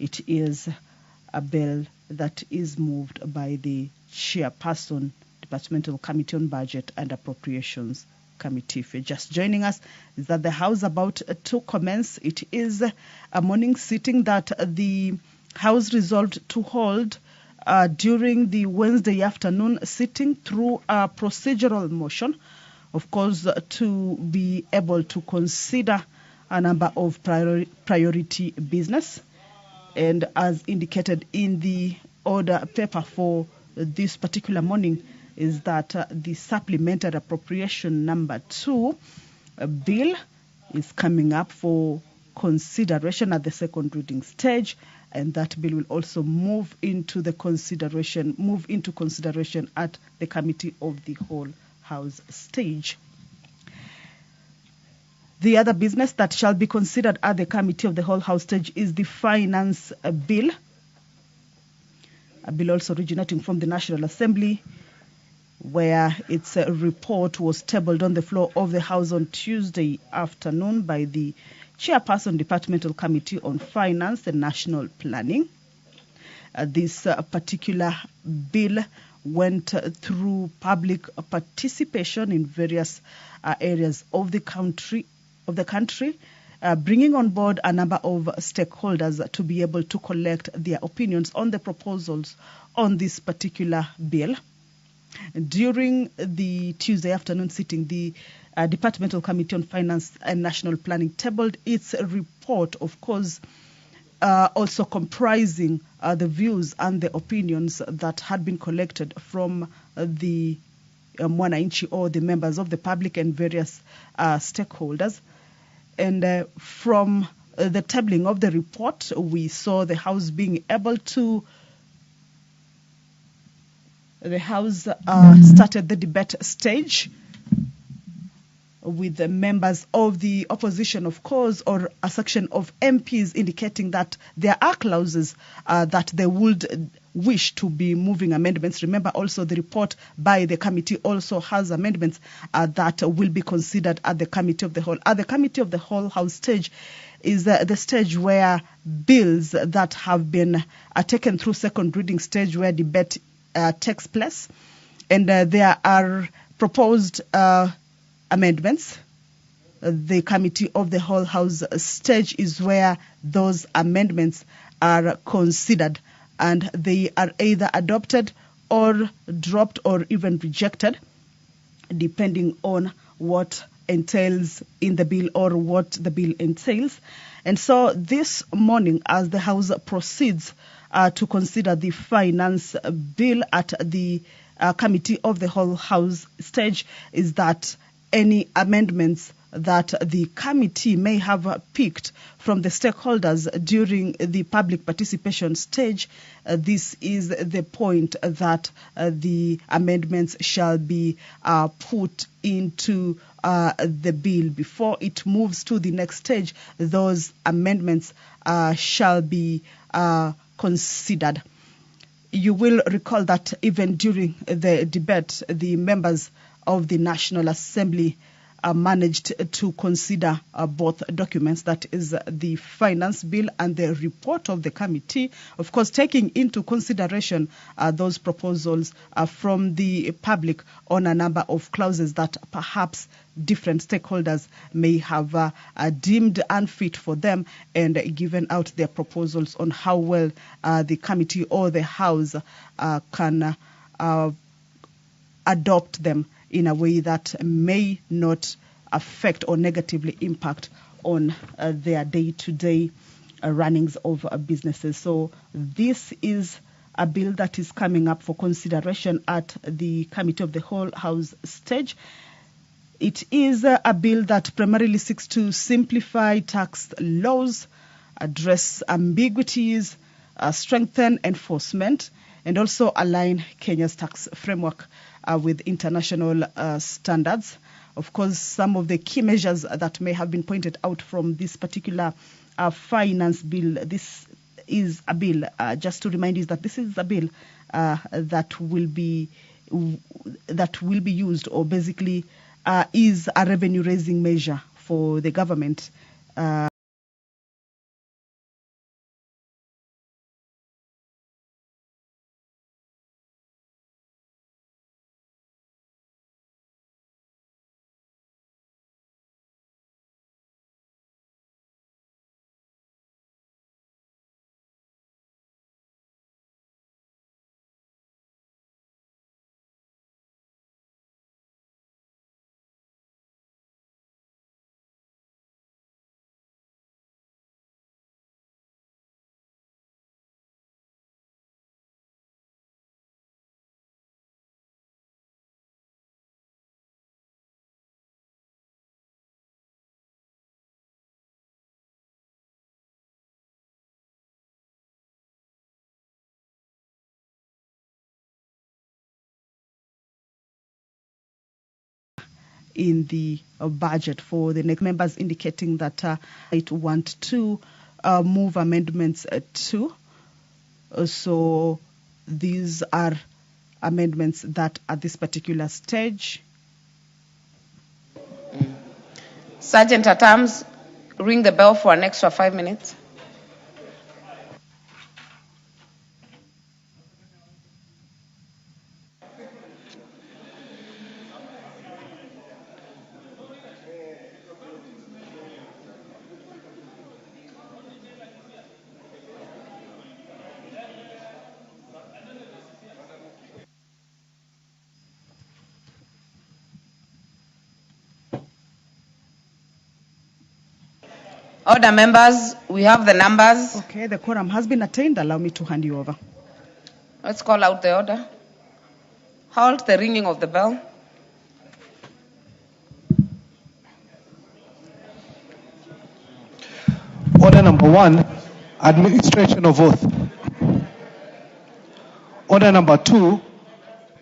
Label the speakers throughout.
Speaker 1: it is a bill that is moved by the chairperson, Departmental Committee on Budget and Appropriations Committee. If you're just joining us, is that the House about to commence. It is a morning sitting that the House resolved to hold during the Wednesday afternoon sitting through a procedural motion, of course, to be able to consider a number of priority business. And as indicated in the order paper for this particular morning, is that the supplementary appropriation number 2 bill is coming up for consideration at the second reading stage, and that bill will also move into consideration at the Committee of the Whole House stage. The other business that shall be considered at the Committee of the Whole House stage is the Finance Bill, a bill also originating from the National Assembly, where its report was tabled on the floor of the House on Tuesday afternoon by the Chairperson, Departmental Committee on Finance and National Planning. This particular bill went through public participation in various areas of the country, bringing on board a number of stakeholders to be able to collect their opinions on the proposals on this particular bill. During the Tuesday afternoon sitting, the Departmental Committee on Finance and National Planning tabled its report, of course, also comprising the views and the opinions that had been collected from the Mwananchi, or the members of the public, and various stakeholders. And from the tabling of the report, we saw the House being able to started the debate stage with the members of the opposition, of course, or a section of MPs indicating that there are clauses that they would wish to be moving amendments. Remember, also the report by the committee also has amendments that will be considered at the Committee of the Whole. At the Committee of the Whole House stage is the stage where bills that have been taken through second reading stage, where debate takes place, and there are proposed amendments. The Committee of the Whole House stage is where those amendments are considered, and they are either adopted or dropped or even rejected, depending on what entails in the bill or what the bill entails. And so this morning, as the House proceeds to consider the finance bill at the Committee of the Whole House stage, is that any amendments that the committee may have picked from the stakeholders during the public participation stage, this is the point that the amendments shall be put into the bill. Before it moves to the next stage, those amendments shall be considered. You will recall that even during the debate, the members of the National Assembly managed to consider both documents, that is the finance bill and the report of the committee, of course taking into consideration those proposals from the public on a number of clauses that perhaps different stakeholders may have deemed unfit for them, and given out their proposals on how well the committee or the House can adopt them in a way that may not affect or negatively impact on their day-to-day runnings of businesses. So this is a bill that is coming up for consideration at the Committee of the Whole House stage. It is a bill that primarily seeks to simplify tax laws, address ambiguities, strengthen enforcement, and also align Kenya's tax framework with international standards. Of course, some of the key measures that may have been pointed out from this particular finance bill. This is a bill, just to remind you that this is a bill that will be used, or basically is a revenue-raising measure for the government. in the budget for the next. Members indicating that it want to move amendments to. So these are amendments that at this particular stage.
Speaker 2: Sergeant at Arms, ring the bell for an extra 5 minutes. Order, members, we have the numbers.
Speaker 1: Okay, the quorum has been attained. Allow me to hand you over.
Speaker 2: Let's call out the order. Halt the ringing of the bell.
Speaker 3: Order number 1, administration of oath. Order number 2,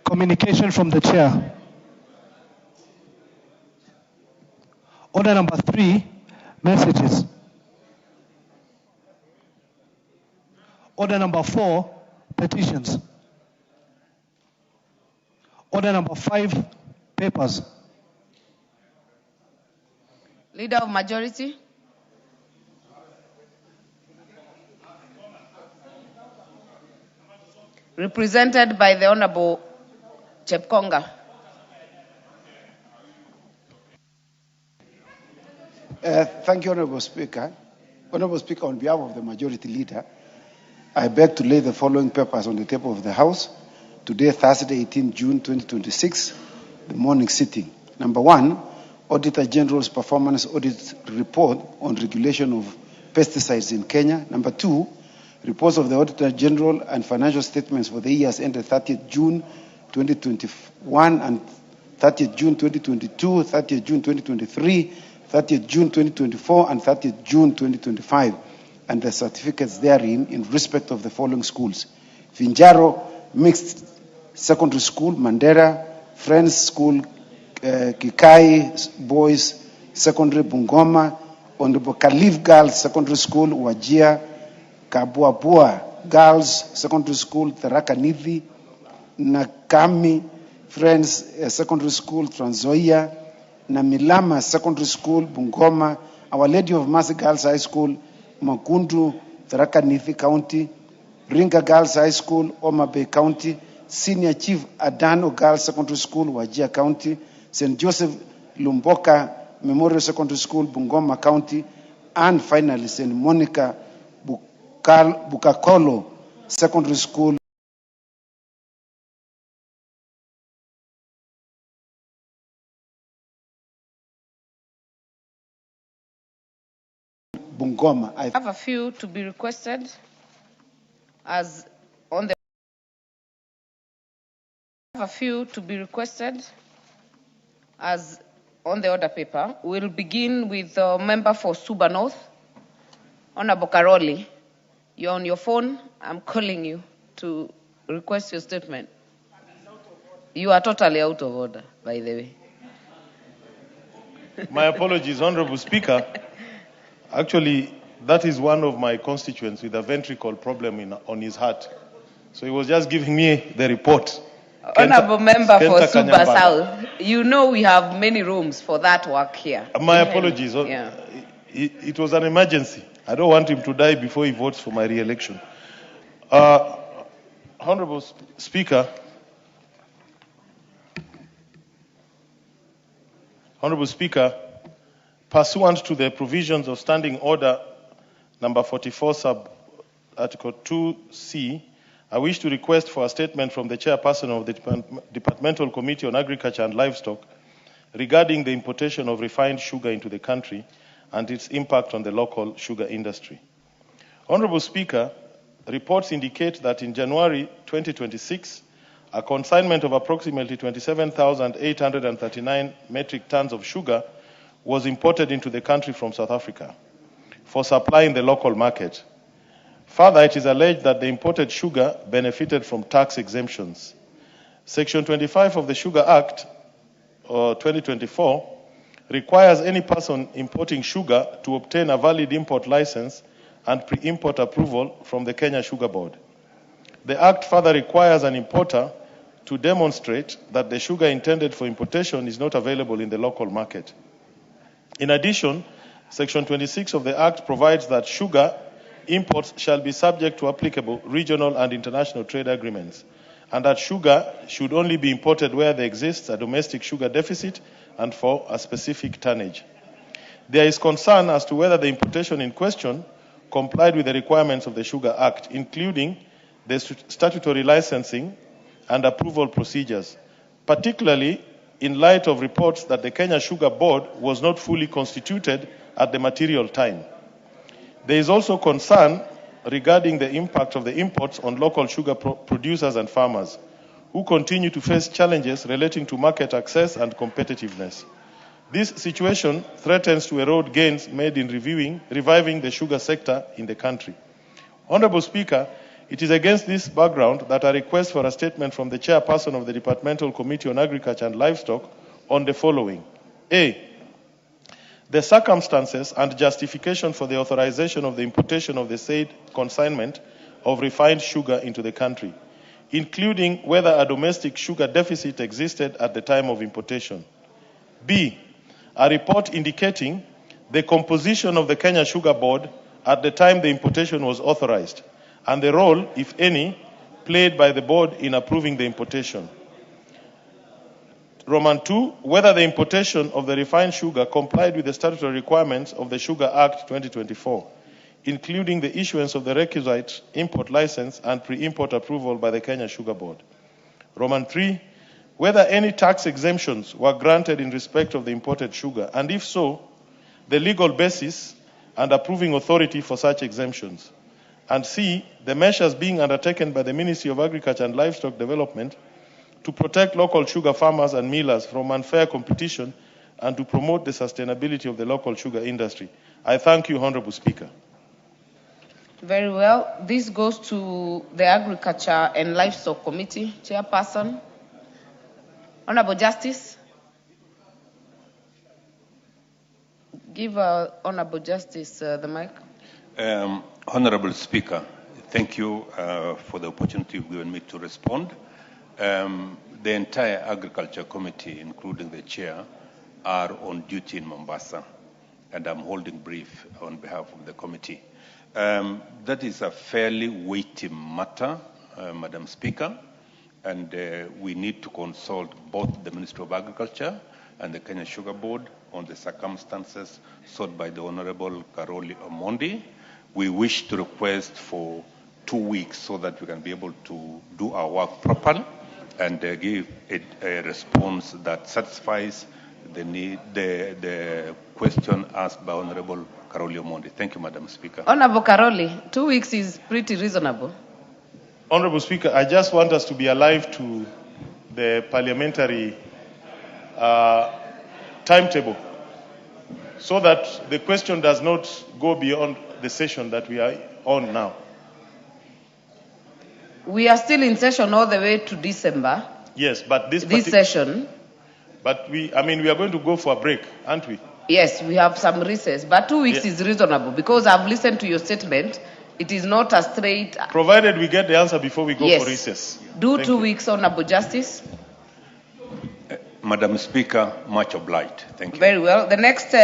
Speaker 3: communication from the chair. Order number 3, messages. Order number 4, petitions. Order number 5, papers.
Speaker 2: Leader of majority. Represented by the Honorable Chepkonga.
Speaker 4: Thank you, Honorable Speaker. Honorable Speaker, on behalf of the Majority Leader, I beg to lay the following papers on the table of the House. Today, Thursday, 18 June 2026, the morning sitting. Number 1, Auditor General's Performance Audit Report on regulation of pesticides in Kenya. Number 2, reports of the Auditor General and financial statements for the years ended 30th June 2021 and 30th June 2022, 30th June 2023, 30th June 2024, and 30th June 2025, and the certificates therein in respect of the following schools: Finjaro Mixed Secondary School, Mandera; Friends School, Kikai Boys Secondary, Bungoma; Honorable Khalif Girls Secondary School, Wajir; Kabuabua Girls Secondary School, Tharaka Nithi; Nakami Friends Secondary School, Trans Nzoia; Namilama Secondary School, Bungoma; Our Lady of Mercy Girls High School, Makundu, Tharaka Nithi County; Ringa Girls High School, Homa Bay County; Senior Chief Adano Girls Secondary School, Wajir County; St. Joseph Lumboka Memorial Secondary School, Bungoma County; and finally St. Monica Bukakolo Secondary School, Bungoma.
Speaker 2: I have a few to be requested as on the order paper. We'll begin with the member for Suba North, Honorable Karoli. You're on your phone. I'm calling you to request your statement. You are totally out of order, by the way.
Speaker 5: My apologies, Honorable Speaker. Actually, that is one of my constituents with a ventricle problem on his heart. So he was just giving me the report.
Speaker 2: Honorable member for Suba South, you know we have many rooms for that work here.
Speaker 5: My apologies.
Speaker 2: Yeah.
Speaker 5: It was an emergency. I don't want him to die before he votes for my re-election. Honorable Speaker, pursuant to the provisions of Standing Order number 44 sub Article 2C, I wish to request for a statement from the chairperson of the Departmental Committee on Agriculture and Livestock regarding the importation of refined sugar into the country and its impact on the local sugar industry. Honorable Speaker, reports indicate that in January 2026, a consignment of approximately 27,839 metric tons of sugar was imported into the country from South Africa for supply in the local market. Further, it is alleged that the imported sugar benefited from tax exemptions. Section 25 of the Sugar Act 2024 requires any person importing sugar to obtain a valid import license and pre-import approval from the Kenya Sugar Board. The Act further requires an importer to demonstrate that the sugar intended for importation is not available in the local market. In addition, Section 26 of the Act provides that sugar imports shall be subject to applicable regional and international trade agreements, and that sugar should only be imported where there exists a domestic sugar deficit and for a specific tonnage. There is concern as to whether the importation in question complied with the requirements of the Sugar Act, including the statutory licensing and approval procedures, particularly in light of reports that the Kenya Sugar Board was not fully constituted at the material time. There is also concern regarding the impact of the imports on local sugar producers and farmers, who continue to face challenges relating to market access and competitiveness. This situation threatens to erode gains made in reviving the sugar sector in the country. Honorable Speaker, it is against this background that I request for a statement from the chairperson of the Departmental Committee on Agriculture and Livestock on the following. A, the circumstances and justification for the authorization of the importation of the said consignment of refined sugar into the country, including whether a domestic sugar deficit existed at the time of importation. B, a report indicating the composition of the Kenya Sugar Board at the time the importation was authorized, and the role, if any, played by the board in approving the importation. Roman 2, whether the importation of the refined sugar complied with the statutory requirements of the Sugar Act 2024, including the issuance of the requisite import license and pre-import approval by the Kenya Sugar Board. Roman 3, whether any tax exemptions were granted in respect of the imported sugar, and if so, the legal basis and approving authority for such exemptions. And C, the measures being undertaken by the Ministry of Agriculture and Livestock Development to protect local sugar farmers and millers from unfair competition and to promote the sustainability of the local sugar industry. I thank you, Honorable Speaker.
Speaker 2: Very well. This goes to the Agriculture and Livestock Committee. Chairperson. Honorable Justice. Give Honorable Justice the mic.
Speaker 6: Honorable Speaker, thank you for the opportunity you've given me to respond. The entire Agriculture Committee, including the Chair, are on duty in Mombasa, and I'm holding brief on behalf of the committee. That is a fairly weighty matter, Madam Speaker, and we need to consult both the Ministry of Agriculture and the Kenya Sugar Board on the circumstances sought by the Honorable Karoli Omondi. We wish to request for 2 weeks so that we can be able to do our work properly and give a response that satisfies the need, the question asked by Honorable Karoli Omondi. Thank you, Madam Speaker.
Speaker 2: Honorable Karoli, 2 weeks is pretty reasonable.
Speaker 5: Honorable Speaker, I just want us to be alive to the parliamentary timetable so that the question does not go beyond the session that we are on now.
Speaker 2: We are still in session all the way to December.
Speaker 5: Yes, but this
Speaker 2: session.
Speaker 5: But we are going to go for a break, aren't we?
Speaker 2: Yes, we have some recess, but 2 weeks is reasonable because I've listened to your statement. It is not a straight.
Speaker 5: Provided we get the answer before we go for recess.
Speaker 2: Do Thank 2 weeks, Honorable Justice.
Speaker 6: Madam Speaker, much obliged. Thank you.
Speaker 2: Very well. The next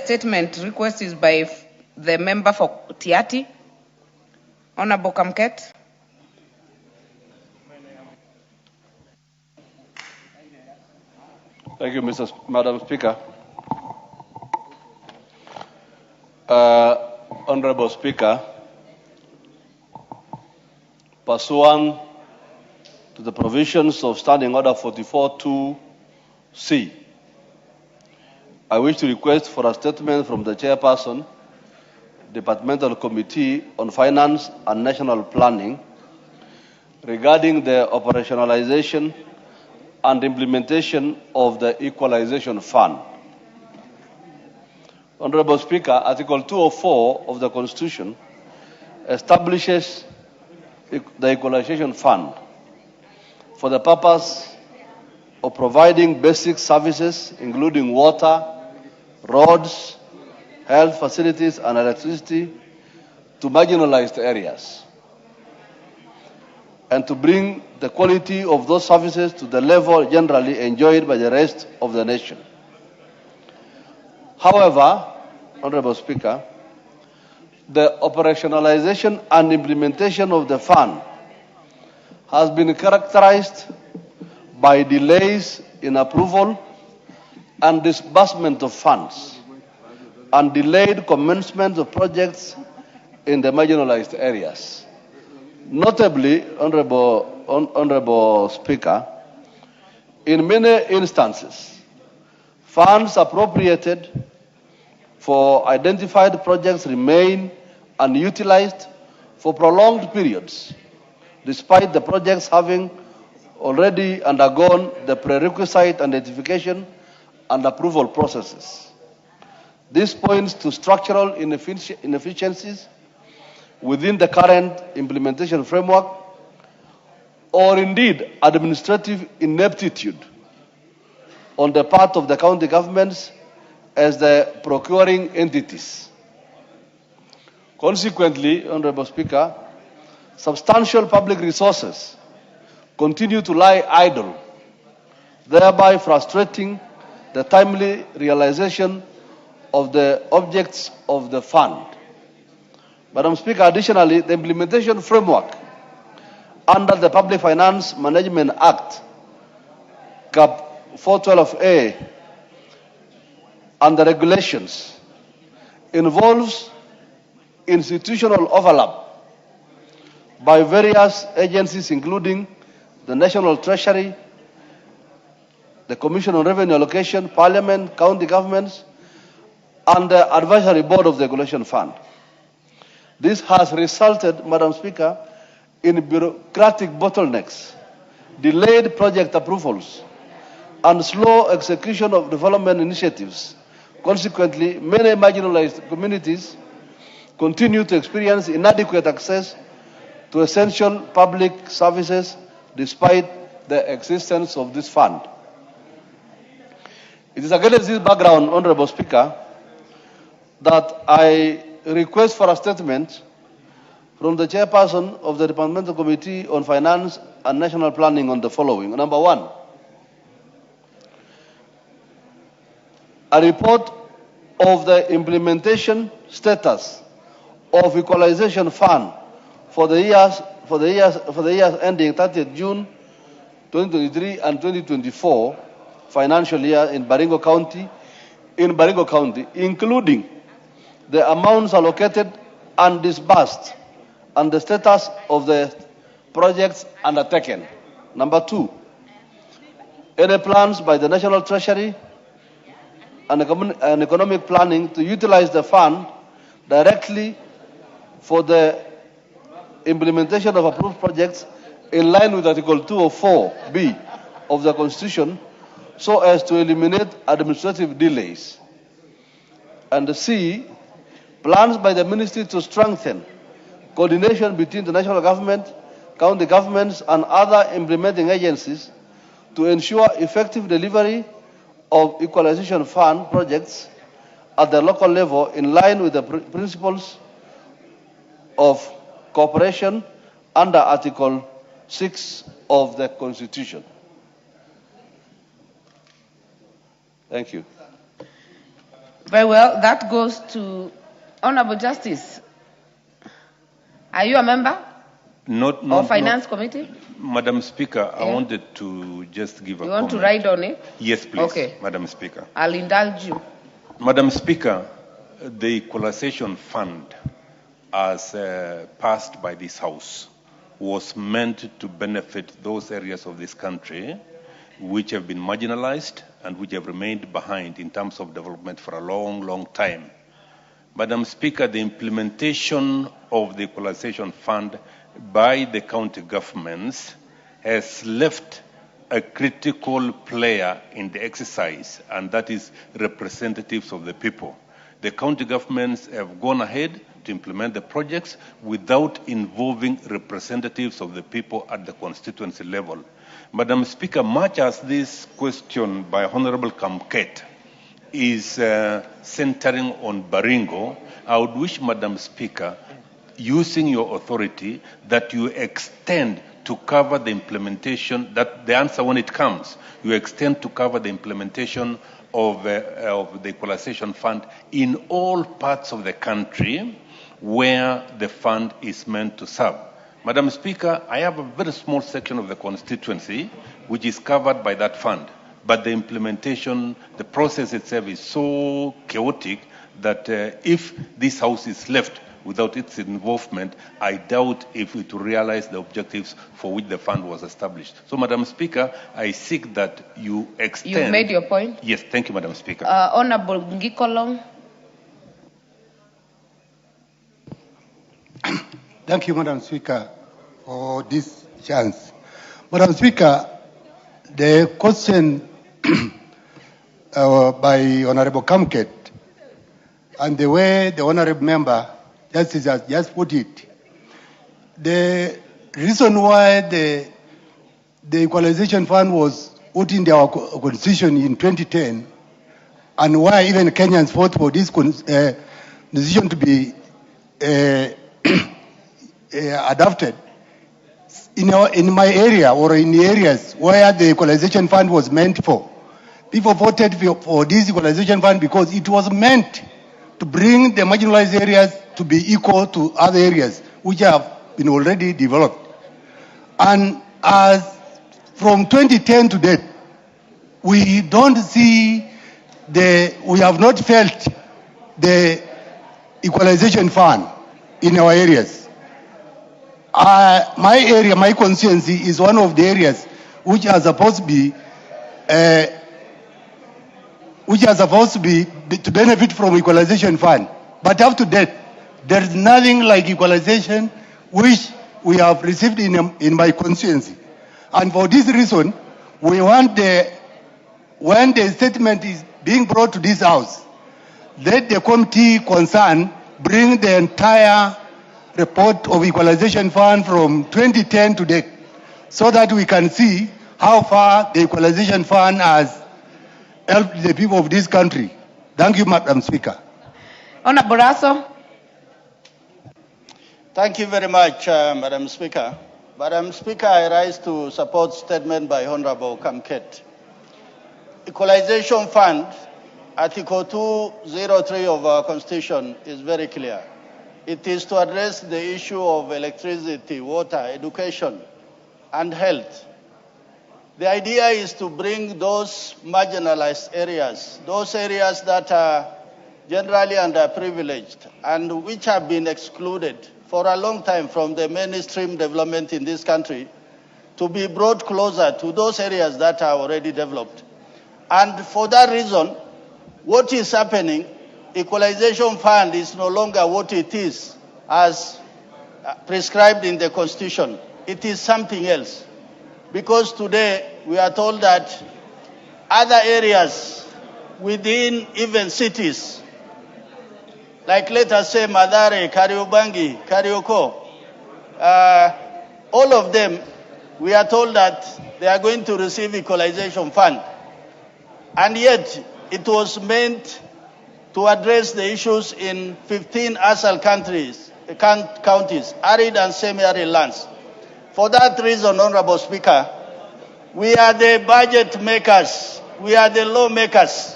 Speaker 2: statement request is by the member for Tiati, Honorable Kamket.
Speaker 7: Thank you, Madam Speaker. Honorable Speaker, pursuant to the provisions of Standing Order 44.2c, I wish to request for a statement from the Chairperson, Departmental Committee on Finance and National Planning regarding the operationalization and implementation of the Equalization Fund. Honorable Speaker, Article 204 of the Constitution establishes the Equalization Fund for the purpose of providing basic services, including water, roads, health facilities, and electricity to marginalized areas, and to bring the quality of those services to the level generally enjoyed by the rest of the nation. However, Honorable Speaker, the operationalization and implementation of the fund has been characterized by delays in approval and disbursement of funds and delayed commencement of projects in the marginalized areas. Notably, Honorable Speaker, in many instances, funds appropriated for identified projects remain unutilized for prolonged periods, despite the projects having already undergone the prerequisite identification and approval processes. This points to structural inefficiencies within the current implementation framework, or indeed administrative ineptitude on the part of the county governments as the procuring entities. Consequently, Honorable Speaker, substantial public resources continue to lie idle, thereby frustrating the timely realization of the objects of the fund. Madam Speaker, additionally, the implementation framework under the Public Finance Management Act, CAP 412A, and the regulations involves institutional overlap by various agencies, including the National Treasury, the Commission on Revenue Allocation, Parliament, county governments, and the Advisory Board of the Regulation Fund. This has resulted, Madam Speaker, in bureaucratic bottlenecks, delayed project approvals, and slow execution of development initiatives. Consequently, many marginalized communities continue to experience inadequate access to essential public services despite the existence of this fund. It is against this background, Honorable Speaker, that I request for a statement from the chairperson of the Departmental Committee on Finance and National Planning on the following. Number one, a report of the implementation status of Equalization Fund for the years ending 30th June 2023 and 2024 financial year in Baringo County, including the amounts allocated and disbursed and the status of the projects undertaken. Number two, any plans by the National Treasury and economic planning to utilize the fund directly for the implementation of approved projects in line with Article 204B of the Constitution, so as to eliminate administrative delays. And C, plans by the Ministry to strengthen coordination between the national government, county governments, and other implementing agencies to ensure effective delivery of Equalization Fund projects at the local level in line with the principles of cooperation under Article 6 of the Constitution. Thank you.
Speaker 2: Very well. That goes to Honorable Justice. Are you a member of Finance Committee?
Speaker 6: Madam Speaker,
Speaker 2: Yeah.
Speaker 6: I wanted to just give a
Speaker 2: You
Speaker 6: comment.
Speaker 2: want to ride on it?
Speaker 6: Yes, please,
Speaker 2: Okay.
Speaker 6: Madam Speaker.
Speaker 2: I'll indulge you.
Speaker 6: Madam Speaker, the Equalization Fund, as passed by this House, was meant to benefit those areas of this country which have been marginalized and which have remained behind in terms of development for a long, long time. Madam Speaker, the implementation of the Equalization Fund by the county governments has left a critical player in the exercise, and that is representatives of the people. The county governments have gone ahead to implement the projects without involving representatives of the people at the constituency level. Madam Speaker, much as this question by Honorable Kamket is centering on Baringo, I would wish, Madam Speaker, using your authority, that you extend to cover the implementation, that the answer when it comes, you extend to cover the implementation of the Equalization Fund in all parts of the country where the fund is meant to serve. Madam Speaker, I have a very small section of the constituency which is covered by that fund, but the implementation, the process itself is so chaotic that if this House is left without its involvement, I doubt if it will realize the objectives for which the fund was established. So, Madam Speaker, I seek that you extend...
Speaker 2: You've made your point?
Speaker 6: Yes, thank you, Madam Speaker.
Speaker 2: Honorable Ngikolong.
Speaker 8: Thank you, Madam Speaker, for this chance. Madam Speaker, the question by Honorable Kamket and the way the Honorable Member Justice has just put it, the reason why the Equalization Fund was put in our constitution in 2010 and why even Kenyans fought for this decision to be adopted, in my area or in the areas where the Equalization Fund was meant for, people voted for this Equalization Fund because it was meant to bring the marginalized areas to be equal to other areas which have been already developed. And as from 2010 to date, we don't see we have not felt the Equalization Fund in our areas. My area, my constituency, is one of the areas which are supposed to be to benefit from Equalization Fund. But up to date, there is nothing like equalization which we have received in my constituency. And for this reason, we want when the statement is being brought to this House, let the committee concerned bring the entire report of Equalization Fund from 2010 to date, so that we can see how far the Equalization Fund has helped the people of this country. Thank you, Madam Speaker.
Speaker 2: Honorable Raso.
Speaker 9: Thank you very much, Madam Speaker. Madam Speaker, I rise to support statement by Honorable Kamket. Equalization Fund, Article 203 of our Constitution is very clear. It is to address the issue of electricity, water, education, and health. The idea is to bring those marginalized areas, those areas that are generally underprivileged and which have been excluded for a long time from the mainstream development in this country, to be brought closer to those areas that are already developed. And for that reason, what is happening, Equalization Fund is no longer what it is as prescribed in the Constitution. It is something else. Because today we are told that other areas within even cities, like let us say Mathare, Kariobangi, Karioko, all of them, we are told that they are going to receive Equalization Fund. And yet it was meant to address the issues in 15 ASAL counties, arid and semi-arid lands. For that reason, Honorable Speaker, we are the budget makers, we are the lawmakers.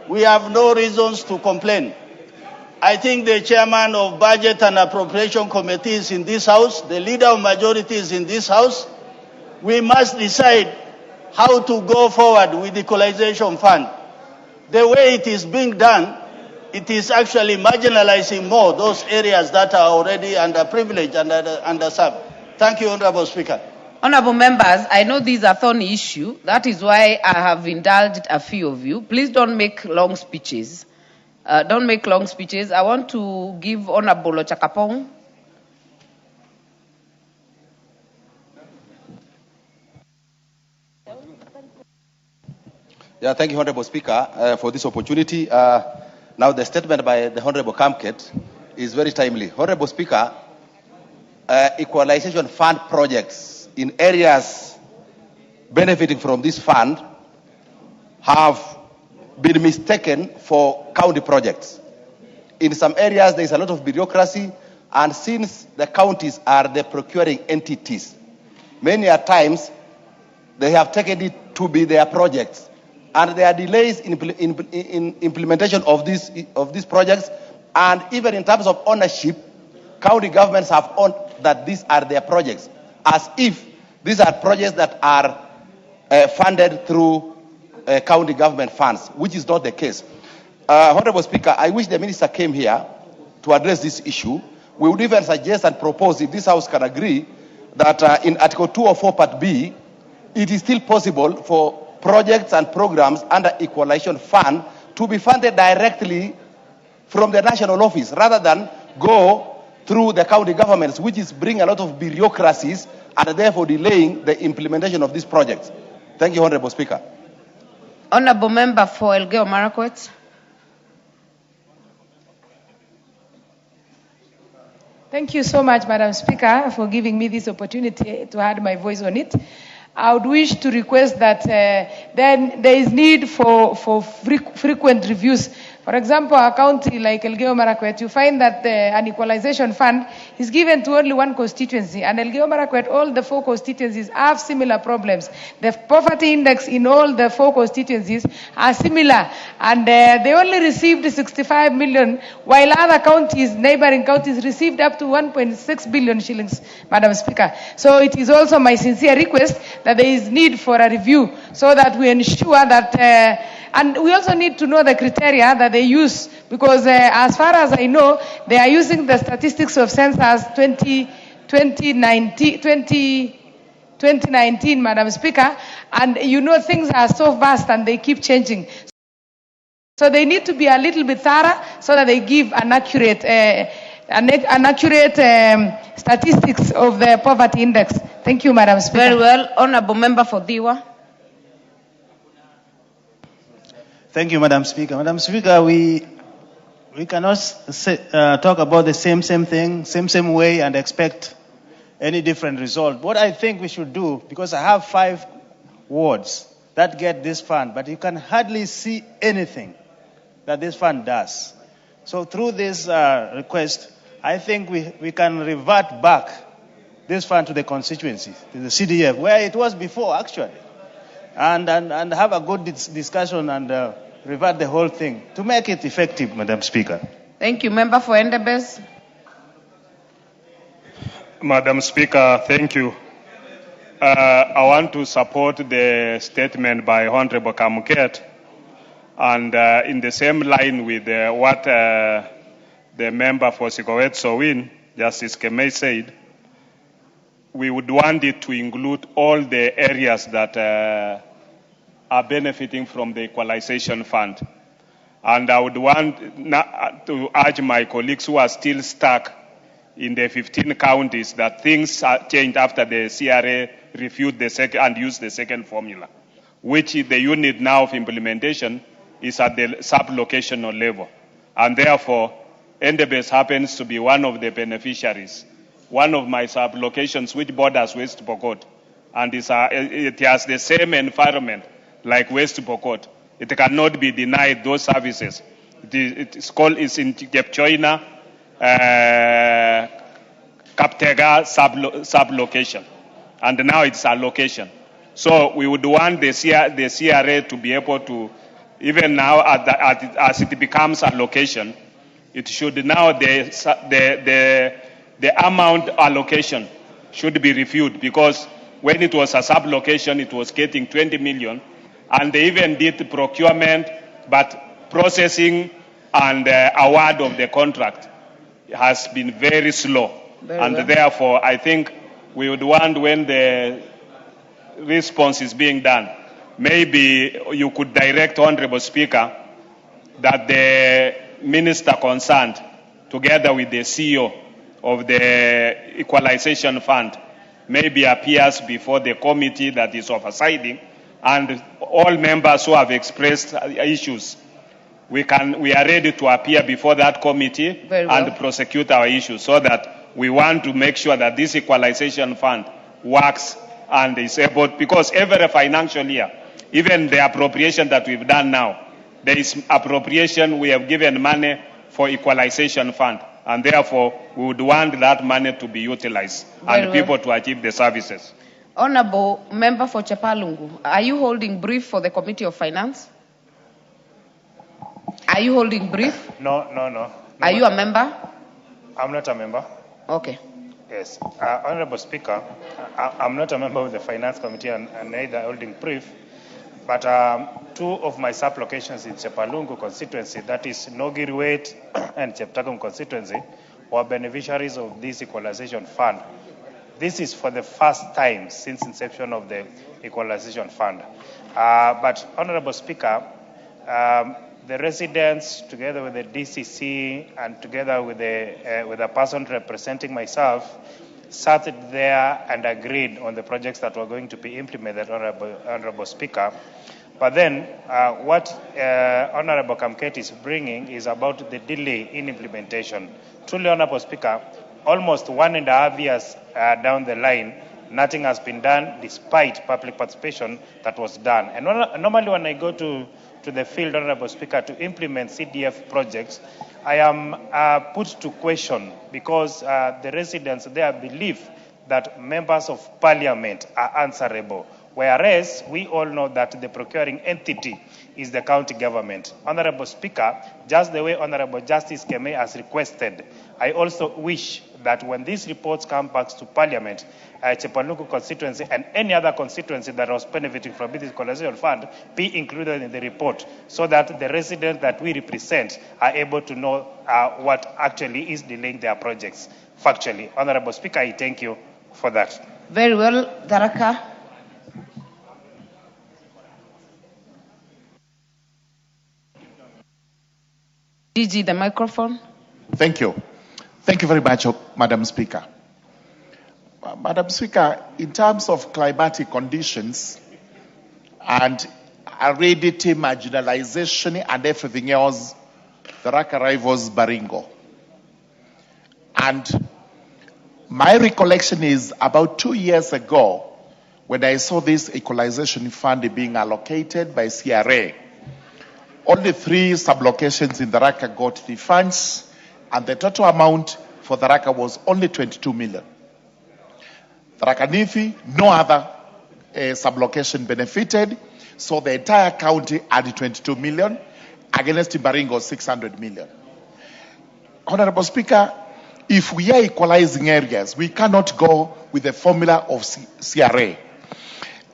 Speaker 9: We have no reasons to complain. I think the chairman of Budget and Appropriation Committees in this House, the leader of majorities in this House, we must decide how to go forward with the Equalization Fund. The way it is being done, it is actually marginalizing more those areas that are already underprivileged and underserved. Thank you, Honorable Speaker.
Speaker 2: Honorable members, I know these are thorny issue. That is why I have indulged a few of you. Please don't make long speeches. Don't make long speeches. I want to give Honorable Ochakapong.
Speaker 7: Yeah, thank you, Honorable Speaker, for this opportunity. Now, the statement by the Honorable Kamket
Speaker 10: is very timely. Honorable Speaker, equalization fund projects in areas benefiting from this fund have been mistaken for county projects. In some areas, there is a lot of bureaucracy, and since the counties are the procuring entities, many a times they have taken it to be their projects, and there are delays in implementation of these projects, and even in terms of ownership, county governments have owned that these are their projects, as if these are projects that are funded through county government funds, which is not the case. Honorable Speaker, I wish the minister came here to address this issue. We would even suggest and propose, if this House can agree, that in Article 204 Part B, it is still possible for projects and programs under Equalization Fund to be funded directly from the national office rather than go through the county governments, which is bringing a lot of bureaucracies and therefore delaying the implementation of these projects. Thank you, Honorable Speaker.
Speaker 2: Honorable Member for Elgeyo Marakwet.
Speaker 11: Thank you so much, Madam Speaker, for giving me this opportunity to add my voice on it. I would wish to request that then there is need for frequent reviews. For example, a county like Elgeyo Marakwet, you find that an equalization fund is given to only one constituency, and Elgeyo Marakwet, all the 4 constituencies have similar problems. The poverty index in all the 4 constituencies are similar, and they only received 65 million, while other counties, neighboring counties, received up to 1.6 billion shillings, Madam Speaker. So it is also my sincere request that there is need for a review so that we ensure that and we also need to know the criteria that they use, because as far as I know, they are using the statistics of census 2019, Madam Speaker, and you know things are so vast and they keep changing. So they need to be a little bit thorough so that they give an accurate statistics of the poverty index. Thank you, Madam Speaker.
Speaker 2: Very well. Honorable Member for Diwa.
Speaker 12: Thank you, Madam Speaker. Madam Speaker, we cannot talk about the same thing, same way, and expect any different result. What I think we should do, because I have 5 wards that get this fund, but you can hardly see anything that this fund does. So through this request, I think we can revert back this fund to the constituency, to the CDF, where it was before, actually, and have a good discussion and revert the whole thing to make it effective, Madam Speaker.
Speaker 2: Thank you. Member for Endebess.
Speaker 13: Madam Speaker, thank you. I want to support the statement by Honorable Kamuket, and in the same line with what the member for Sigowet Sowin, Justice Kemei, said, we would want it to include all the areas that are benefiting from the equalization fund. And I would want to urge my colleagues who are still stuck in the 15 counties that things changed after the CRA reviewed the second and used the second formula, which the unit now of implementation is at the sub-locational level. And therefore, Endebess happens to be one of the beneficiaries. One of my sub-locations which borders West Pokot, and it has the same environment like West Pokot. It cannot be denied those services. It's in Jepchoina, Kaptega sub-location. And now it's a location. So we would want the CRA to be able to, even now as it becomes a location, it should now, the amount allocation should be reviewed, because when it was a sub-location, it was getting 20 million, and they even did procurement, but processing and award of the contract has been very slow. Therefore, I think we would want, when the response is being done, maybe you could direct, Honorable Speaker, that the minister concerned, together with the CEO of the Equalization Fund, maybe appears before the committee that is oversighting, and all members who have expressed issues we are ready to appear before that committee and prosecute our issues, so that we want to make sure that this equalization fund works and is able, because every financial year, even the appropriation that we've done now, there is appropriation, we have given money for equalization fund, and therefore we would want that money to be utilized and people to achieve the services.
Speaker 2: Honorable Member for Chepalungu, are you holding brief for the Committee of Finance? Are you holding brief?
Speaker 14: No.
Speaker 2: Are you a member?
Speaker 14: I'm not a member.
Speaker 2: Okay.
Speaker 14: Yes. Honorable Speaker, I'm not a member of the Finance Committee and neither holding brief, but two of my sub-locations in Chepalungu constituency, that is Nogiriwet and Cheptagum constituency, were beneficiaries of this equalization fund. This is for the first time since inception of the equalization fund. But Honorable Speaker, the residents, together with the DCC and together with a person representing myself, sat there and agreed on the projects that were going to be implemented, Honorable Speaker. But then what Honorable Kamket is bringing is about the delay in implementation. Truly, Honorable Speaker, almost 1.5 years down the line, nothing has been done despite public participation that was done. And normally when I go to the field, Honorable Speaker, to implement CDF projects, I am put to question because the residents there believe that members of parliament are answerable, whereas we all know that the procuring entity is the county government. Honorable Speaker, just the way Honorable Justice Keme has requested, I also wish that when these reports come back to Parliament, Chepalungu constituency and any other constituency that was benefiting from this equalization fund be included in the report, so that the residents that we represent are able to know what actually is delaying their projects factually. Honorable Speaker, I thank you for that.
Speaker 2: Very well, Daraka. DG, the microphone.
Speaker 15: Thank you. Thank you very much, Madam Speaker. Madam Speaker, in terms of climatic conditions and aridity, marginalization, and everything else, the Raka rivals Baringo. And my recollection is about 2 years ago, when I saw this equalization fund being allocated by CRA, only 3 sublocations in the Raka got the funds, and the total amount for the Raka was only 22 million. The Raka Nithi, no other sublocation benefited, so the entire county had 22 million, against Baringo 600 million. Honorable Speaker, if we are equalizing areas, we cannot go with the formula of CRA.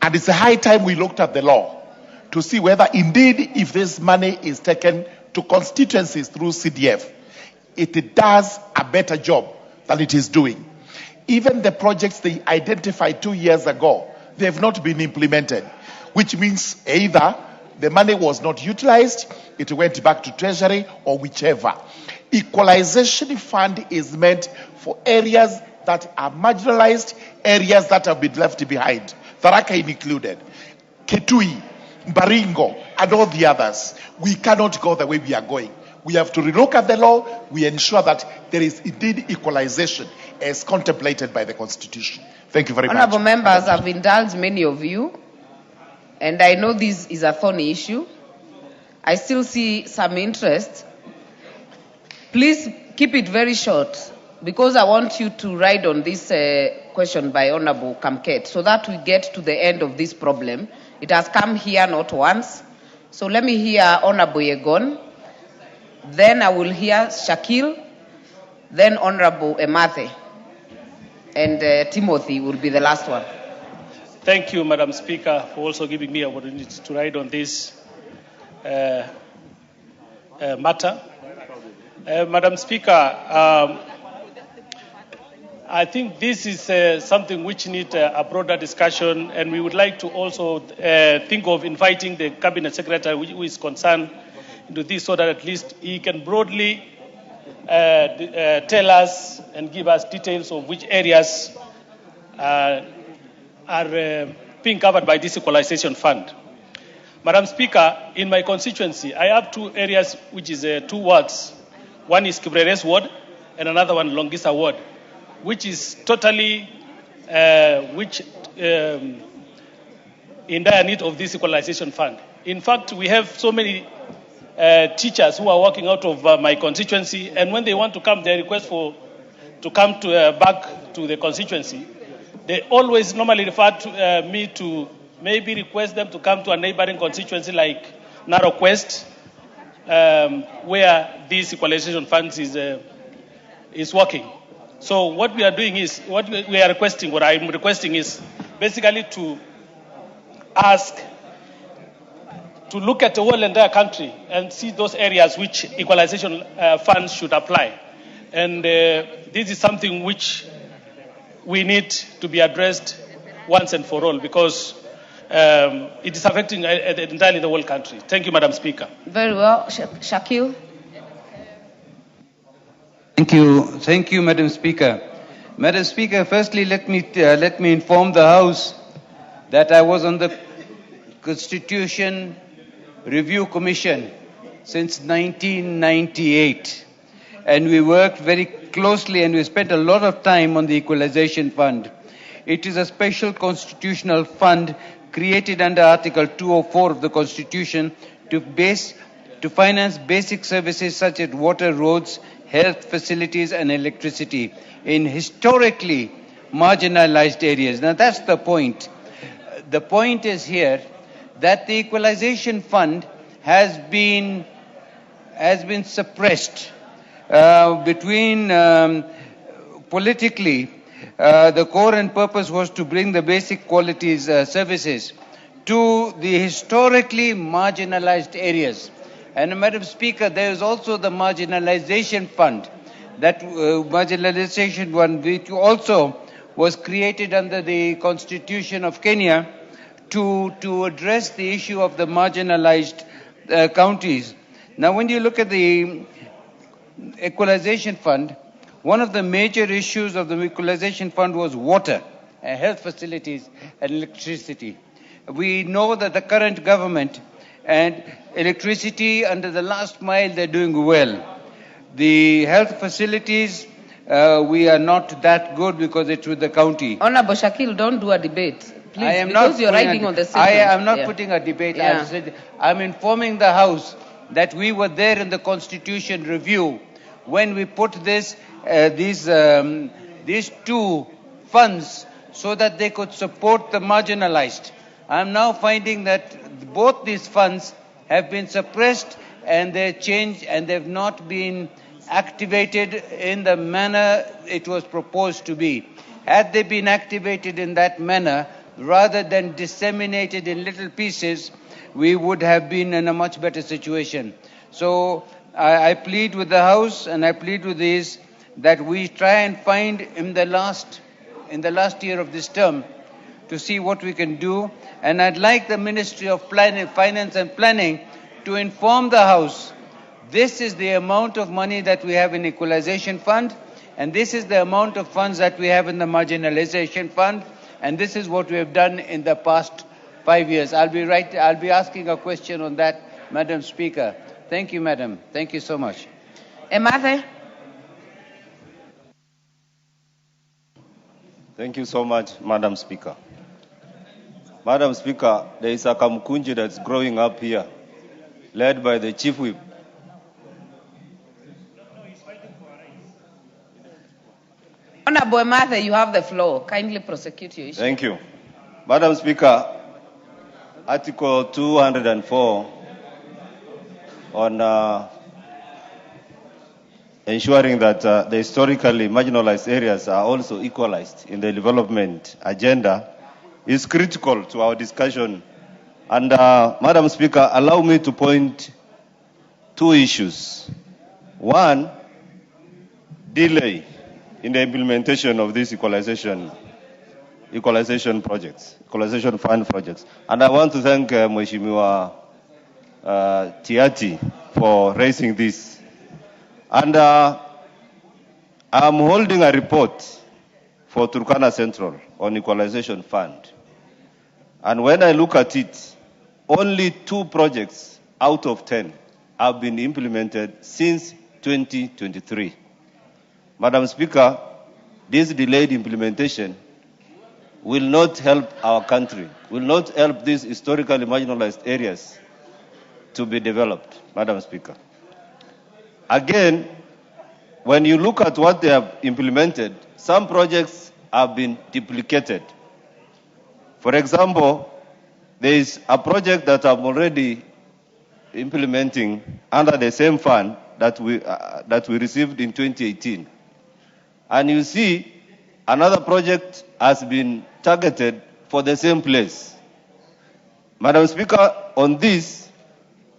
Speaker 15: And it's a high time we looked at the law to see whether indeed, if this money is taken to constituencies through CDF, it does a better job than it is doing. Even the projects they identified 2 years ago, they have not been implemented, which means either the money was not utilized, it went back to Treasury, or whichever. Equalization fund is meant for areas that are marginalized, areas that have been left behind, Tharaka included, Kitui, Baringo, and all the others. We cannot go the way we are going. We have to relook at the law. We ensure that there is indeed equalization as contemplated by the Constitution. Thank you very much.
Speaker 2: Honorable members, I've indulged many of you, and I know this is a thorny issue. I still see some interest. Please keep it very short, because I want you to ride on this question by Honorable Kamket, so that we get to the end of this problem. It has come here not once. So let me hear Honorable Yegon. Then I will hear Shakil. Then Honorable Emathe. And Timothy will be the last one.
Speaker 16: Thank you, Madam Speaker, for also giving me an opportunity to ride on this matter. Madam Speaker, I think this is something which needs a broader discussion, and we would like to also think of inviting the Cabinet Secretary who is concerned into this, so that at least he can broadly tell us and give us details of which areas are being covered by this equalization fund. Madam Speaker, in my constituency, I have two areas, which is two wards. One is Kibreres ward, and another one Longisa ward, which is totally, in dire need of this equalization fund. In fact, we have so many teachers who are working out of my constituency, and when they want to come, they request to come back to the constituency. They always normally refer to me to maybe request them to come to a neighboring constituency like Narok West, where this equalization funds is working. So what we are doing is, what I'm requesting is basically to ask to look at the whole entire country and see those areas which equalization funds should apply. And this is something which we need to be addressed once and for all, because it is affecting entirely the whole country. Thank you, Madam Speaker.
Speaker 2: Very well. Shakil.
Speaker 17: Thank you, Madam Speaker. Madam Speaker, firstly, let me inform the House that I was on the Constitution Review Commission since 1998, and we worked very closely and we spent a lot of time on the Equalization Fund. It is a special constitutional fund created under Article 204 of the Constitution to finance basic services such as water, roads, health facilities and electricity in historically marginalized areas. Now that's the point. The point is here that the Equalization Fund has been suppressed politically. The core and purpose was to bring the basic qualities services to the historically marginalized areas. And Madam Speaker, there is also the marginalization fund, which also was created under the Constitution of Kenya to address the issue of the marginalized counties. Now, when you look at the Equalization Fund, one of the major issues of the Equalization Fund was water, health facilities and electricity. We know that the current government and electricity under the last mile, they're doing well. The health facilities, we are not that good because it's with the county.
Speaker 2: Honorable Shakil, don't do a debate, please,
Speaker 17: I am
Speaker 2: because
Speaker 17: not
Speaker 2: you're riding on the same.
Speaker 17: I am not putting a debate.
Speaker 2: Yeah.
Speaker 17: I'm informing the House that we were there in the Constitution Review when we put these two funds so that they could support the marginalized. I'm now finding that both these funds have been suppressed and they're changed and they've not been activated in the manner it was proposed to be. Had they been activated in that manner, rather than disseminated in little pieces, we would have been in a much better situation. So I plead with the House and I plead with these that we try and find in the last year of this term to see what we can do. And I'd like the Ministry of Finance and Planning to inform the House, this is the amount of money that we have in Equalization Fund, and this is the amount of funds that we have in the Marginalization Fund, and this is what we have done in the past 5 years. I'll be asking a question on that, Madam Speaker. Thank you, Madam. Thank you so much.
Speaker 2: Emathe.
Speaker 18: Thank you so much, Madam Speaker. Madam Speaker, there is a Kamkunji that's growing up here, led by the Chief Whip.
Speaker 2: Honorable Emathe, you have the floor. Kindly prosecute your issue.
Speaker 18: Thank you. Madam Speaker, Article 204 on ensuring that the historically marginalized areas are also equalized in the development agenda is critical to our discussion. And Madam Speaker, allow me to point two issues. One, delay in the implementation of these equalization projects, equalization fund projects. And I want to thank Mheshimiwa Tiati for raising this. And I'm holding a report for Turkana Central on equalization fund. And when I look at it, only 2 projects out of 10 have been implemented since 2023. Madam Speaker, this delayed implementation will not help our country, will not help these historically marginalized areas to be developed, Madam Speaker. Again, when you look at what they have implemented, some projects have been duplicated. For example, there is a project that I'm already implementing under the same fund that we received in 2018. And you see, another project has been targeted for the same place. Madam Speaker, on this,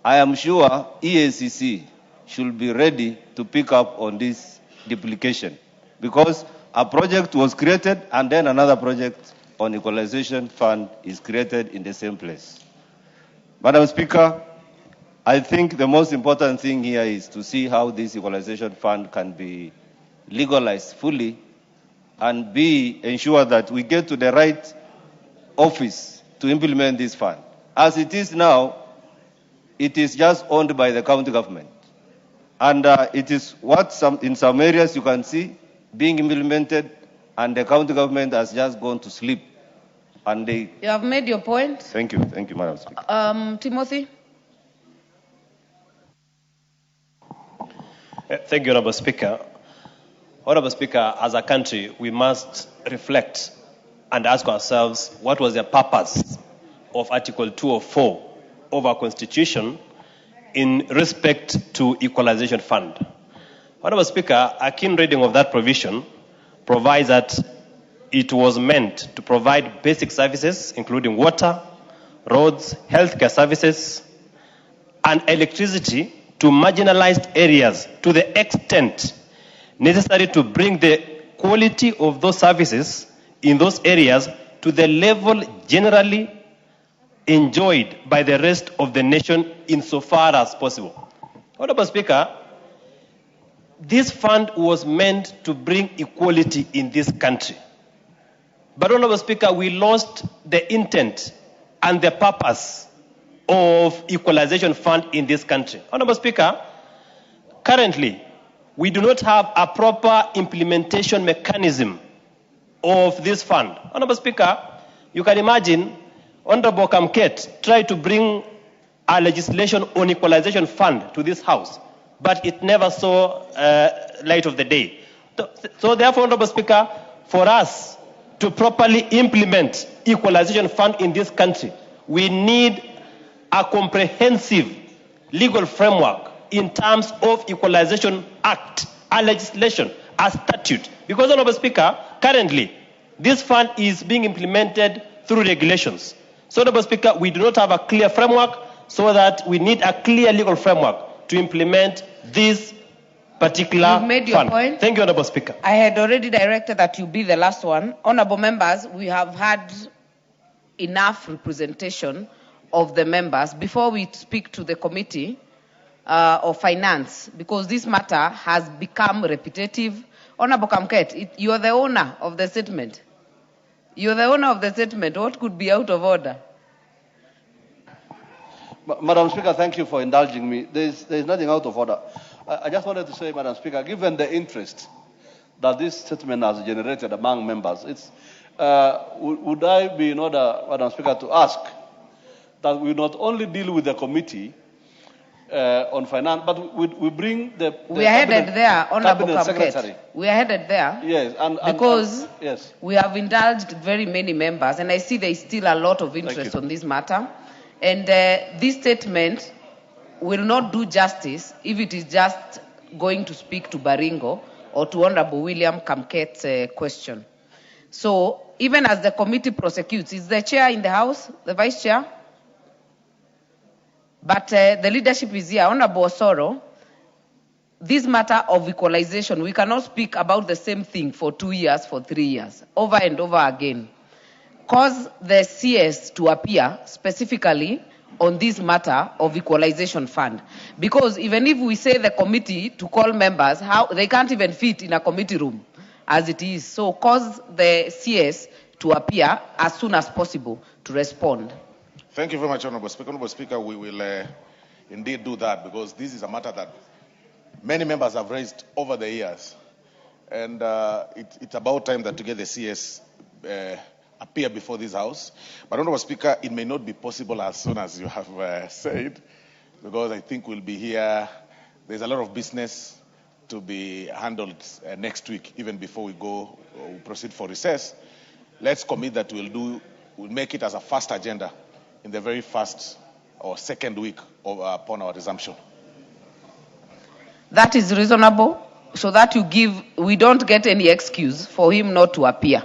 Speaker 18: I am sure EACC should be ready to pick up on this duplication, because a project was created and then another project on equalization fund is created in the same place. Madam Speaker, I think the most important thing here is to see how this equalization fund can be legalized fully and ensure that we get to the right office to implement this fund. As it is now, it is just owned by the county government. And it is in some areas you can see being implemented, and the county government has just gone to sleep. And you
Speaker 2: have made your point.
Speaker 18: Thank you, Madam Speaker.
Speaker 2: Timothy?
Speaker 19: Thank you, Honorable Speaker. Honorable Speaker, as a country, we must reflect and ask ourselves what was the purpose of Article 204 of our Constitution in respect to Equalization Fund. Honorable Speaker, a keen reading of that provision provides that it was meant to provide basic services, including water, roads, healthcare services, and electricity to marginalized areas to the extent necessary to bring the quality of those services in those areas to the level generally enjoyed by the rest of the nation insofar as possible. Honorable Speaker, this fund was meant to bring equality in this country. But, Honorable Speaker, we lost the intent and the purpose of equalization fund in this country. Honorable Speaker, currently, we do not have a proper implementation mechanism of this fund. Honorable Speaker, you can imagine Honorable Kamket tried to bring a legislation on equalization fund to this House, but it never saw light of the day. So therefore, Honorable Speaker, for us to properly implement equalization fund in this country, we need a comprehensive legal framework in terms of Equalization Act, a legislation, a statute. Because, Honorable Speaker, currently, this fund is being implemented through regulations. So, Honorable Speaker, we do not have a clear framework, so that we need a clear legal framework to implement this particular
Speaker 2: You've made your
Speaker 19: fund.
Speaker 2: point.
Speaker 19: Thank you, Honorable Speaker.
Speaker 2: I had already directed that you be the last one. Honorable members, we have had enough representation of the members before we speak to the committee of finance, because this matter has become repetitive. Honorable Kamket, you are the owner of the statement. You are the owner of the statement. What could be out of order?
Speaker 7: Madam Speaker, thank you for indulging me. There is nothing out of order. I just wanted to say, Madam Speaker, given the interest that this statement has generated among members, would I be in order, Madam Speaker, to ask that we not only deal with the committee on finance, but we bring the
Speaker 2: we are headed there, Honorable
Speaker 7: Cabinet Secretary.
Speaker 2: Kamket. We are headed there.
Speaker 7: Yes,
Speaker 2: because
Speaker 7: yes,
Speaker 2: we have indulged very many members, and I see there is still a lot of interest on this matter. And this statement will not do justice if it is just going to speak to Baringo or to Honorable William Kamket's question. So even as the committee prosecutes, is the chair in the House, the vice chair? But the leadership is here. Honorable Osoro, this matter of equalization, we cannot speak about the same thing for 2 years, for 3 years, over and over again. Cause the CS to appear specifically on this matter of equalization fund. Because even if we say the committee to call members, they can't even fit in a committee room as it is. So cause the CS to appear as soon as possible to respond.
Speaker 15: Thank you very much, Honorable Speaker. Honorable Speaker, we will indeed do that because this is a matter that many members have raised over the years. And it's about time that together the CS appear before this House. But Honorable Speaker, it may not be possible as soon as you have said, because I think we'll be here. There's a lot of business to be handled next week, even before we proceed for recess. Let's commit that we'll make it as a first agenda in the very first or second week upon our resumption.
Speaker 2: That is reasonable, so that we don't get any excuse for him not to appear.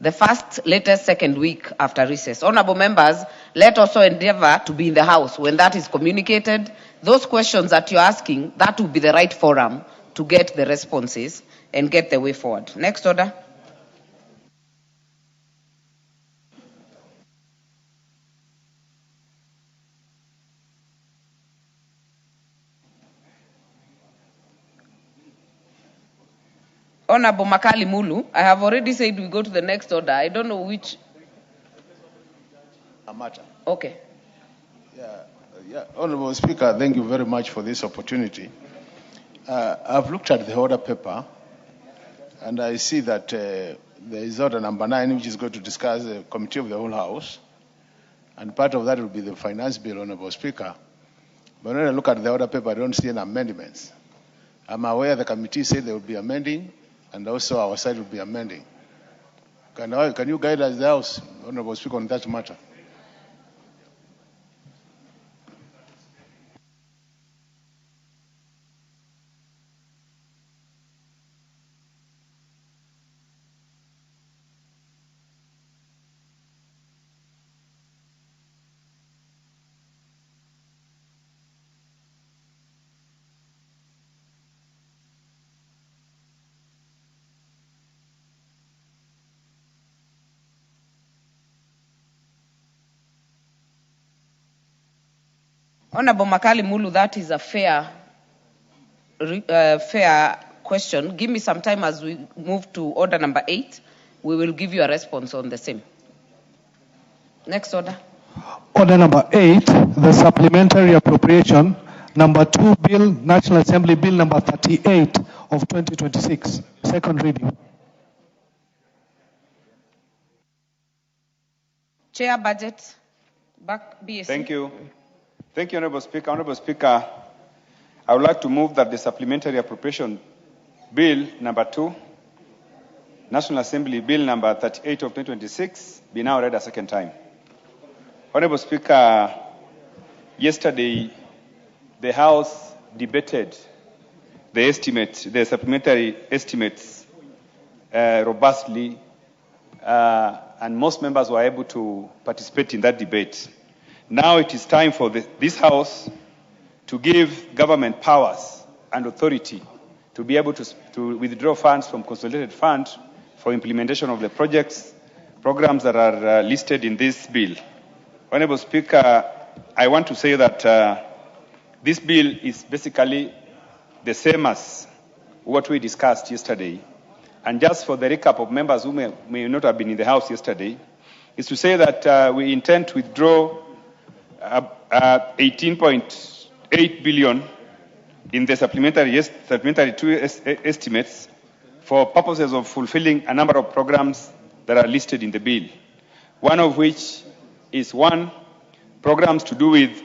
Speaker 2: The first, latest second week after recess. Honorable members, let also endeavor to be in the House when that is communicated. Those questions that you're asking, that will be the right forum to get the responses and get the way forward. Next order. Honorable Makali Mulu, I have already said we go to the next order. I don't know which.
Speaker 20: Amata.
Speaker 2: Okay.
Speaker 20: Honorable Speaker, thank you very much for this opportunity. I've looked at the order paper, and I see that there is order number 9, which is going to discuss the committee of the whole House, and part of that will be the finance bill, Honorable Speaker. But when I look at the order paper, I don't see any amendments. I'm aware the committee said they will be amending, and also our side will be amending. Can you guide us, the House, Honorable Speaker, on that matter?
Speaker 2: Honorable Makali Mulu, that is a fair question. Give me some time as we move to order number 8. We will give you a response on the same. Next order.
Speaker 3: Order number 8, the supplementary appropriation, number 2 bill, National Assembly Bill number 38 of 2026. Second reading.
Speaker 2: Chair, budget. Back BSc.
Speaker 21: Thank you. Thank you, Honorable Speaker. Honorable Speaker, I would like to move that the supplementary appropriation bill number 2, National Assembly Bill number 38 of 2026, be now read a second time. Honorable Speaker, yesterday the House debated the supplementary estimates robustly, and most members were able to participate in that debate. Now it is time for this House to give government powers and authority to be able to withdraw funds from consolidated fund for implementation of the programs that are listed in this bill. Honorable Speaker, I want to say that this bill is basically the same as what we discussed yesterday. And just for the recap of members who may not have been in the House yesterday, is to say that we intend to withdraw 18.8 billion in the supplementary 2 estimates for purposes of fulfilling a number of programs that are listed in the bill. One of which is programs to do with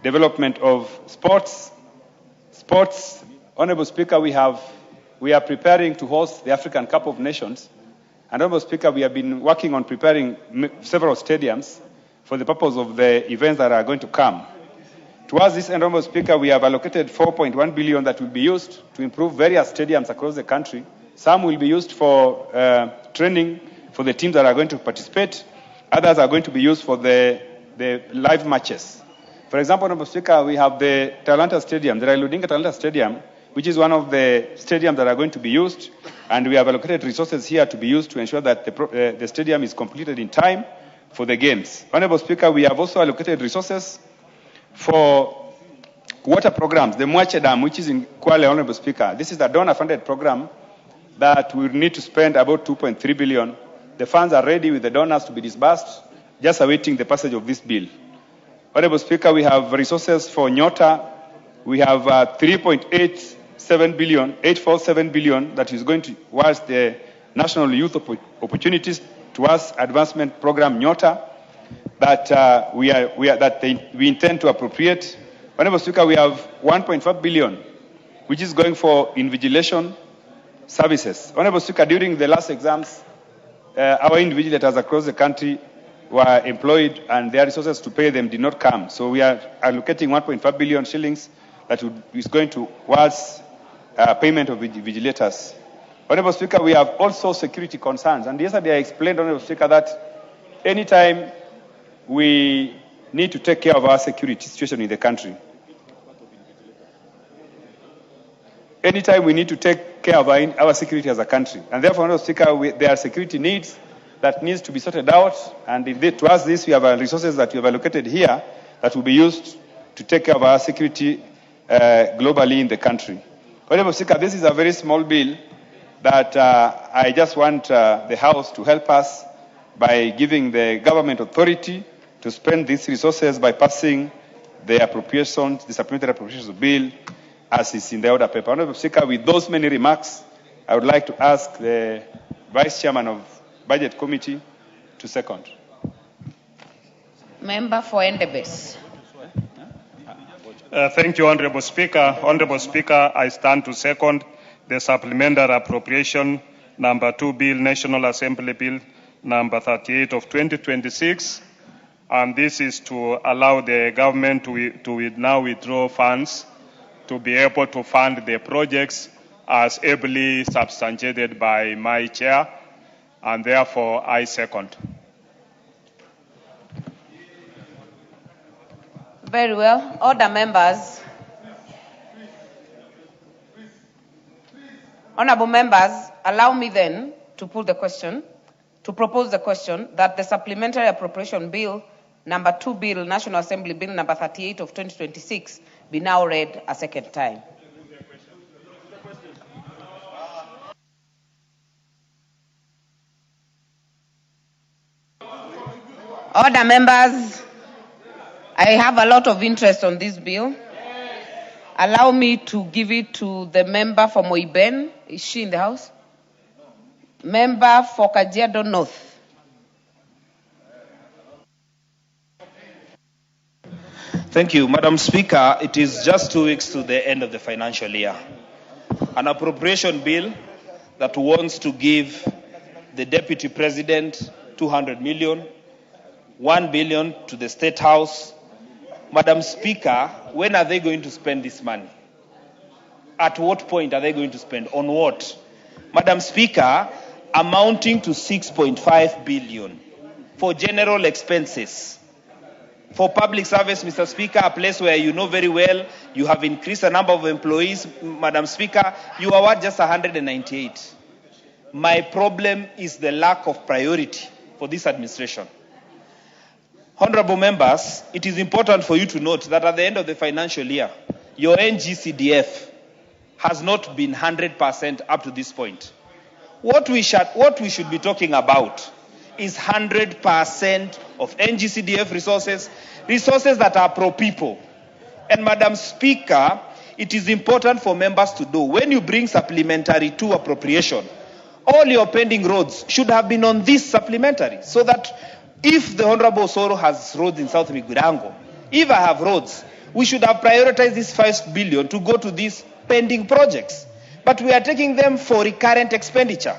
Speaker 21: development of sports. Honorable Speaker, we are preparing to host the African Cup of Nations. And Honorable Speaker, we have been working on preparing several stadiums for the purpose of the events that are going to come. Towards this, Honorable Speaker, we have allocated 4.1 billion that will be used to improve various stadiums across the country. Some will be used for training for the teams that are going to participate. Others are going to be used for the live matches. For example, Honorable Speaker, we have the Talanta Stadium, the Raila Odinga Talanta Stadium, which is one of the stadiums that are going to be used, and we have allocated resources here to be used to ensure that the stadium is completed in time for the games. Honorable Speaker, we have also allocated resources for water programs, the Mwache Dam, which is in Kwale, Honorable Speaker. This is a donor-funded program that we need to spend about 2.3 billion. The funds are ready with the donors to be disbursed, just awaiting the passage of this bill. Honorable Speaker, we have resources for Nyota. We have 847 billion that is going towards the National Youth Opportunities towards Advancement Program Nyota that we intend to appropriate. Honorable Speaker, we have 1.5 billion, which is going for invigilation services. Honorable Speaker, during the last exams, our invigilators across the country were employed and their resources to pay them did not come. So we are allocating 1.5 billion shillings that is going towards payment of vigilators. Honorable Speaker, we have also security concerns. And yesterday I explained, Honorable Speaker, that anytime we need to take care of our security situation in the country, anytime we need to take care of our security as a country, and therefore, Honorable Speaker, there are security needs that needs to be sorted out, and indeed, towards this, we have resources that we have allocated here that will be used to take care of our security globally in the country. Honorable Speaker, this is a very small bill that I just want the House to help us by giving the government authority to spend these resources by passing the appropriations, the supplementary appropriations bill as is in the order paper. Honorable Speaker, with those many remarks, I would like to ask the Vice Chairman of Budget Committee to second.
Speaker 2: Member for Endebess.
Speaker 13: Thank you, Honorable Speaker. Honorable Speaker, I stand to second the supplementary appropriation number 2 bill, National Assembly Bill number 38 of 2026. And this is to allow the government to now withdraw funds to be able to fund the projects as ably substantiated by my chair, and therefore I second.
Speaker 2: Very well. Order, members. Honorable members, allow me then to propose the question that the supplementary appropriation bill number 2 bill, National Assembly Bill number 38 of 2026 be now read a second time. Order, members. I have a lot of interest on this bill. Allow me to give it to the member for Moiben. Is she in the house? Member for Kajiado North.
Speaker 1: Thank you, Madam Speaker. It is just 2 weeks to the end of the financial year. An appropriation bill that wants to give the Deputy President 200 million, 1 billion to the State House. Madam Speaker, when are they going to spend this money? At what point are they going to spend? On what? Madam Speaker, amounting to 6.5 billion for general expenses. For public service, Mr. Speaker, a place where you know very well, you have increased the number of employees. Madam Speaker, you are worth just 198. My problem is the lack of priority for this administration. Honorable members, it is important for you to note that at the end of the financial year, your NGCDF has not been 100% up to this point. What we should be talking about is 100% of NGCDF resources that are pro-people. And Madam Speaker, it is important for members to know, when you bring supplementary to appropriation, all your pending roads should have been on this supplementary, so that if the Honorable Soro has roads in South Migurango, if I have roads, we should have prioritized this 5 billion to go to these pending projects. But we are taking them for recurrent expenditure.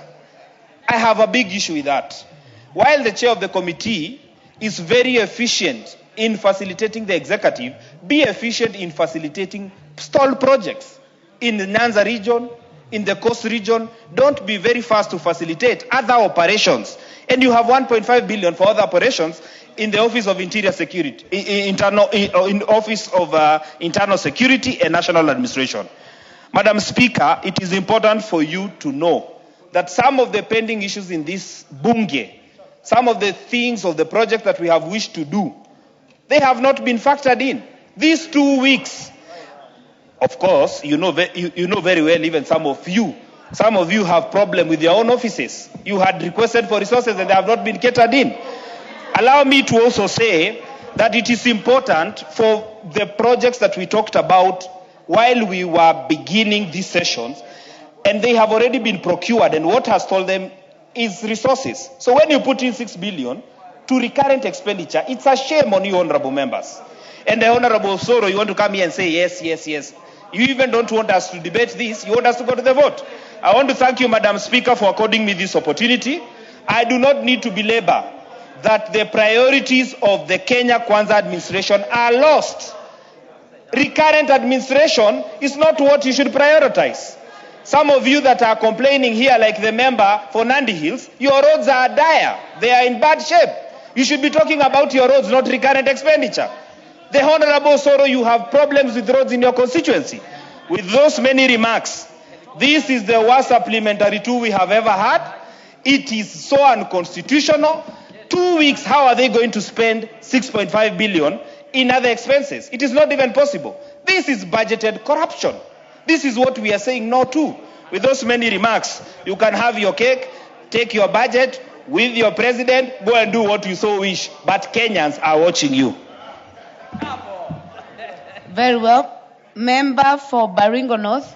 Speaker 1: I have a big issue with that. While the chair of the committee is very efficient in facilitating the executive, be efficient in facilitating stalled projects in the Nyanza region, in the Coast region. Don't be very fast to facilitate other operations. And you have 1.5 billion for other operations in the Office of Interior Security, in Office of Internal Security and National Administration. Madam Speaker, it is important for you to know that some of the pending issues in this bunge, some of the things of the project that we have wished to do, they have not been factored in. These 2 weeks, of course, you know very well, even some of you have problem with your own offices. You had requested for resources and they have not been catered in. Allow me to also say that it is important for the projects that we talked about while we were beginning these sessions, and they have already been procured, and what has told them is resources. So when you put in 6 billion to recurrent expenditure, it's a shame on you, honorable members. And the Honorable Soro, you want to come here and say yes, yes, yes. You even don't want us to debate this, you want us to go to the vote. I want to thank you, Madam Speaker, for according me this opportunity. I do not need to belabor that the priorities of the Kenya Kwanza administration are lost. Recurrent administration is not what you should prioritize. Some of you that are complaining here, like the member for Nandi Hills, your roads are dire. They are in bad shape. You should be talking about your roads, not recurrent expenditure. The Honorable Soro, you have problems with roads in your constituency. With those many remarks, this is the worst supplementary tool we have ever had. It is so unconstitutional. 2 weeks, how are they going to spend 6.5 billion in other expenses? It is not even possible. This is budgeted corruption. This is what we are saying no to. With those many remarks, you can have your cake, take your budget with your president, go and do what you so wish. But Kenyans are watching you.
Speaker 2: Very well. Member for Baringo North.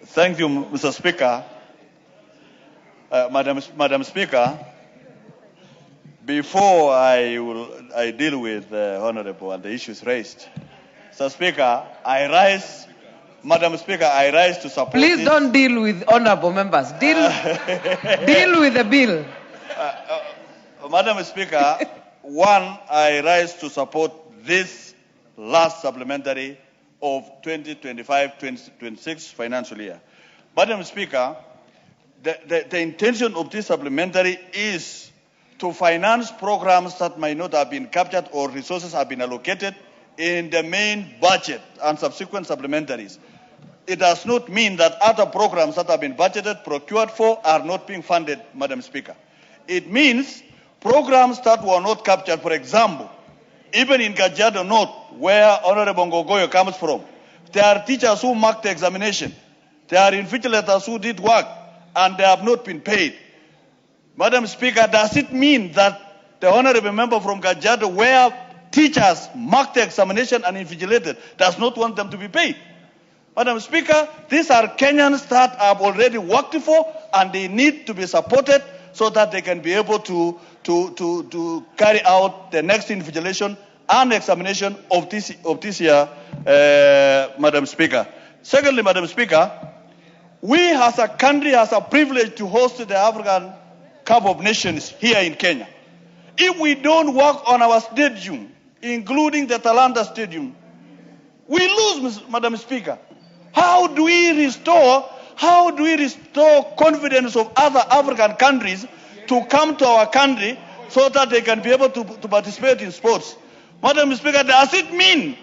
Speaker 4: Thank you, Mr. Speaker. Madam Speaker, before I deal with the Honorable and the issues raised, Mr. Speaker, Madam Speaker, I rise to support.
Speaker 2: Please don't deal with honorable members. Deal with the bill.
Speaker 4: Madam Speaker, I rise to support this last supplementary of 2025-2026 financial year. Madam Speaker, the intention of this supplementary is to finance programs that might not have been captured or resources have been allocated in the main budget and subsequent supplementaries. It does not mean that other programs that have been budgeted, procured for, are not being funded, Madam Speaker. It means programs that were not captured, for example, even in Kajiado North, where Honorable Ngogoyo comes from, there are teachers who marked the examination. There are invigilators who did work, and they have not been paid. Madam Speaker, does it mean that the Honorable member from Kajiado, where teachers marked the examination and invigilated, does not want them to be paid? Madam Speaker, these are Kenyans that have already worked for, and they need to be supported so that they can be able to carry out the next invigilation and examination of this year, Madam Speaker. Secondly, Madam Speaker, we as a country has a privilege to host the African Cup of Nations here in Kenya. If we don't work on our stadium, including the Talanta Stadium, we lose, Madam Speaker. How do we restore confidence of other African countries to come to our country so that they can be able to participate in sports? Madam Speaker, does it mean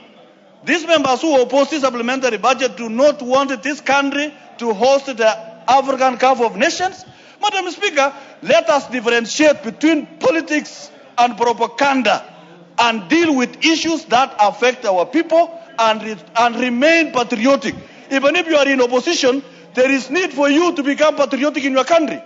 Speaker 4: these members who oppose this supplementary budget do not want this country to host the African Cup of Nations? Madam Speaker, let us differentiate between politics and propaganda and deal with issues that affect our people and remain patriotic. Even if you are in opposition, there is need for you to become patriotic in your country.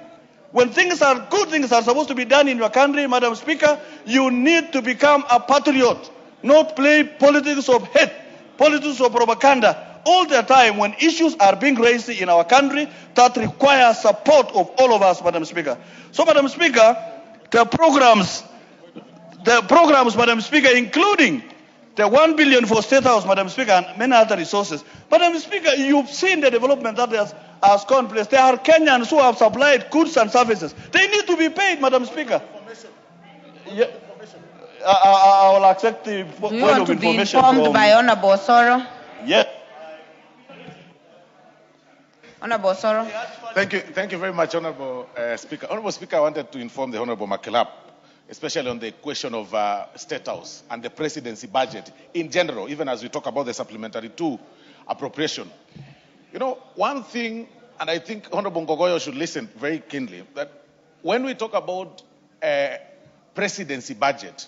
Speaker 4: When good things are supposed to be done in your country, Madam Speaker, you need to become a patriot, not play politics of hate, politics of propaganda all the time when issues are being raised in our country that require support of all of us, Madam Speaker. So, Madam Speaker, the programs, Madam Speaker, including the 1 billion for State House, Madam Speaker, and many other resources. Madam Speaker, you've seen the development that has gone place. There are Kenyans who have supplied goods and services. They need to be paid, Madam Speaker. Yeah, I will accept the point of information.
Speaker 2: Do you want to be informed by Honorable Soro?
Speaker 4: Yes.
Speaker 2: Honorable Soro.
Speaker 20: Thank you very much, Honorable Speaker. Honorable Speaker, I wanted to inform the Honorable Makelap, especially on the question of State House and the presidency budget in general, even as we talk about the supplementary 2 appropriation. You know, one thing, and I think Honorable Ngogoyo should listen very keenly, that when we talk about presidency budget,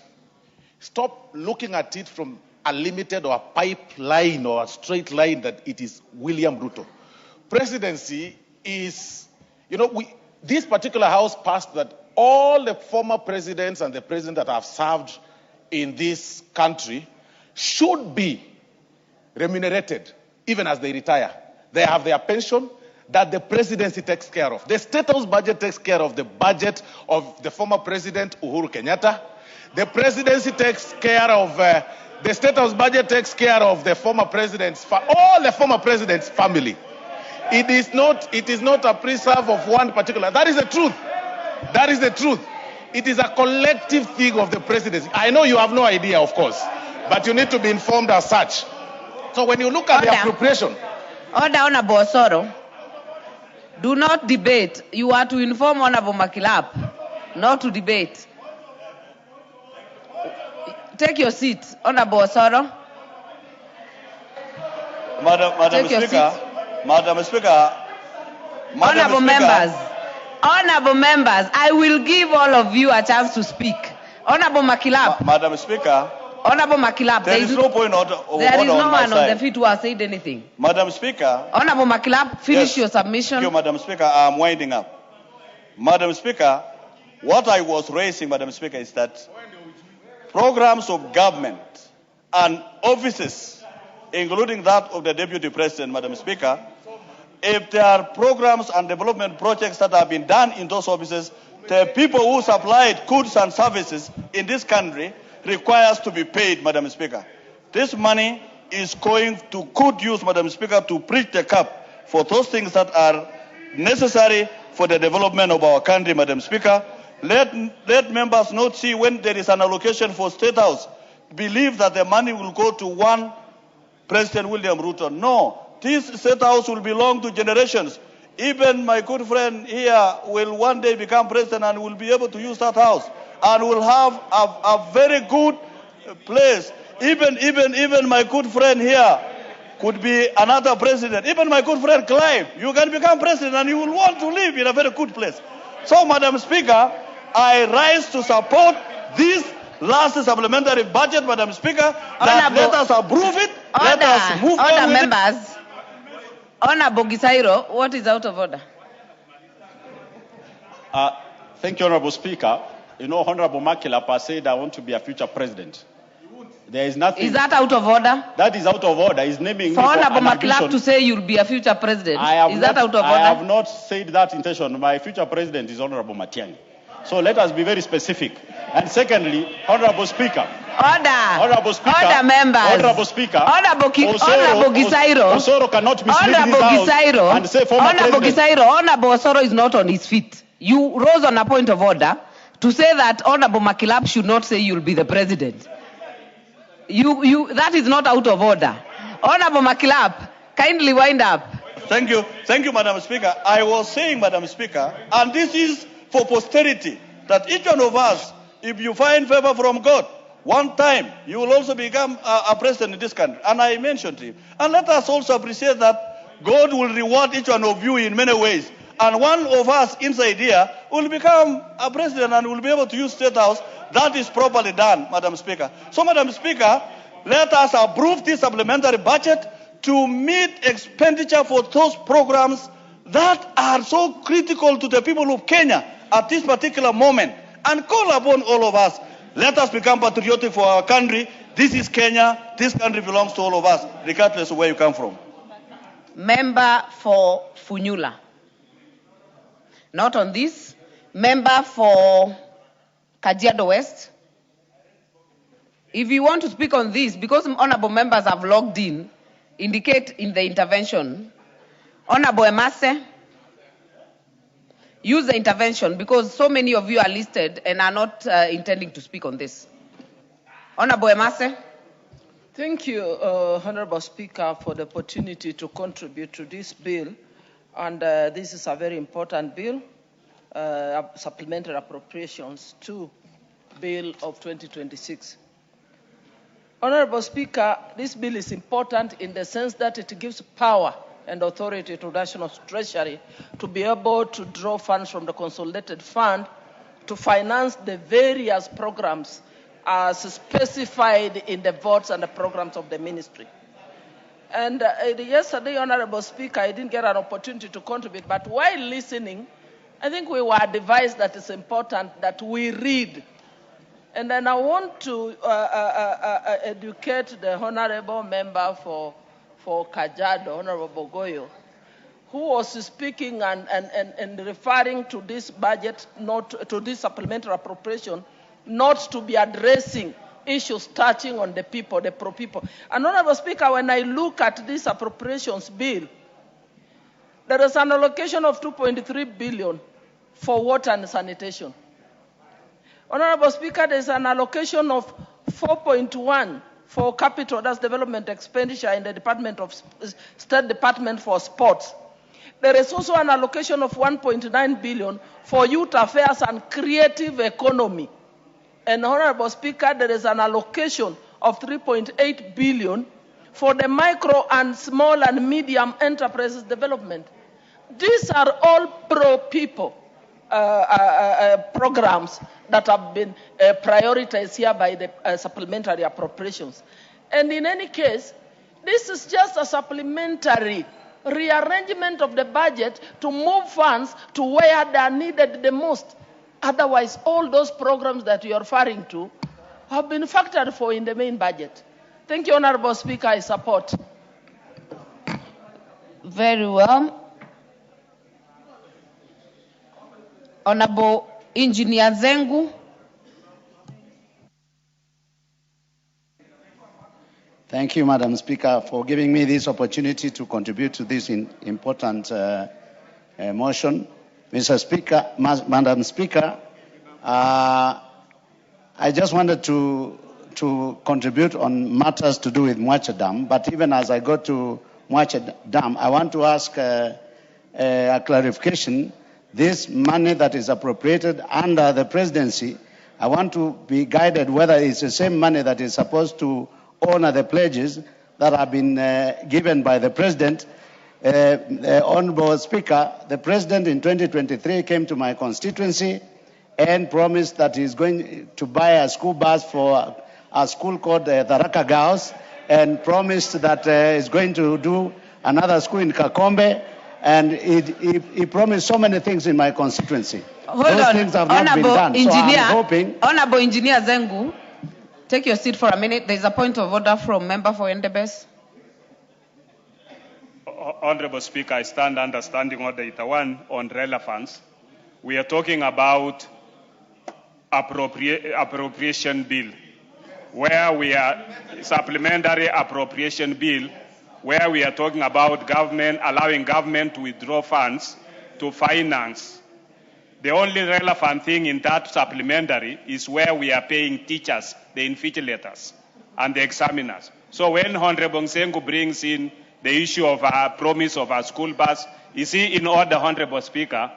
Speaker 20: stop looking at it from a limited or a pipeline or a straight line that it is William Ruto. Presidency is, you know, this particular House passed that all the former presidents and the president that have served in this country should be remunerated even as they retire. They have their pension that the presidency takes care of. The State House budget takes care of the budget of the former president Uhuru Kenyatta. The presidency takes care of, the State House budget takes care of the former president's, all the former president's family. It is not a preserve of one particular. That is the truth. That is the truth. It is a collective thing of the presidency. I know you have no idea, of course, but you need to be informed as such. So when you look at the appropriation.
Speaker 2: Order, Honorable Osoro. Do not debate. You are to inform Honorable Makilap, not to debate. Take your seat, Honorable Osoro.
Speaker 4: Madam Speaker, Madam Speaker,
Speaker 2: Honorable members, I will give all of you a chance to speak. Honorable Makilap.
Speaker 4: Madam Speaker,
Speaker 2: Honorable Makilap,
Speaker 4: there is no point of order
Speaker 2: there is no
Speaker 4: on my
Speaker 2: one on the
Speaker 4: side.
Speaker 2: feet who has said anything.
Speaker 4: Madam Speaker.
Speaker 2: Honorable Makilap, finish
Speaker 4: Yes.
Speaker 2: your submission.
Speaker 4: Thank you, Madam Speaker. I'm winding up. Madam Speaker, what I was raising, Madam Speaker, is that programs of government and offices, including that of the Deputy President, Madam Speaker, if there are programs and development projects that have been done in those offices, the people who supplied goods and services in this country requires to be paid, Madam Speaker. This money is going to good use, Madam Speaker, to bridge the gap for those things that are necessary for the development of our country, Madam Speaker. Let members not see when there is an allocation for State House, believe that the money will go to one President William Ruto. No, this State House will belong to generations. Even my good friend here will one day become president and will be able to use that house and will have a very good place. Even my good friend here could be another president. Even my good friend Clive, you can become president and you will want to live in a very good place. So, Madam Speaker, I rise to support this last supplementary budget, Madam Speaker, that let us approve it, let us move on with
Speaker 2: members. Honorable Gisairo, what is out of order?
Speaker 5: Thank you, Honorable Speaker. You know, Honorable Makilapa said, I want to be a future president. There is nothing.
Speaker 2: Is that out of order?
Speaker 5: That is out of order. He's naming
Speaker 2: For
Speaker 5: me
Speaker 2: Honorable
Speaker 5: an
Speaker 2: Makilap
Speaker 5: ambition.
Speaker 2: to say you'll be a future president, is that out of order?
Speaker 5: I have not said that intention. My future president is Honorable Matiang'i. So let us be very specific. And secondly, Honorable Speaker.
Speaker 2: Order.
Speaker 5: Honorable Speaker.
Speaker 2: Order, members.
Speaker 5: Honorable Speaker.
Speaker 2: Honorable Gisairo.
Speaker 5: Osoro cannot mislead
Speaker 2: Honorable
Speaker 5: this House
Speaker 2: Gisairo.
Speaker 5: and say former
Speaker 2: Honorable
Speaker 5: president.
Speaker 2: Gisairo, Honorable Osoro is not on his feet. You rose on a point of order to say that Honorable Makilap should not say you'll be the president. That is not out of order. Honorable Makilap, kindly wind up.
Speaker 4: Thank you, Madam Speaker. I was saying, Madam Speaker, and this is for posterity, that each one of us, if you find favor from God, one time you will also become a president in this country. And I mentioned to you. And let us also appreciate that God will reward each one of you in many ways. And one of us inside here will become a president and will be able to use State House. That is properly done, Madam Speaker. So, Madam Speaker, let us approve this supplementary budget to meet expenditure for those programs that are so critical to the people of Kenya at this particular moment, and call upon all of us. Let us become patriotic for our country. This is Kenya. This country belongs to all of us, regardless of where you come from.
Speaker 2: Member for Funyula. Not on this. Member for Kajiado West. If you want to speak on this, because honorable members have logged in, indicate in the intervention. Honorable Emase, use the intervention because so many of you are listed and are not intending to speak on this. Honorable Emase.
Speaker 22: Thank you, Honorable Speaker, for the opportunity to contribute to this bill. And this is a very important bill, supplementary appropriations to Bill of 2026. Honorable Speaker, this bill is important in the sense that it gives power and authority to National Treasury to be able to draw funds from the consolidated fund to finance the various programs as specified in the votes and the programs of the ministry. And yesterday, Honorable Speaker, I didn't get an opportunity to contribute, but while listening, I think we were advised that it's important that we read. And then I want to educate the honorable member for Kajiado, Honorable Bogoyo, who was speaking and referring to this budget, not to this supplementary appropriation, not to be addressing issues touching on the people, the pro people. And Honorable Speaker, when I look at this appropriations bill, there is an allocation of 2.3 billion for water and sanitation. Honorable Speaker, there is an allocation of 4.1 for capital, that's development expenditure in the State Department for Sports. There is also an allocation of 1.9 billion for youth affairs and creative economy. And Honorable Speaker, there is an allocation of 3.8 billion for the micro and small and medium enterprises development. These are all pro-people programs that have been prioritized here by the supplementary appropriations. And in any case, this is just a supplementary rearrangement of the budget to move funds to where they are needed the most. Otherwise, all those programs that you are referring to have been factored for in the main budget. Thank you, Honorable Speaker. I support.
Speaker 2: Very well. Honorable Engineer Zengu.
Speaker 6: Thank you, Madam Speaker, for giving me this opportunity to contribute to this important motion. Mr. Speaker, Madam Speaker, I just wanted to contribute on matters to do with Mwache Dam, but even as I go to Mwache Dam, I want to ask a clarification. This money that is appropriated under the presidency, I want to be guided whether it's the same money that is supposed to honor the pledges that have been given by the president. Honorable Speaker, the president in 2023 came to my constituency and promised that he's going to buy a school bus for a school called Tharaka Girls, and promised that he's going to do another school in Kakombe. And he promised so many things in my constituency. Those things have not been done. So I'm hoping.
Speaker 2: Honorable Engineer Zengu, take your seat for a minute. There is a point of order from member for Endebess.
Speaker 13: Honorable Speaker, I stand under Standing Order 81 on relevance. We are talking about appropriation bill, where we are supplementary appropriation bill, where we are talking about government, allowing government to withdraw funds to finance. The only relevant thing in that supplementary is where we are paying teachers, the invigilators, and the examiners. So when Honorable Nsengu brings in the issue of a promise of a school bus, is he in order, Honorable Speaker,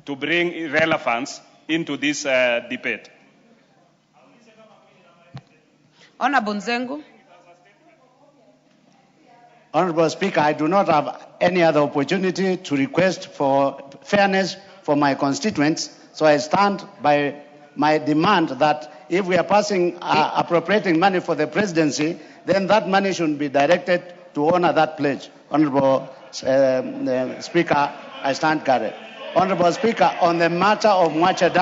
Speaker 13: to bring relevance into this debate?
Speaker 2: Honorable Nsengu.
Speaker 6: Honorable Speaker, I do not have any other opportunity to request for fairness for my constituents, so I stand by my demand that if we are appropriating money for the presidency, then that money should be directed to honor that pledge. Honorable Speaker, I stand guarded. Honorable Speaker, on the matter of Mwache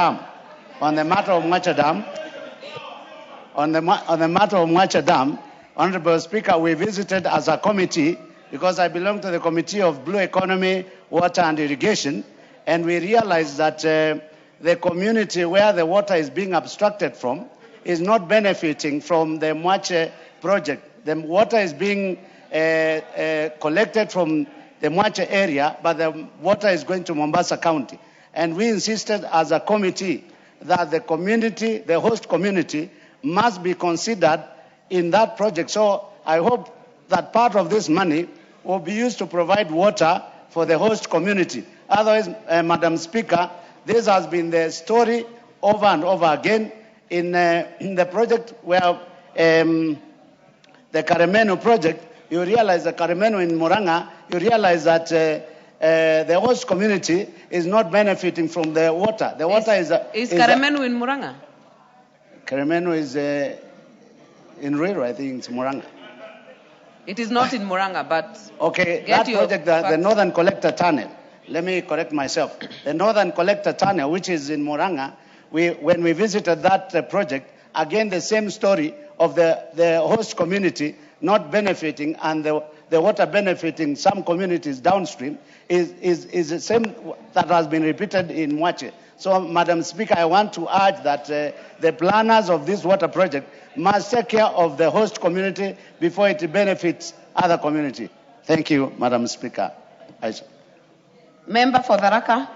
Speaker 6: Dam, Honorable Speaker, we visited as a committee, because I belong to the Committee of Blue Economy, Water and Irrigation, and we realized that the community where the water is being abstracted from is not benefiting from the Mwache project. The water is being collected from the Mwache area, but the water is going to Mombasa County. And we insisted as a committee that the community, the host community, must be considered in that project. So I hope that part of this money will be used to provide water for the host community. Otherwise, Madam Speaker, this has been the story over and over again in the project where the Karemenu project. You realize the Karemenu in Muranga, you realize that the host community is not benefiting from the water. The water is
Speaker 2: Karemenu in Muranga?
Speaker 6: Karemenu is in Ruto, I think it's Muranga.
Speaker 2: It is not in Muranga, but
Speaker 6: okay, that project, the Northern Collector Tunnel, let me correct myself. The Northern Collector Tunnel, which is in Moranga, when we visited that project, again the same story of the host community not benefiting and the water benefiting some communities downstream is the same that has been repeated in Mwache. So, Madam Speaker, I want to urge that the planners of this water project must take care of the host community before it benefits other community. Thank you, Madam Speaker.
Speaker 2: Member for Tharaka.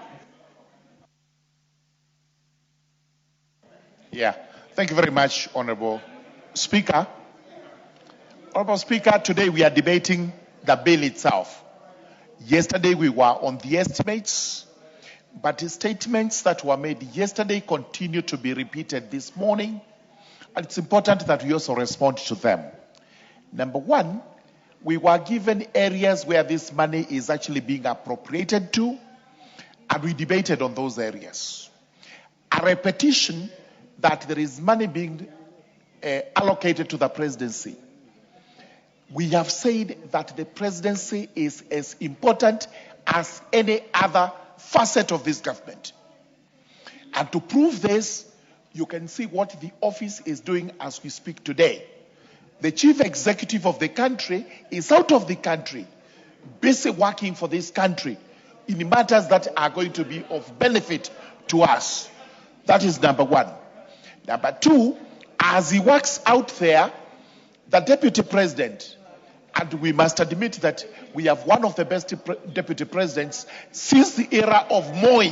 Speaker 15: Yeah. Thank you very much, Honorable Speaker. Honorable Speaker, today we are debating the bill itself. Yesterday we were on the estimates, but the statements that were made yesterday continue to be repeated this morning, and it's important that we also respond to them. Number one, we were given areas where this money is actually being appropriated to, and we debated on those areas. A repetition that there is money being allocated to the presidency. We have said that the presidency is as important as any other facet of this government. And to prove this, you can see what the office is doing as we speak today. The chief executive of the country is out of the country, busy working for this country in matters that are going to be of benefit to us. That is number one. Number two, as he works out there, the deputy president, and we must admit that we have one of the best deputy presidents since the era of Moi.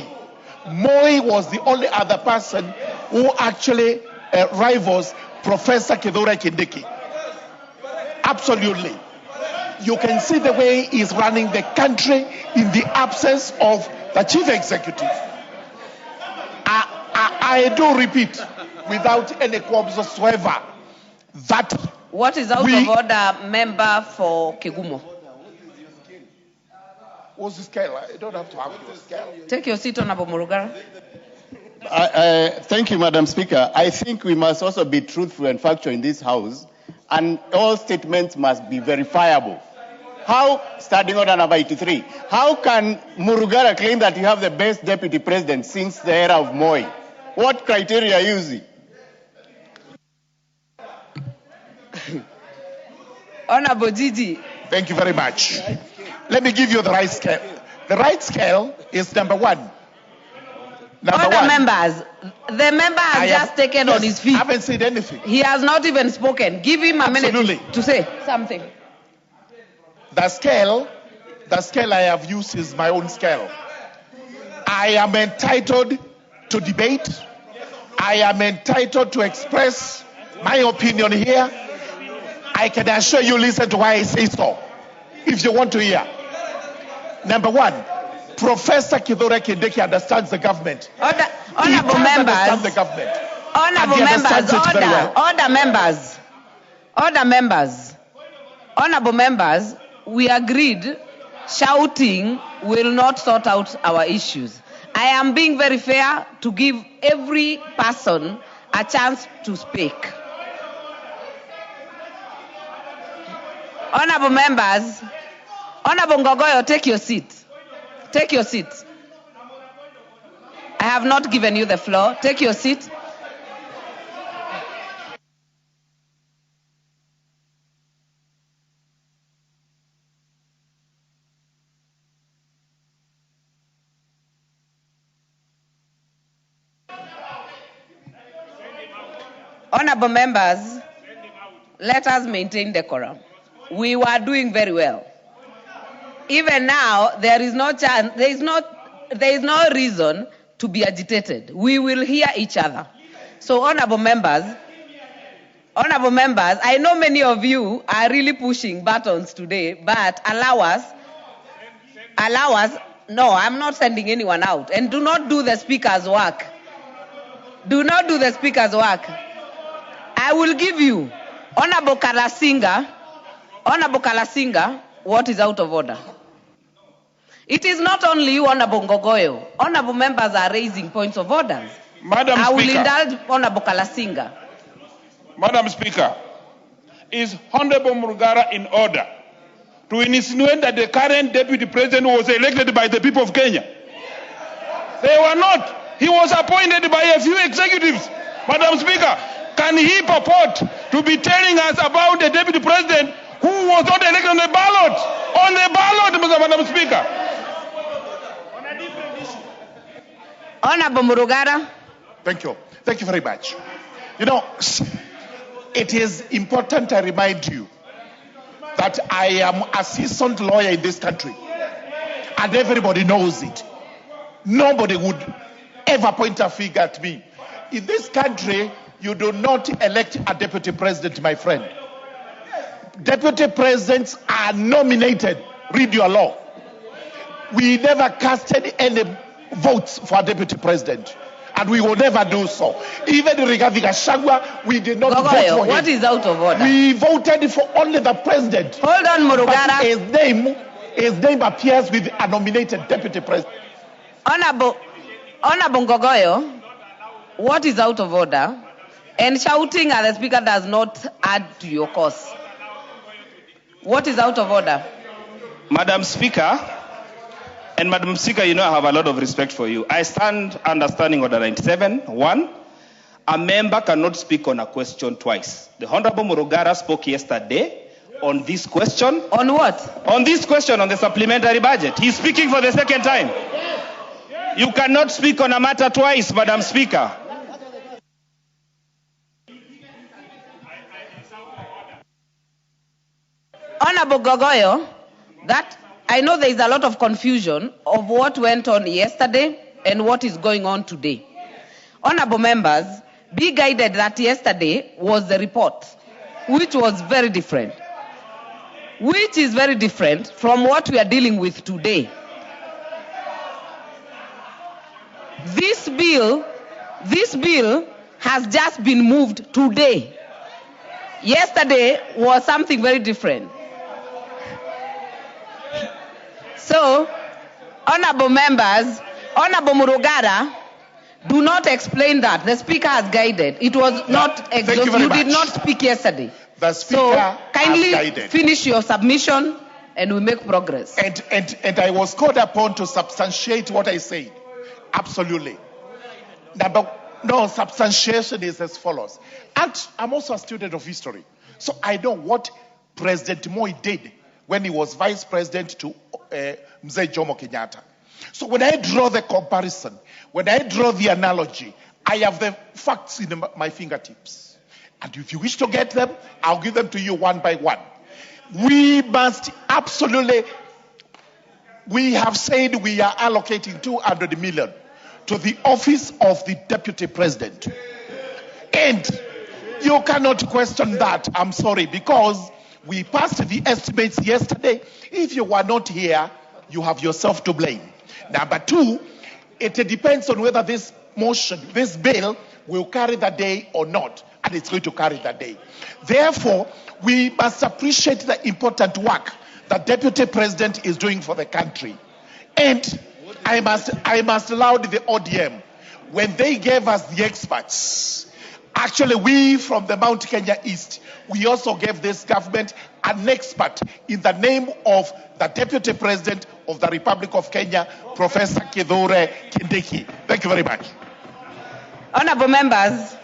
Speaker 15: Moi was the only other person who actually rivals Professor Kithure Kindiki. Absolutely. You can see the way he's running the country in the absence of the chief executive. I do repeat, without any qualms whatsoever, that
Speaker 2: what is out of order, member for Kegumo?
Speaker 15: What's the scale? I don't have to have your scale.
Speaker 2: Take your seat, Honorable Murugara.
Speaker 5: Thank you, Madam Speaker. I think we must also be truthful and factual in this House, and all statements must be verifiable. How, starting order number 83, how can Murugara claim that you have the best deputy president since the era of Moi? What criteria are you using?
Speaker 2: Honorable Gigi.
Speaker 15: Thank you very much. Let me give you the right scale. The right scale is number one.
Speaker 2: Other members, the member has just taken on his feet.
Speaker 15: I haven't said anything.
Speaker 2: He has not even spoken. Give him a minute to say something.
Speaker 15: The scale I have used is my own scale. I am entitled to debate. I am entitled to express my opinion here. I can assure you, listen to why I say so, if you want to hear. Number one, Professor Kithure Kindiki understands the government.
Speaker 2: Honorable members,
Speaker 15: understand the government.
Speaker 2: Honorable members, we agreed shouting will not sort out our issues. I am being very fair to give every person a chance to speak. Honorable members, Honorable Ngogoyo, take your seat. Take your seat. I have not given you the floor. Take your seat. Honorable members, let us maintain decorum. We were doing very well. Even now, there is no chance, there is no reason to be agitated. We will hear each other. So, honorable members, I know many of you are really pushing buttons today, but allow us, no, I'm not sending anyone out. And do not do the speaker's work. Do not do the speaker's work. I will give you, Honorable Kalasinga, what is out of order. It is not only you, Honorable Ngogoyo. Honorable members are raising points of order. I will indulge Honorable Kalasinga.
Speaker 21: Madam Speaker, is Honorable Murugara in order?
Speaker 8: to insinuate that the current deputy president was elected by the people of Kenya. They were not. He was appointed by a few executives. Madam Speaker, can he purport to be telling us about the deputy president who was not elected on the ballot? On the ballot, Madam Speaker.
Speaker 2: Honorable Murugara.
Speaker 15: Thank you. Thank you very much. You know, it is important I remind you that I am a seasoned lawyer in this country, and everybody knows it. Nobody would ever point a finger at me. In this country, you do not elect a deputy president, my friend. Deputy presidents are nominated. Read your law. We never casted any votes for a deputy president, and we will never do so. Even regarding Gachagua, we did not vote for him.
Speaker 2: What is out of order?
Speaker 15: We voted for only the president.
Speaker 2: Hold on, Murugara.
Speaker 15: His name appears with a nominated deputy president.
Speaker 2: Honorable Ngogoyo, what is out of order? And shouting at the speaker does not add to your cause. What is out of order?
Speaker 1: Madam Speaker, and Madam Speaker, you know I have a lot of respect for you. I stand under Standing Order 97. 1, a member cannot speak on a question twice. The Honorable Murugara spoke yesterday on this question.
Speaker 2: On what?
Speaker 1: On this question on the supplementary budget. He's speaking for the second time. You cannot speak on a matter twice, Madam Speaker.
Speaker 2: Honorable Gogoyo, that I know there is a lot of confusion of what went on yesterday and what is going on today. Honorable members, be guided that yesterday was the report, which was very different, which is very different from what we are dealing with today. This bill has just been moved today. Yesterday was something very different. So, honorable members, Honorable Murugara, do not explain that. The speaker has guided. It was not exhaustive. You did not speak yesterday.
Speaker 15: The speaker
Speaker 2: so, kindly
Speaker 15: has guided.
Speaker 2: Finish your submission and we make progress.
Speaker 15: And I was called upon to substantiate what I said. Absolutely. No, substantiation is as follows. And I'm also a student of history. So I know what President Moi did when he was vice president to Mzee Jomo Kenyatta. So when I draw the comparison, when I draw the analogy, I have the facts in my fingertips. And if you wish to get them, I'll give them to you one by one. We must absolutely, we have said we are allocating 200 million to the office of the deputy president. And you cannot question that, I'm sorry, because we passed the estimates yesterday. If you were not here, you have yourself to blame. Number 2, it depends on whether this motion, this bill, will carry the day or not. And it's going to carry the day. Therefore, we must appreciate the important work the deputy president is doing for the country. And I must laud the ODM. When they gave us the experts, actually we from the Mount Kenya East, we also gave this government an expert in the name of the Deputy President of the Republic of Kenya, Professor Kithure Kindiki. Thank you very much.
Speaker 2: Honorable members,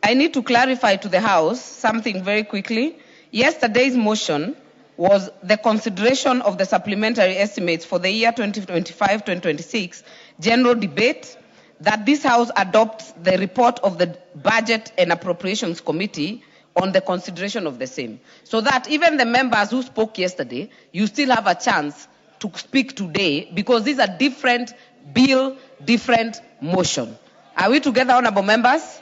Speaker 2: I need to clarify to the House something very quickly. Yesterday's motion was the consideration of the supplementary estimates for the year 2025-2026 general debate, that this House adopts the report of the Budget and Appropriations Committee on the consideration of the same. So that even the members who spoke yesterday, you still have a chance to speak today, because these are different bill, different motion. Are we together, honorable members?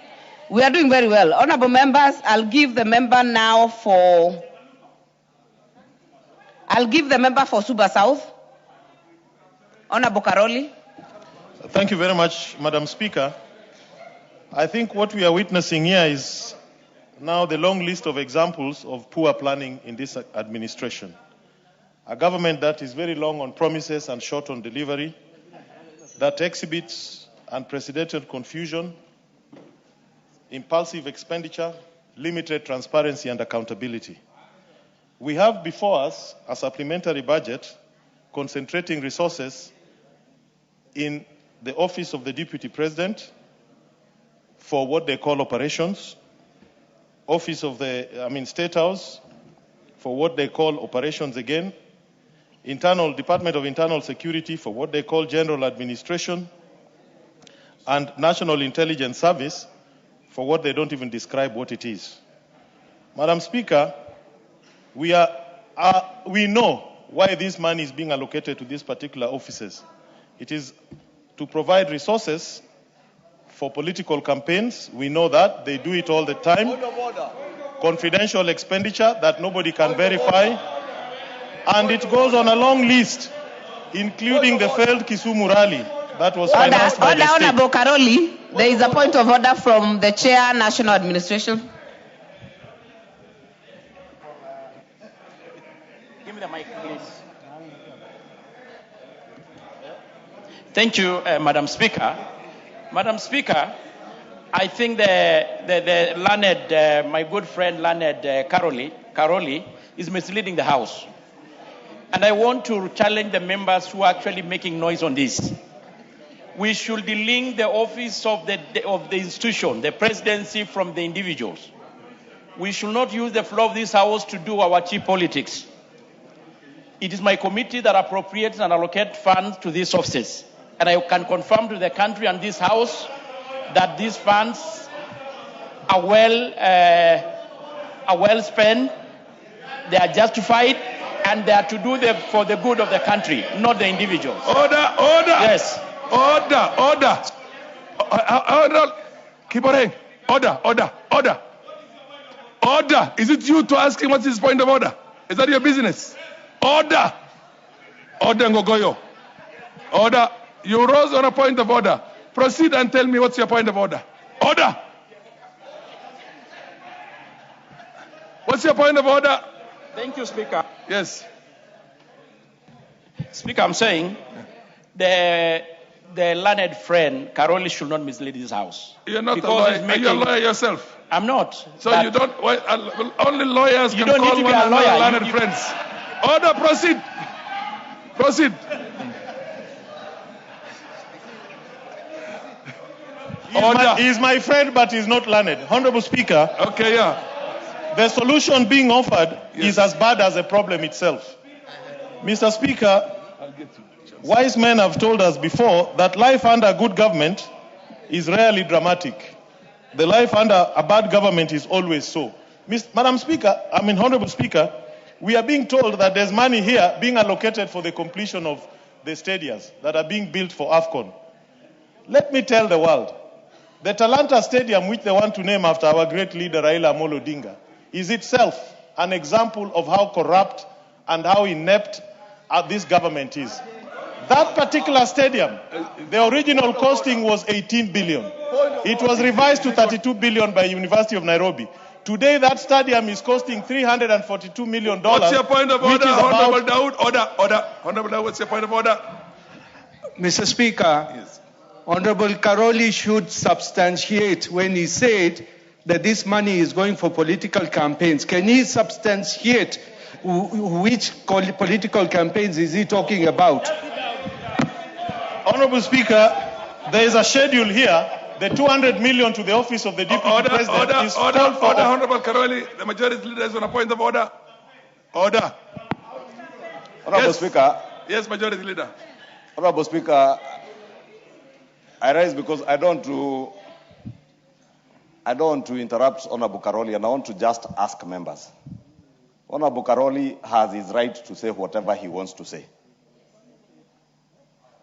Speaker 2: We are doing very well. Honorable members, I'll give the member for Suba South. Honorable Karoli.
Speaker 9: Thank you very much, Madam Speaker. I think what we are witnessing here is now the long list of examples of poor planning in this administration. A government that is very long on promises and short on delivery, that exhibits unprecedented confusion, impulsive expenditure, limited transparency and accountability. We have before us a supplementary budget concentrating resources in the office of the Deputy President for what they call operations, office of the, State House for what they call operations again, Department of Internal Security for what they call general administration, and National Intelligence Service for what they don't even describe what it is. Madam Speaker, we know why this money is being allocated to these particular offices. It is to provide resources for political campaigns. We know that. They do it all the time. Confidential expenditure that nobody can verify. And it goes on a long list, including the failed Kisumu rally that was financed by the state.
Speaker 2: Honorable Karoli, there is a point of order from the Chair, National Administration.
Speaker 10: Give me the mic, please. Thank you, Madam Speaker. Madam Speaker, I think the learned, my good friend learned Karoli is misleading the House. And I want to challenge the members who are actually making noise on this. We should delink the office of the institution, the presidency, from the individuals. We should not use the floor of this House to do our cheap politics. It is my committee that appropriates and allocates funds to these offices. And I can confirm to the country and this House that these funds are well spent, they are justified, and they are to do for the good of the country, not the individuals.
Speaker 8: Order!
Speaker 10: Yes.
Speaker 8: Order! Keep on. Order! Is it you to ask him what's his point of order? Is that your business? Order, Ngogoyo. Order. You rose on a point of order. Proceed and tell me what's your point of order. Order. What's your point of order?
Speaker 10: Thank you, Speaker.
Speaker 8: Yes.
Speaker 10: Speaker, I'm saying the learned friend, Karoli, should not mislead this House.
Speaker 8: You're not a lawyer. Are you a lawyer yourself?
Speaker 10: I'm not.
Speaker 8: So you don't, only lawyers can call one another learned friends. Order, proceed. Proceed.
Speaker 9: He's my friend, but he's not learned. Honorable Speaker.
Speaker 8: Okay, yeah.
Speaker 9: The solution being offered is as bad as the problem itself. Mr. Speaker, wise men have told us before that life under good government is rarely dramatic. The life under a bad government is always so. Honorable Speaker, we are being told that there's money here being allocated for the completion of the stadiums that are being built for AFCON. Let me tell the world, the Talanta Stadium, which they want to name after our great leader Raila Amolo Odinga, is itself an example of how corrupt and how inept this government is. That particular stadium, the original costing was 18 billion. It was revised to 32 billion by University of Nairobi. Today, that stadium is costing $342 million.
Speaker 8: What's your point of order, Honorable Dawood? Order. Honorable Dawood, what's your point of order?
Speaker 11: Mr. Speaker, yes. Honorable Karoli should substantiate when he said that this money is going for political campaigns. Can he substantiate which political campaigns is he talking about?
Speaker 9: Honorable Speaker, there is a schedule here. The 200 million to the office of the Deputy President is
Speaker 8: order, Honorable Karoli, the majority leader is on a point of order. Order.
Speaker 23: Honorable Speaker.
Speaker 8: Yes, majority leader.
Speaker 23: Honorable Speaker, I rise because I don't want to interrupt Honorable Karoli, and I want to just ask members. Honorable Karoli has his right to say whatever he wants to say.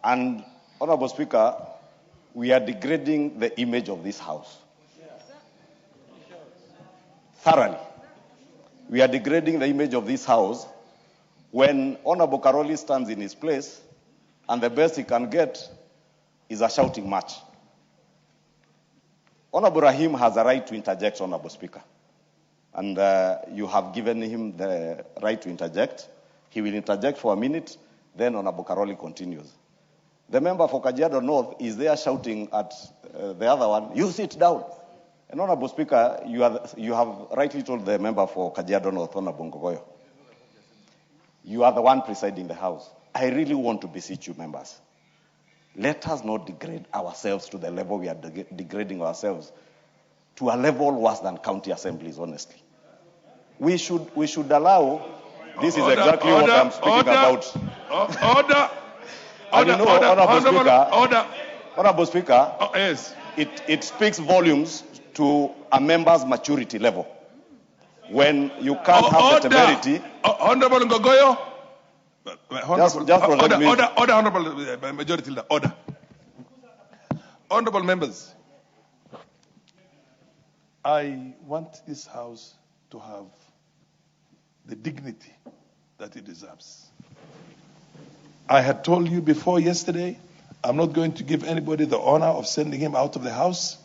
Speaker 23: And Honorable Speaker, we are degrading the image of this House. Thoroughly. We are degrading the image of this House when Honorable Karoli stands in his place and the best he can get is a shouting match. Honorable Rahim has a right to interject, Honorable Speaker. And you have given him the right to interject. He will interject for a minute, then Honorable Karoli continues. The member for Kajiado North is there shouting at the other one, you sit down. And Honorable Speaker, you have rightly told the member for Kajiado North, Honorable Ngogoyo, You are the one presiding the House. I really want to beseech you, members. Let us not degrade ourselves to the level we are degrading ourselves, to a level worse than county assemblies, honestly. We should allow, this is exactly what I'm speaking about. Honorable Speaker,
Speaker 8: yes.
Speaker 23: It speaks volumes to a member's maturity level. When you can't have the temerity.
Speaker 8: Honorable Ngogoyo. Order, Honorable Majority Leader. Order. Honorable members, I want this House to have the dignity that it deserves. I had told you before yesterday, I'm not going to give anybody the honor of sending him out of the House,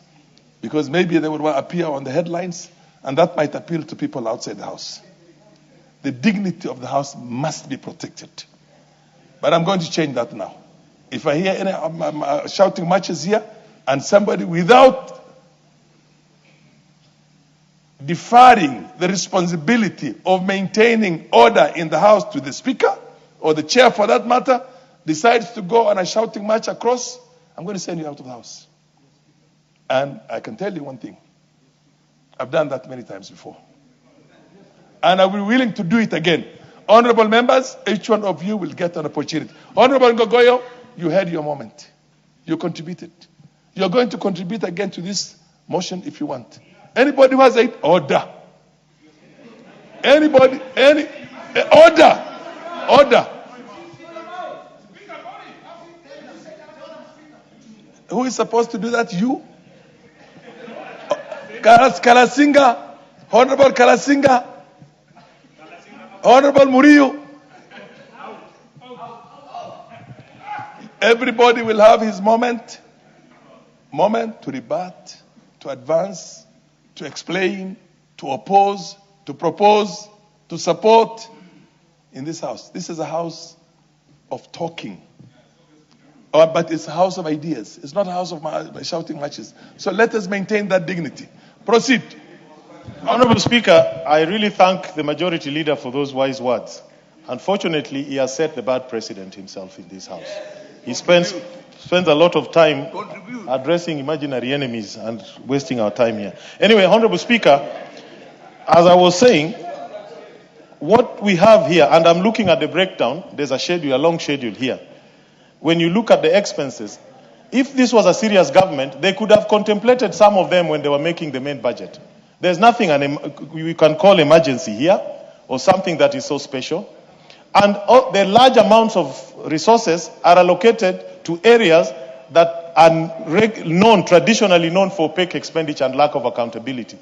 Speaker 8: because maybe they would appear on the headlines, and that might appeal to people outside the House. The dignity of the House must be protected. But I'm going to change that now. If I hear any shouting matches here, and somebody without deferring the responsibility of maintaining order in the House to the Speaker, or the Chair for that matter, decides to go on a shouting match across, I'm going to send you out of the House. And I can tell you one thing. I've done that many times before. And I will be willing to do it again. Honorable members, each one of you will get an opportunity. Honorable Ngogoyo, you had your moment. You contributed. You're going to contribute again to this motion if you want. Anybody who has an order. Anybody, order. Who is supposed to do that? You? Kalasinga, Honorable Kalasinga, Honorable Murillo. Everybody will have his moment to rebut, to advance, to explain, to oppose, to propose, to support in this House. This is a house of talking. But it's a house of ideas. It's not a house of shouting matches. So let us maintain that dignity. Proceed.
Speaker 9: Honorable Speaker, I really thank the Majority Leader for those wise words. Unfortunately, he has set the bad precedent himself in this House. He spends a lot of time addressing imaginary enemies and wasting our time here. Anyway, Honorable Speaker, as I was saying, what we have here, and I'm looking at the breakdown, there's a long schedule here. When you look at the expenses, if this was a serious government, they could have contemplated some of them when they were making the main budget. There's nothing we can call emergency here, or something that is so special. And the large amounts of resources are allocated to areas that are traditionally known for opaque expenditure and lack of accountability.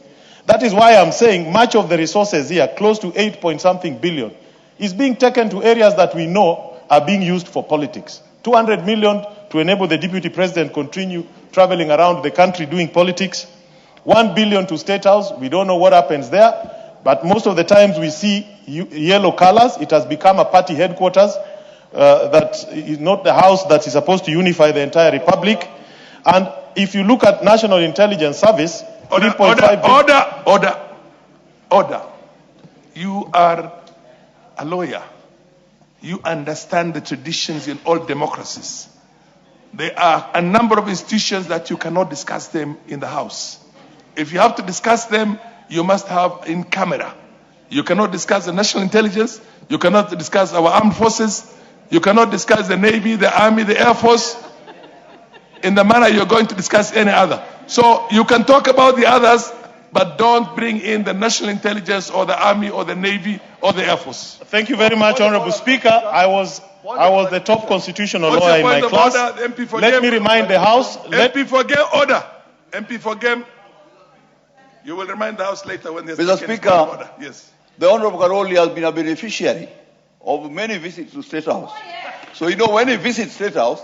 Speaker 9: That is why I'm saying much of the resources here, close to 8-point-something billion, is being taken to areas that we know are being used for politics. 200 million to enable the Deputy President continue traveling around the country doing politics. 1 billion to State House. We don't know what happens there. But most of the times we see yellow colors. It has become a party headquarters that is not the house that is supposed to unify the entire republic. And if you look at National Intelligence Service,
Speaker 8: Order. You are a lawyer. You understand the traditions in all democracies. There are a number of institutions that you cannot discuss them in the House. If you have to discuss them, you must have in camera. You cannot discuss the national intelligence. You cannot discuss our armed forces. You cannot discuss the Navy, the Army, the Air Force in the manner you're going to discuss any other. So you can talk about the others, but don't bring in the national intelligence or the Army or the Navy or the Air Force.
Speaker 9: Thank you very much, Honorable Speaker. I was the top constitutional lawyer in my class. Let me remind the House.
Speaker 8: MP for game, order. MP for game. You will remind the House later when there's
Speaker 4: Mr. Speaker,
Speaker 8: order. Yes.
Speaker 4: The Honorable Karoli has been a beneficiary of many visits to State House. So, when he visits State House,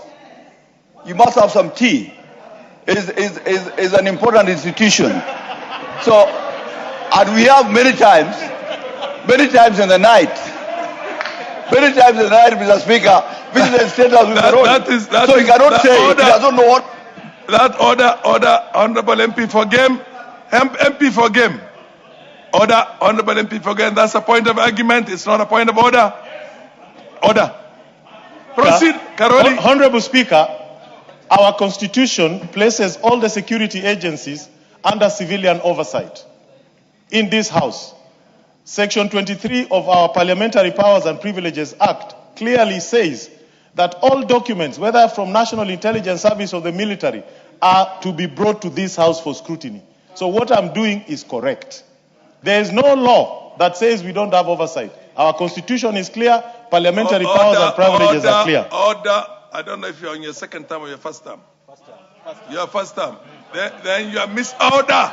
Speaker 4: you must have some tea. It's an important institution. So, and we have many times in the night, Mr. Speaker, visited State House with Karoli. So he cannot say he doesn't know what.
Speaker 8: That order, Honorable MP for game. MP for game. Order, Honorable MP for game. That's a point of argument. It's not a point of order. Order. Proceed, Karoli.
Speaker 9: Honorable Speaker, our constitution places all the security agencies under civilian oversight in this House. Section 23 of our Parliamentary Powers and Privileges Act clearly says that all documents, whether from National Intelligence Service or the military, are to be brought to this House for scrutiny. So what I'm doing is correct. There is no law that says we don't have oversight. Our constitution is clear, parliamentary powers and privileges are clear.
Speaker 8: Order. I don't know if you're on your second term or your first term. Your first term. Then you are misorder.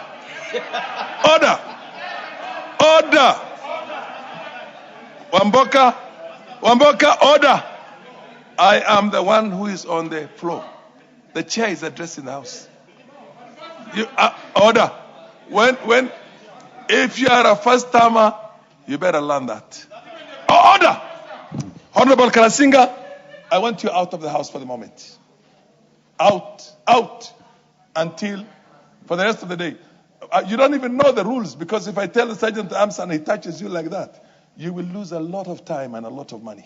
Speaker 8: Order. Order. Wamboka, order. I am the one who is on the floor. The chair is addressing the House. Order. If you are a first termer, you better learn that. Order. Honorable Kalasinga, I want you out of the House for the moment. Out. Until for the rest of the day. You don't even know the rules, because if I tell the Sergeant Arms and he touches you like that, you will lose a lot of time and a lot of money.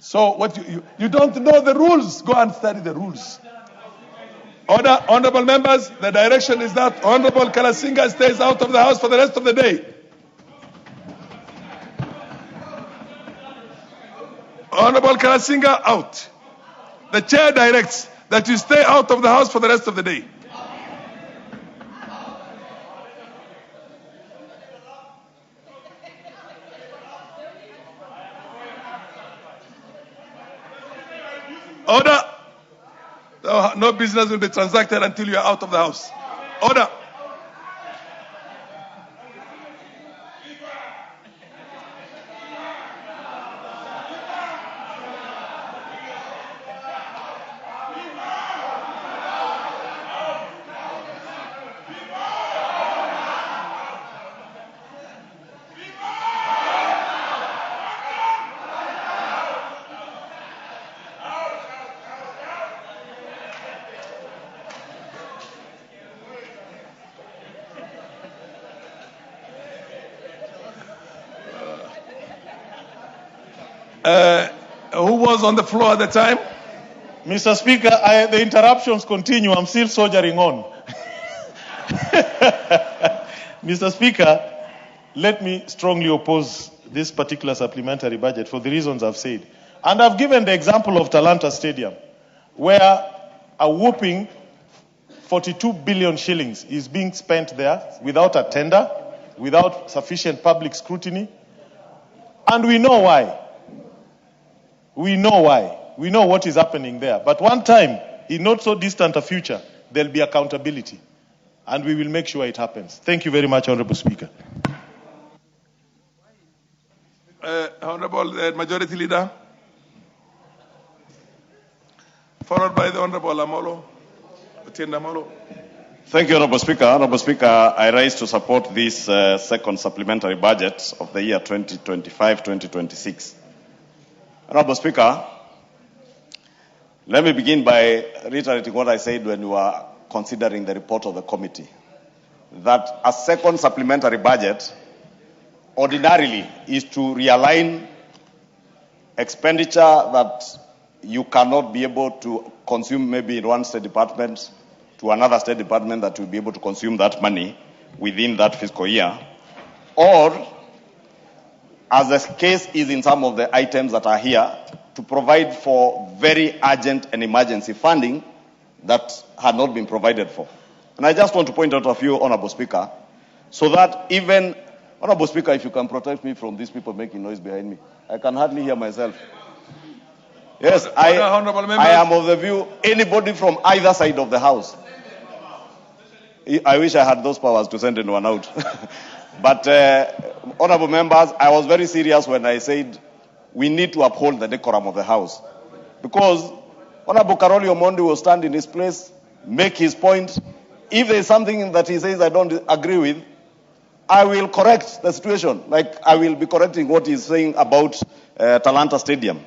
Speaker 8: So what you don't know the rules, go and study the rules. Order, honorable members, the direction is that Honorable Kalasinga stays out of the House for the rest of the day. Honorable Kalasinga, out. The chair directs that you stay out of the House for the rest of the day. Order. No business will be transacted until you are out of the House. Order. Who was on the floor at the time?
Speaker 9: Mr. Speaker, the interruptions continue. I'm still soldiering on. Mr. Speaker, let me strongly oppose this particular supplementary budget for the reasons I've said. And I've given the example of Talanta Stadium, where a whopping 42 billion shillings is being spent there without a tender, without sufficient public scrutiny. And we know why. We know why. We know what is happening there. But one time, in not so distant a future, there'll be accountability. And we will make sure it happens. Thank you very much, Honorable Speaker.
Speaker 8: Honorable Majority Leader, followed by the Honorable Amolo.
Speaker 23: Thank you, Honorable Speaker. Honorable Speaker, I rise to support this second supplementary budget of the year 2025-2026. Honorable Speaker, let me begin by reiterating what I said when we were considering the report of the committee, that a second supplementary budget ordinarily is to realign expenditure that you cannot be able to consume maybe in one state department to another state department that will be able to consume that money within that fiscal year, or as the case is in some of the items that are here, to provide for very urgent and emergency funding that had not been provided for. And I just want to point out a few, Honorable Speaker, so that even, Honorable Speaker, if you can protect me from these people making noise behind me, I can hardly hear myself. Yes, I am of the view, anybody from either side of the House. I wish I had those powers to send anyone out. But, honorable members, I was very serious when I said we need to uphold the decorum of the House. Because Honorable Karoli Omondi will stand in his place, make his point. If there is something that he says I don't agree with, I will correct the situation. Like I will be correcting what he's saying about Talanta Stadium.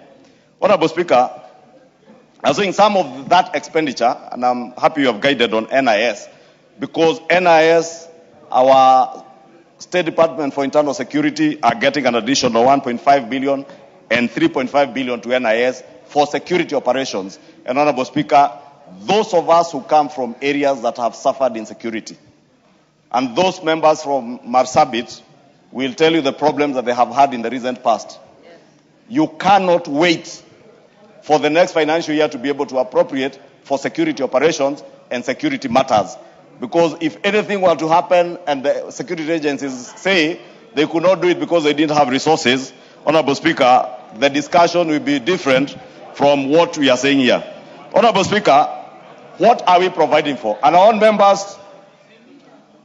Speaker 23: Honorable Speaker, I was saying some of that expenditure, and I'm happy you have guided on NIS, because NIS, our State Department for Internal Security, are getting an additional 1.5 billion. and 3.5 billion to NIS for security operations. And Honorable Speaker, those of us who come from areas that have suffered insecurity, and those members from Marsabit will tell you the problems that they have had in the recent past. You cannot wait for the next financial year to be able to appropriate for security operations and security matters. Because if anything were to happen and the security agencies say they could not do it because they didn't have resources, Honorable Speaker, the discussion will be different from what we are saying here. Honorable Speaker, what are we providing for? And our own members,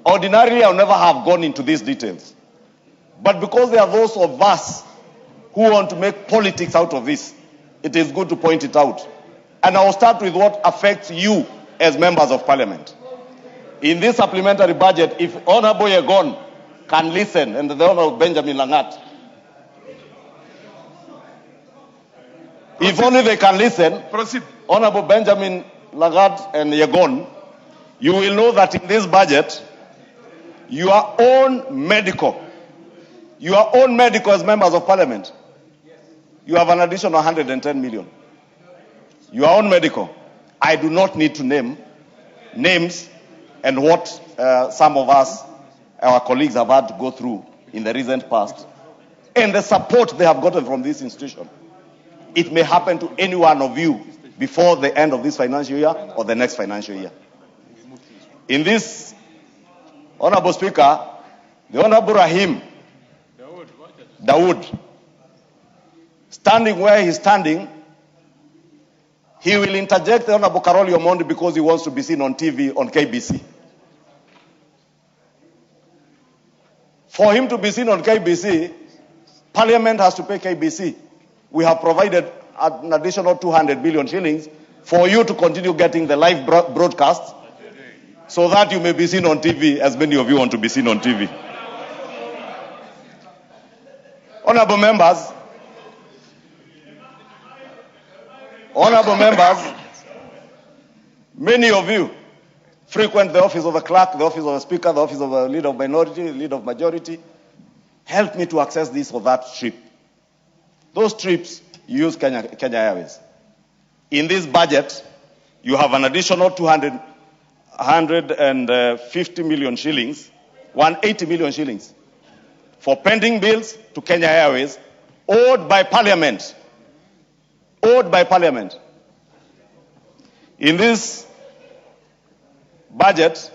Speaker 23: ordinarily I would never have gone into these details. But because there are those of us who want to make politics out of this, it is good to point it out. And I will start with what affects you as members of parliament. In this supplementary budget, if Honorable Yegon can listen, and the Honorable Benjamin Langat, if only they can listen, proceed. Honorable Benjamin Lagat and Yegon, you will know that in this budget, your own medical as members of parliament, you have an additional 110 million. Your own medical. I do not need to name names and what some of us, our colleagues, have had to go through in the recent past, and the support they have gotten from this institution. It may happen to any one of you before the end of this financial year or the next financial year. In this, Honorable Speaker, the Honorable Rahim Dawood, standing where he's standing, he will interject the Honorable Karoli Omondi because he wants to be seen on TV on KBC. For him to be seen on KBC, Parliament has to pay KBC. We have provided an additional 200 billion shillings for you to continue getting the live broadcast so that you may be seen on TV, as many of you want to be seen on TV. Honorable members, many of you frequent the office of a clerk, the office of a speaker, the office of a leader of minority, leader of majority. Help me to access this or that trip. Those trips, you use Kenya Airways. In this budget, you have an additional 150 million shillings, 180 million shillings for pending bills to Kenya Airways, owed by Parliament. Owed by Parliament. In this budget,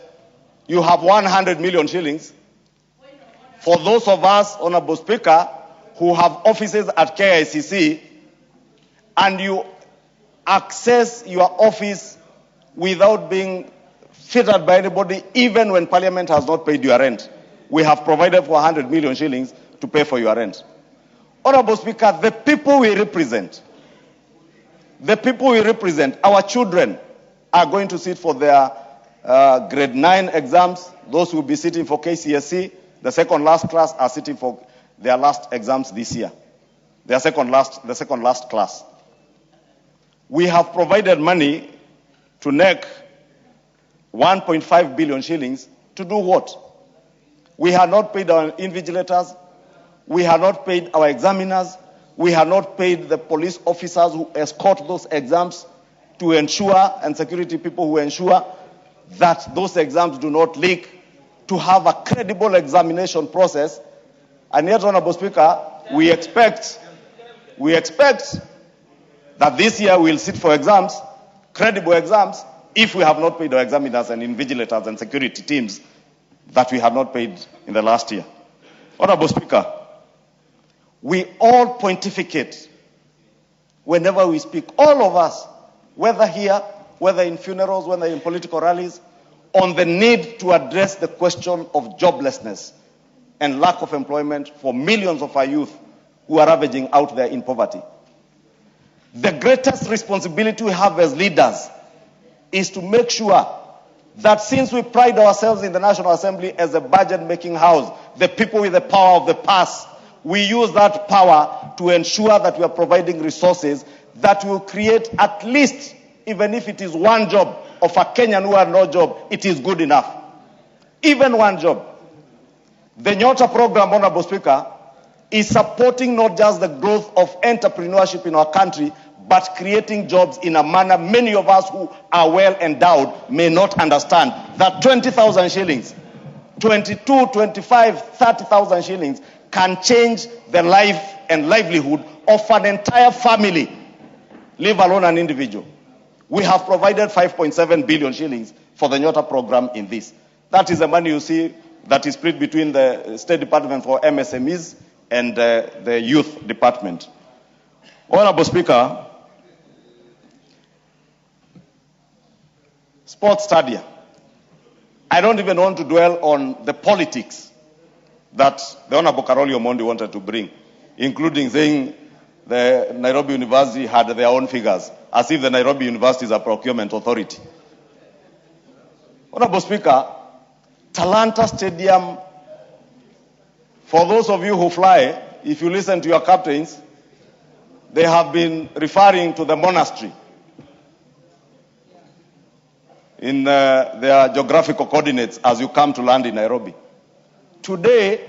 Speaker 23: you have 100 million shillings for those of us, Honorable Speaker, who have offices at KICC, and you access your office without being fitted by anybody, even when Parliament has not paid your rent. We have provided for 100 million shillings to pay for your rent. Honorable Speaker, the people we represent, our children are going to sit for their grade 9 exams. Those who will be sitting for KCSE, the second last class, are sitting for their last exams this year. The second last class. We have provided money to NEC, 1.5 billion shillings, to do what? We have not paid our invigilators. We have not paid our examiners. We have not paid the police officers who escort those exams to ensure, and security people who ensure that those exams do not leak, to have a credible examination process. And yet, Honorable Speaker, we expect that this year we'll sit for exams, credible exams, if we have not paid our examiners and invigilators and security teams that we have not paid in the last year. Honorable Speaker, we all pontificate whenever we speak, all of us, whether here, whether in funerals, whether in political rallies, on the need to address the question of joblessness and lack of employment for millions of our youth who are ravaging out there in poverty. The greatest responsibility we have as leaders is to make sure that since we pride ourselves in the National Assembly as a budget-making house, the people with the power of the purse, we use that power to ensure that we are providing resources that will create at least, even if it is one job of a Kenyan who had no job, it is good enough. Even one job. The Nyota program, Honorable Speaker, is supporting not just the growth of entrepreneurship in our country, but creating jobs in a manner many of us who are well endowed may not understand. That 20,000 shillings, 22, 25, 30,000 shillings can change the life and livelihood of an entire family, leave alone an individual. We have provided 5.7 billion shillings for the Nyota program in this. That is the money you see that is split between the State Department for MSMEs and the Youth Department. Honorable Speaker, sports stadia. I don't even want to dwell on the politics that the Honorable Karoli Omondi wanted to bring, including saying the Nairobi University had their own figures, as if the Nairobi University is a procurement authority. Honorable Speaker, Talanta Stadium, for those of you who fly, if you listen to your captains, they have been referring to the monastery in their geographical coordinates as you come to land in Nairobi. Today,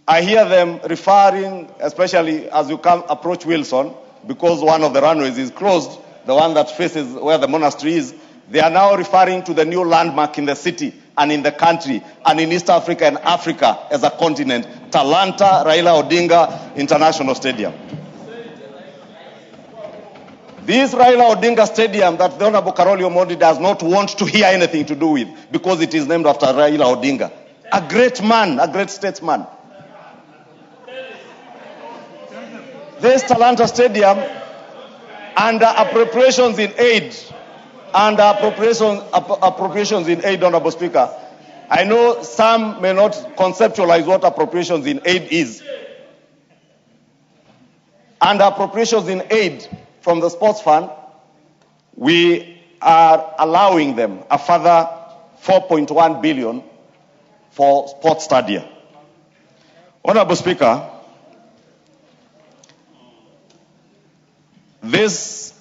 Speaker 23: I hear them referring, especially as you approach Wilson, because one of the runways is closed, the one that faces where the monastery is, they are now referring to the new landmark in the city and in the country and in East Africa and Africa as a continent, Talanta Raila Odinga International Stadium. This Raila Odinga Stadium that the Honorable Karoli Omondi does not want to hear anything to do with because it is named after Raila Odinga. A great man, a great statesman. This Talanta Stadium, under appropriations in aid, Honorable Speaker, I know some may not conceptualize what appropriations in aid is. Under appropriations in aid from the sports fund, we are allowing them a further 4.1 billion for sports stadia. Honorable Speaker, this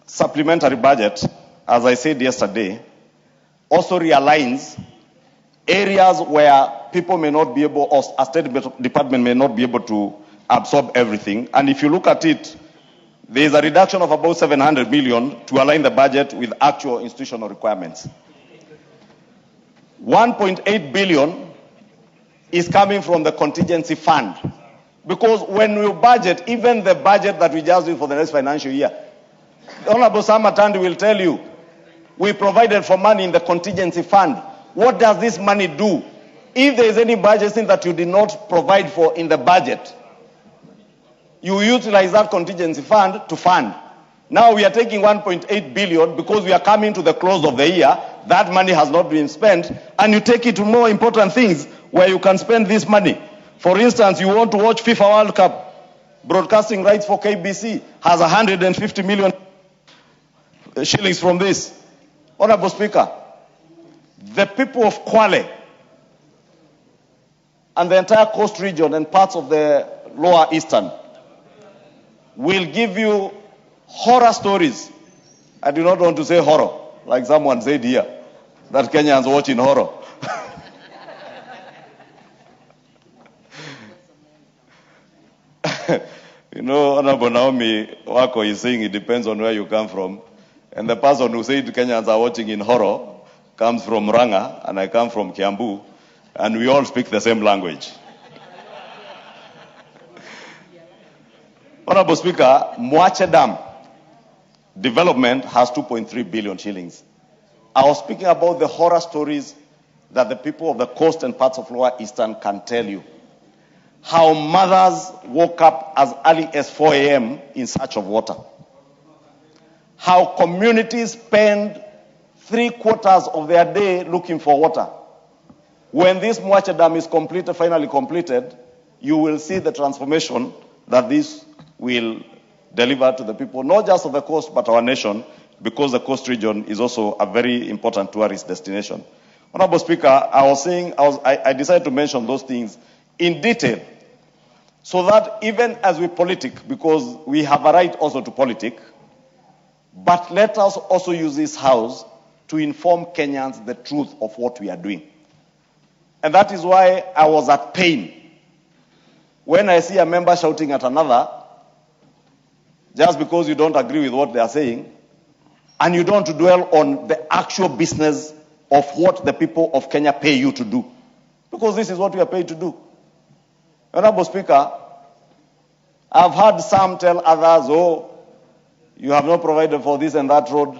Speaker 23: supplementary budget, as I said yesterday, also realigns areas where people may not be able, or a State Department may not be able to absorb everything. And if you look at it, there is a reduction of about 700 million to align the budget with actual institutional requirements. 1.8 billion is coming from the contingency fund. Because when we budget, even the budget that we just did for the next financial year, the Honorable Sam Matandi will tell you, we provided for money in the contingency fund. What does this money do? If there is any budgeting that you did not provide for in the budget, you utilize that contingency fund to fund. Now we are taking 1.8 billion because we are coming to the close of the year. That money has not been spent, and you take it to more important things where you can spend this money. For instance, you want to watch FIFA World Cup, broadcasting rights for KBC has 150 million shillings from this. Honorable Speaker, the people of Kwale and the entire coast region and parts of the lower eastern will give you horror stories. I do not want to say horror, like someone said here, that Kenyans watching horror. You know, Honorable Naomi Wako is saying it depends on where you come from. And the person who said Kenyans are watching in horror comes from Ranga, and I come from Kiambu, and we all speak the same language. Honorable Speaker, Mwache Dam development has 2.3 billion shillings. I was speaking about the horror stories that the people of the coast and parts of Lower Eastern can tell you. How mothers woke up as early as 4 a.m. in search of water. How communities spend 3/4 of their day looking for water. When this Mwache Dam is completed, finally completed, you will see the transformation that this will deliver to the people, not just of the coast, but our nation, because the coast region is also a very important tourist destination. Honorable Speaker, I decided to mention those things in detail, so that even as we politic, because we have a right also to politic, but let us also use this house to inform Kenyans the truth of what we are doing. And that is why I was at pain when I see a member shouting at another, just because you don't agree with what they are saying, and you don't dwell on the actual business of what the people of Kenya pay you to do. Because this is what we are paid to do. Honorable Speaker, I've heard some tell others, oh, you have not provided for this and that road.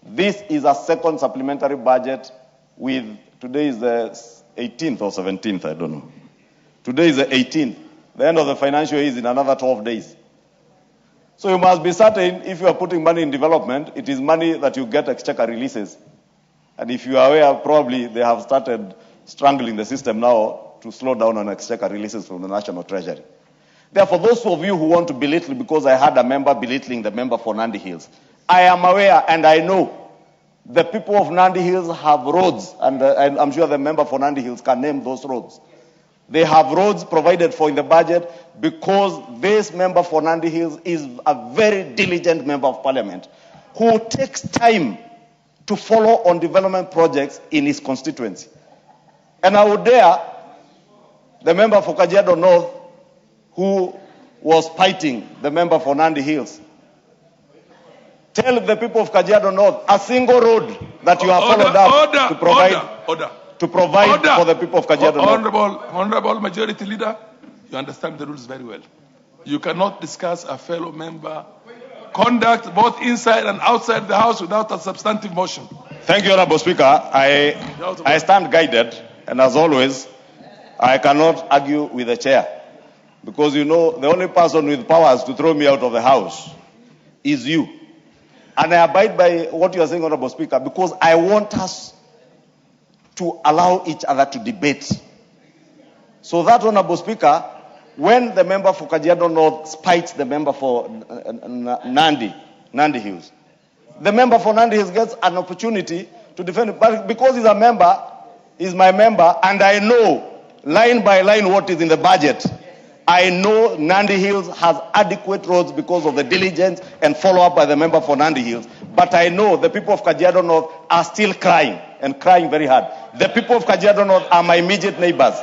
Speaker 23: This is a second supplementary budget with, today is the 18th or 17th, I don't know. Today is the 18th. The end of the financial year is in another 12 days. So you must be certain, if you are putting money in development, it is money that you get exchequer releases. And if you are aware, probably they have started strangling the system now to slow down on exchequer releases from the National Treasury. Therefore, those of you who want to belittle, because I had a member belittling the member for Nandi Hills, I am aware and I know the people of Nandi Hills have roads, and I'm sure the member for Nandi Hills can name those roads. They have roads provided for in the budget because this member for Nandi Hills is a very diligent member of parliament who takes time to follow on development projects in his constituency. And I would dare the member for Kajiado North, who was fighting the member for Nandi Hills, tell the people of Kajiado North a single road that you have followed up to provide for the people of Kajiado North.
Speaker 8: Honorable Majority Leader, you understand the rules very well. You cannot discuss a fellow member conduct both inside and outside the House without a substantive motion.
Speaker 23: Thank you, Honorable Speaker. I stand guided, and as always, I cannot argue with the chair. Because you know, the only person with powers to throw me out of the House is you. And I abide by what you are saying, Honorable Speaker, because I want us to allow each other to debate. So that, Honorable Speaker, when the member for Kajiado North spites the member for Nandi Hills, the member for Nandi Hills gets an opportunity to defend it. But because he's a member, he's my member, and I know line by line what is in the budget. I know Nandi Hills has adequate roads because of the diligence and follow-up by the member for Nandi Hills. But I know the people of Kajiado North are still crying, and crying very hard. The people of Kajiado North are my immediate neighbors.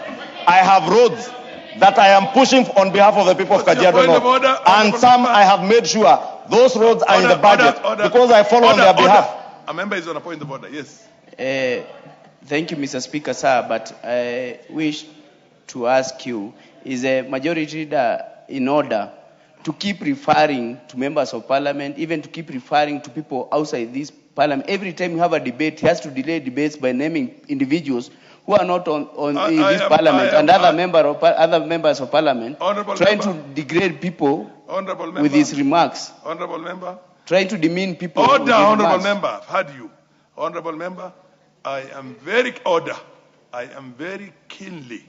Speaker 23: I have roads that I am pushing on behalf of the people of Kajiado North. And some I have made sure those roads are in the budget because I follow on their behalf.
Speaker 8: A member is on a point of order, yes.
Speaker 12: Thank you, Mr. Speaker, sir, but I wish to ask you, is a majority leader in order to keep referring to members of parliament, even to keep referring to people outside this parliament? Every time you have a debate, he has to delay debates by naming individuals who are not in this parliament and other members of parliament, trying to degrade people with his remarks.
Speaker 8: Honorable member.
Speaker 12: Trying to demean people.
Speaker 8: Order, honorable member. I've heard you. Honorable member, I am very keenly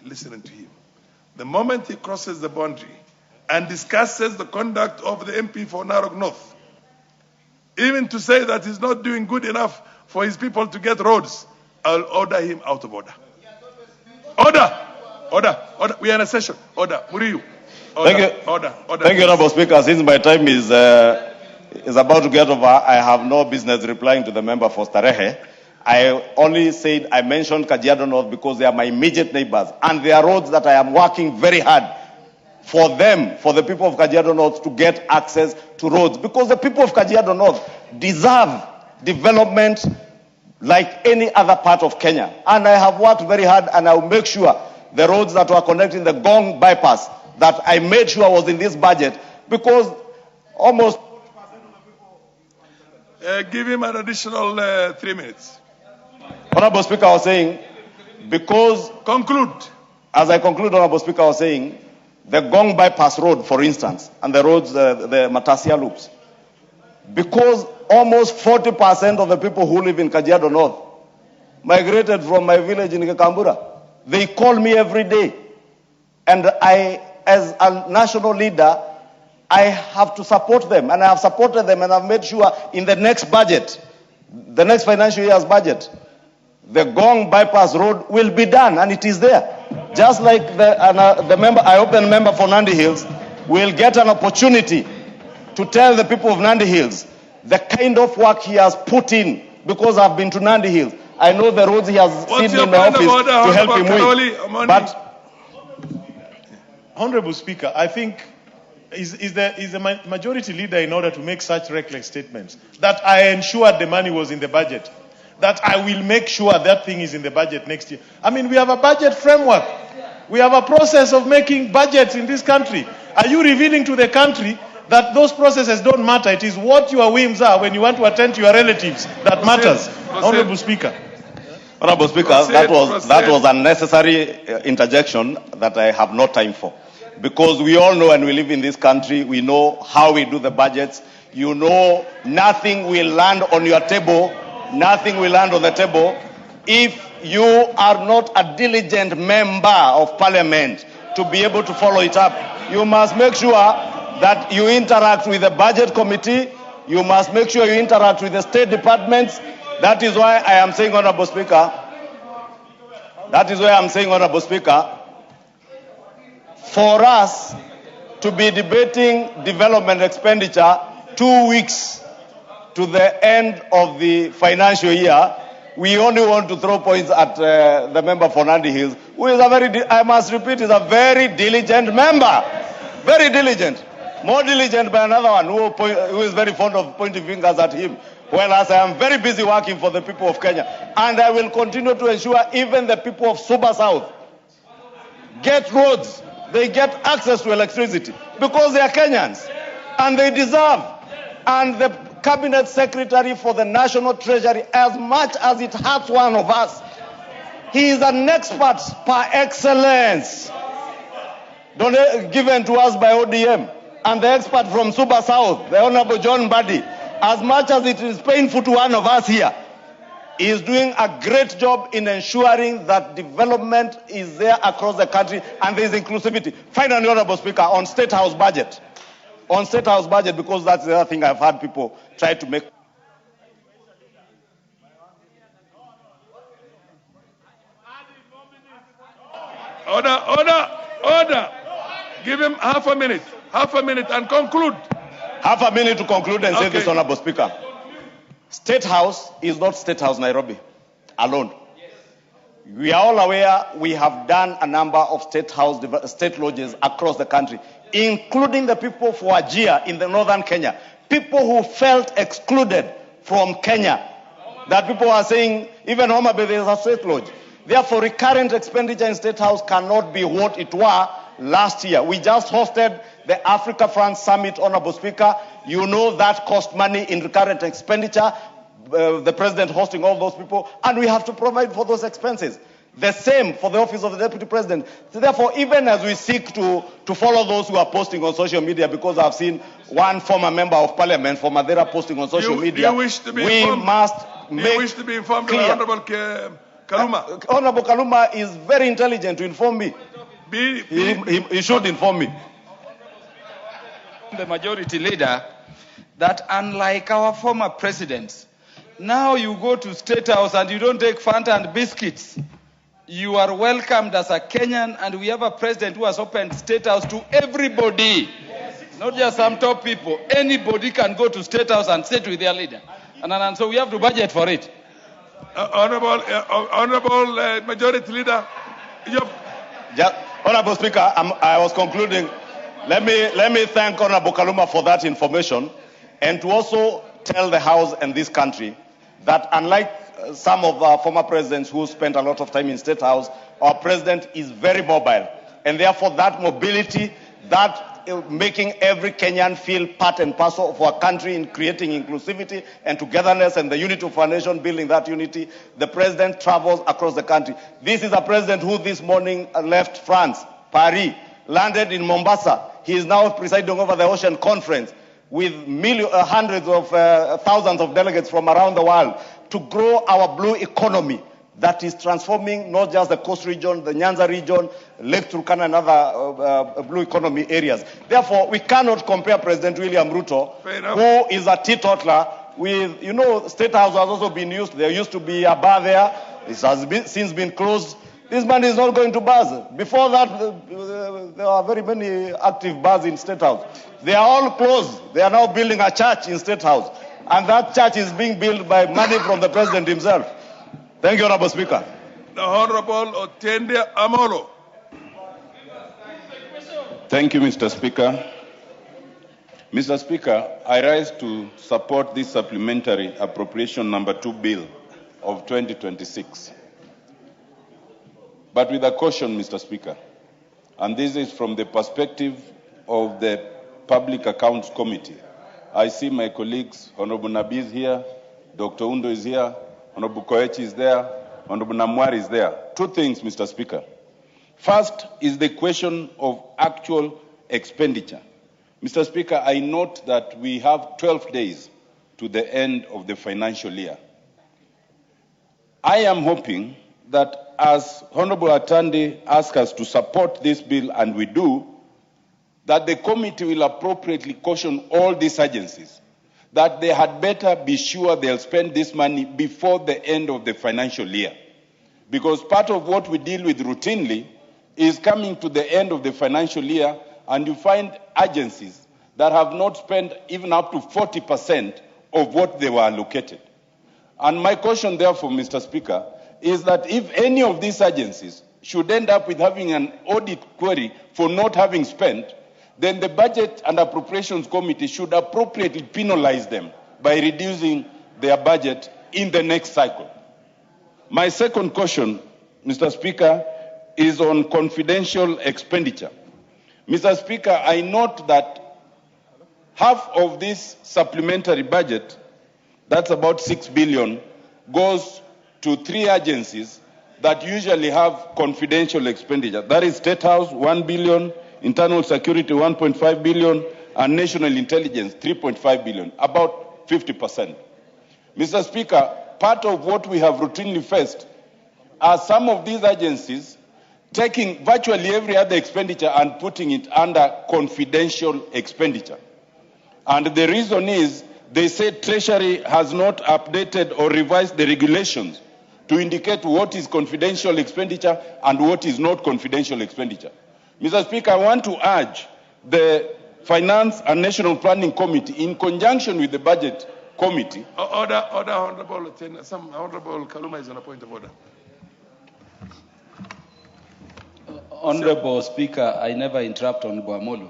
Speaker 8: listening to him. The moment he crosses the boundary and discusses the conduct of the MP for Narok North, even to say that he's not doing good enough for his people to get roads, I'll order him out of order. Order. We are in a session. Order. Muriu.
Speaker 23: Thank you, Honorable Speaker. Since my time is about to get over, I have no business replying to the member for Starehe. I only said I mentioned Kajiado North because they are my immediate neighbors, and they are roads that I am working very hard for them, for the people of Kajiado North to get access to roads, because the people of Kajiado North deserve development like any other part of Kenya. And I have worked very hard, and I will make sure the roads that were connecting the Gong bypass that I made sure was in this budget, because almost
Speaker 8: give him an additional 3 minutes.
Speaker 23: Honorable Speaker, I was saying, because...
Speaker 8: Conclude.
Speaker 23: As I conclude, Honorable Speaker, I was saying, the Gong bypass road, for instance, and the roads, the Matasia loops, because almost 40% of the people who live in Kajiado North migrated from my village in Kekambura. They call me every day. And I, as a national leader, I have to support them. And I have supported them, and I've made sure in the next budget, the next financial year's budget, the Gong bypass road will be done, and it is there. Just like the member, I hope the member for Nandi Hills will get an opportunity to tell the people of Nandi Hills the kind of work he has put in, because I've been to Nandi Hills. I know the roads he has seen in the office to help him with.
Speaker 9: Honorable Speaker, I think is the majority leader in order to make such reckless statements that I ensured the money was in the budget, that I will make sure that thing is in the budget next year. I mean, we have a budget framework. We have a process of making budgets in this country. Are you revealing to the country that those processes don't matter? It is what your whims are when you want to attend to your relatives that matters. Honorable Speaker.
Speaker 23: Honorable Speaker, that was unnecessary interjection that I have no time for. Because we all know, and we live in this country, we know how we do the budgets. You know, nothing will land on your table, nothing will land on the table if you are not a diligent member of parliament to be able to follow it up. You must make sure that you interact with the budget committee. You must make sure you interact with the state departments. That is why I am saying, Honorable Speaker, for us to be debating development expenditure 2 weeks to the end of the financial year, we only want to throw points at the member for Nandi Hills, who is I must repeat, is a very diligent member. Very diligent. More diligent by another one who is very fond of pointing fingers at him. Whereas I am very busy working for the people of Kenya. And I will continue to ensure even the people of Suba South get roads. They get access to electricity because they are Kenyans and they deserve. And the Cabinet Secretary for the National Treasury, as much as it hurts one of us, he is an expert par excellence, given to us by ODM. And the expert from Suba South, the Honorable John Buddy, as much as it is painful to one of us here, is doing a great job in ensuring that development is there across the country and there is inclusivity. Finally, Honorable Speaker, on State House budget. On State House budget, because that's the other thing I've had people try to make.
Speaker 8: Order. Give him half a minute and conclude.
Speaker 23: Half a minute to conclude and say this, Honorable Speaker. State House is not State House Nairobi alone. We are all aware we have done a number of state lodges across the country, including the people for Wajir in the northern Kenya. People who felt excluded from Kenya. That people are saying, even Homa Bay, there is a state lodge. Therefore, recurrent expenditure in State House cannot be what it was last year. We just hosted the Africa France Summit, Honorable Speaker. You know that cost money in recurrent expenditure. The President hosting all those people, and we have to provide for those expenses. The same for the office of the Deputy President. So therefore, even as we seek to follow those who are posting on social media, because I've seen one former member of Parliament for Madeira posting on social media, must make
Speaker 8: you wish to be informed
Speaker 23: clear.
Speaker 8: By Honorable Kaluma?
Speaker 23: Honorable Kaluma is very intelligent to inform me. He should inform me.
Speaker 14: The majority leader, that unlike our former presidents, now you go to State House and you don't take Fanta and biscuits. You are welcomed as a Kenyan, and we have a president who has opened State House to everybody. Not just some top people. Anybody can go to State House and sit with their leader. And so we have to budget for it.
Speaker 8: Honorable Majority Leader.
Speaker 23: Honorable Speaker, I was concluding. Let me thank Honorable Kaluma for that information, and to also tell the House and this country that unlike some of our former presidents who spent a lot of time in State House, our president is very mobile. And therefore that mobility, that making every Kenyan feel part and parcel of our country in creating inclusivity and togetherness and the unity of our nation, building that unity, the president travels across the country. This is a president who this morning left France, Paris, landed in Mombasa. He is now presiding over the Ocean Conference with hundreds of thousands of delegates from around the world to grow our blue economy that is transforming not just the coast region, the Nyanza region, Lake Turkana and other blue economy areas. Therefore, we cannot compare President William Ruto, who is a teetotaler, with, State House has also been used. There used to be a bar there. It has since been closed. This man is not going to bars. Before that, there are very many active bars in State House. They are all closed. They are now building a church in State House. And that church is being built by money from the president himself. Thank you, Honorable Speaker.
Speaker 8: The Honorable Otende Amolo. Thank you, Mr. Speaker. Mr. Speaker, I rise to support this supplementary appropriation number 2 bill of 2026. But with a caution, Mr. Speaker, and this is from the perspective of the Public Accounts Committee. I see my colleagues, Honorable Nabi is here, Dr. Undo is here, Honorable Koechi is there, Honorable Namwari is there. Two things, Mr. Speaker. First is the question of actual expenditure. Mr. Speaker, I note that we have 12 days to the end of the financial year. I am hoping that as Honorable Atandi asks us to support this bill, and we do, that the committee will appropriately caution all these agencies that they had better be sure they'll spend this money before the end of the financial year. Because part of what we deal with routinely is coming to the end of the financial year, and you find agencies that have not spent even up to 40% of what they were allocated. And my caution, therefore, Mr. Speaker, is that if any of these agencies should end up with having an audit query for not having spent, then the Budget and Appropriations Committee should appropriately penalize them by reducing their budget in the next cycle. My second caution, Mr. Speaker, is on confidential expenditure. Mr. Speaker, I note that half of this supplementary budget, that's about 6 billion, goes to 3 agencies that usually have confidential expenditure. That is State House, 1 billion, Internal Security, 1.5 billion, and National Intelligence, 3.5 billion, about 50%. Mr. Speaker, part of what we have routinely faced are some of these agencies taking virtually every other expenditure and putting it under confidential expenditure. And the reason is they say Treasury has not updated or revised the regulations to indicate what is confidential expenditure and what is not confidential expenditure. Mr. Speaker, I want to urge the Finance and National Planning Committee, in conjunction with the Budget Committee.
Speaker 16: Order, Honorable Honorable Kaluma is on a point of order.
Speaker 17: Honorable Speaker, I never interrupt on Guamolo,